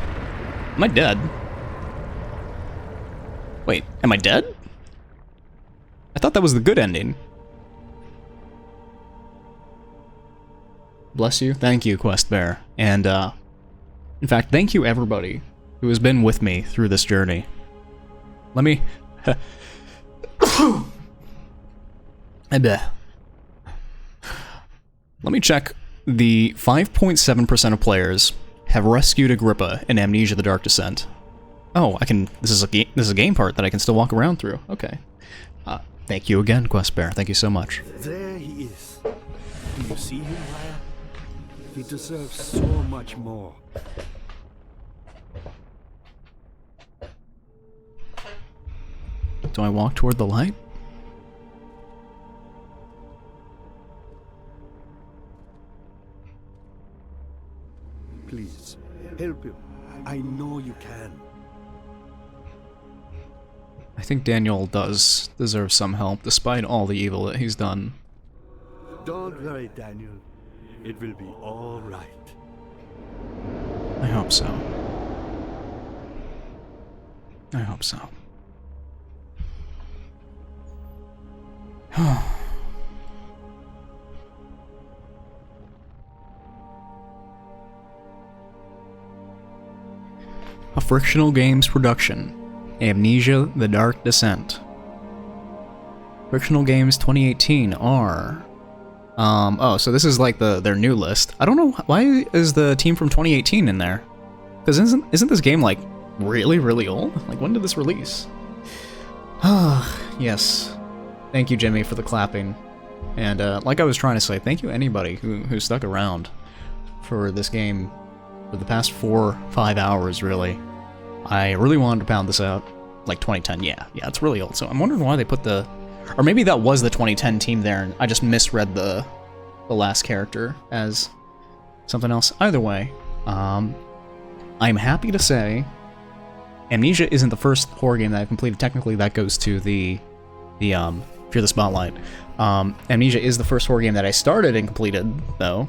Am I dead? Wait, am I dead? I thought that was the good ending. Bless you. Thank you, Quest Bear. And, in fact, thank you everybody who has been with me through this journey. Let me... Let me check. The 5.7% of players have rescued Agrippa in Amnesia: The Dark Descent. Oh, I can... This is a game part that I can still walk around through. Okay. Thank you again, Quest Bear. Thank you so much. There he is. Do you see him, Raya? He deserves so much more. Do I walk toward the light? Please, help him. I know you can. I think Daniel does deserve some help, despite all the evil that he's done. Don't worry, Daniel. It will be all right. I hope so. I hope so. A Frictional Games production. Amnesia: The Dark Descent. Frictional Games 2018 are... oh, so this is like their new list. I don't know, why is the team from 2018 in there? Because isn't this game, like, really, really old? Like, when did this release? Ah, yes. Thank you, Jimmy, for the clapping. And, like I was trying to say, thank you anybody who stuck around for this game for the past 4 or 5 hours, really. I really wanted to pound this out. Like 2010, yeah, it's really old. So I'm wondering why they put the... Or maybe that was the 2010 team there, and I just misread the last character as something else. Either way, I'm happy to say Amnesia isn't the first horror game that I've completed. Technically, that goes to the Fear the Spotlight. Amnesia is the first horror game that I started and completed, though.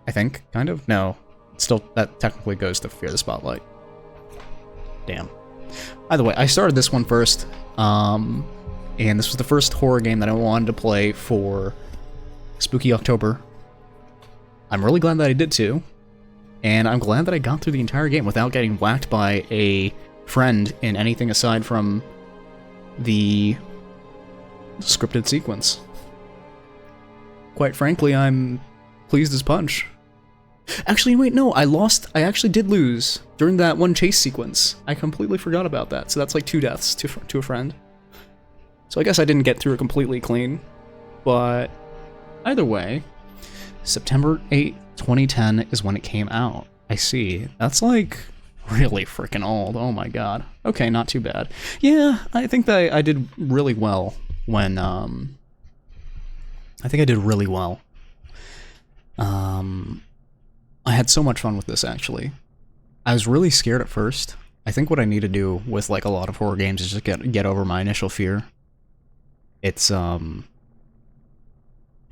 I think, kind of? No. Still, that technically goes to Fear the Spotlight. Damn. Either way, I started this one first, and this was the first horror game that I wanted to play for Spooky October. I'm really glad that I did too, and I'm glad that I got through the entire game without getting whacked by a friend in anything aside from the scripted sequence. Quite frankly, I'm pleased as punch. Actually, wait, no, I actually did lose during that one chase sequence. I completely forgot about that, so that's like 2 deaths to a friend. So I guess I didn't get through it completely clean, but either way, September 8th, 2010 is when it came out. I see. That's like really freaking old. Oh my god. Okay, not too bad. Yeah, I think that I did really well when, I think I did really well. I had so much fun with this, actually. I was really scared at first. I think what I need to do with, like, a lot of horror games is just get over my initial fear. It's, how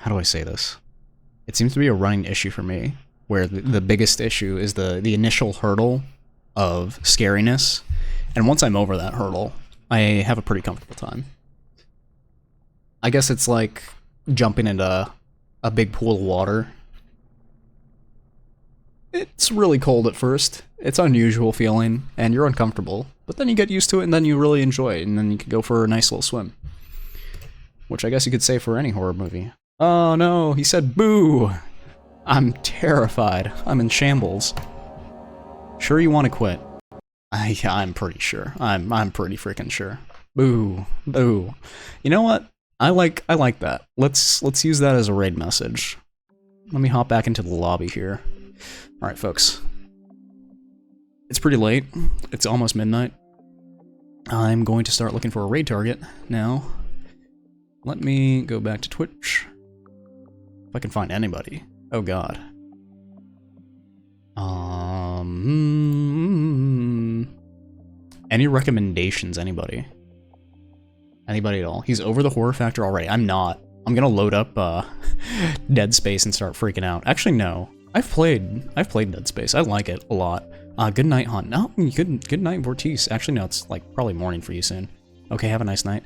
do I say this? It seems to be a running issue for me, where the biggest issue is the initial hurdle of scariness, and once I'm over that hurdle, I have a pretty comfortable time. I guess it's like jumping into a big pool of water. It's really cold at first, it's an unusual feeling, and you're uncomfortable, but then you get used to it and then you really enjoy it, and then you can go for a nice little swim. Which I guess you could say for any horror movie. Oh no, he said boo! I'm terrified. I'm in shambles. Sure you want to quit? I'm pretty sure. I'm pretty freaking sure. Boo. Boo. You know what? I like that. Let's use that as a raid message. Let me hop back into the lobby here. Alright, folks. It's pretty late. It's almost midnight. I'm going to start looking for a raid target now. Let me go back to Twitch. If I can find anybody. Oh god. Any recommendations, anybody? Anybody at all? He's over the horror factor already. I'm not. I'm gonna load up Dead Space and start freaking out. Actually, no. I've played Dead Space. I like it a lot. Good night, Hunt. No, good night, Vortice. Actually, no, it's like probably morning for you soon. Okay, have a nice night.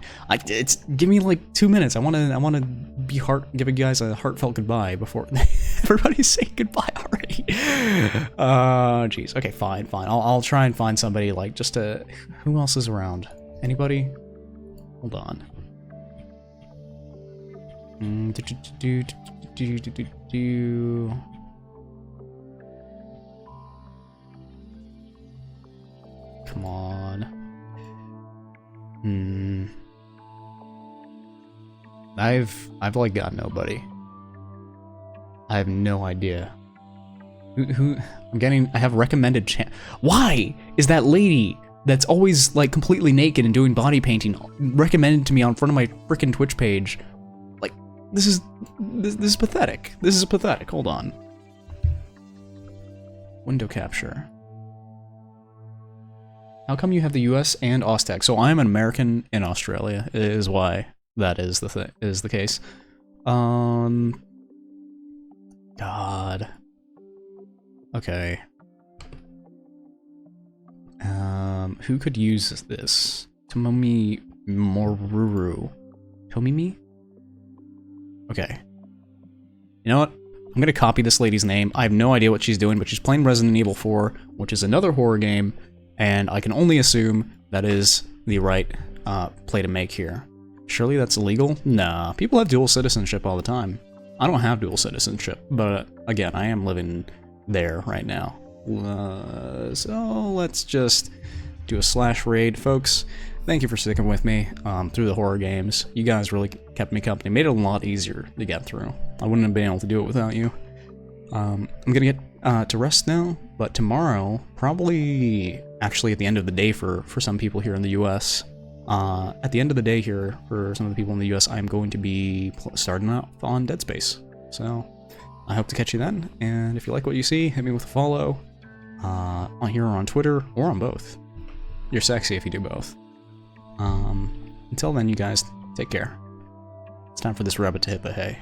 Give me like 2 minutes. I wanna give you guys a heartfelt goodbye before everybody's saying goodbye already. Jeez. Okay, fine. I'll try and find somebody like just to. Who else is around? Anybody? Hold on. Come on. I've like got nobody. I have no idea. Who I have recommended Why is that lady that's always like completely naked and doing body painting recommended to me on front of my freaking Twitch page? Like, this is pathetic. This is pathetic. Hold on. Window capture. How come you have the US and Austag? So I'm an American in Australia, is why that is the case. God. Okay. Who could use this? Tomomi Moruru. Tomimi? Okay. You know what? I'm gonna copy this lady's name. I have no idea what she's doing, but she's playing Resident Evil 4, which is another horror game, and I can only assume that is the right play to make here. Surely that's illegal? Nah, people have dual citizenship all the time. I don't have dual citizenship, but again, I am living there right now. So let's just do a slash raid, folks. Thank you for sticking with me through the horror games. You guys really kept me company, made it a lot easier to get through. I wouldn't have been able to do it without you. I'm gonna get to rest now, but tomorrow, probably actually at the end of the day for some people here in the US, at the end of the day here for some of the people in the US, I'm going to be starting out on Dead Space. So I hope to catch you then, and if you like what you see, hit me with a follow on here or on Twitter, or on both. You're sexy if you do both. Until then, you guys, take care. It's time for this rabbit to hit the hay.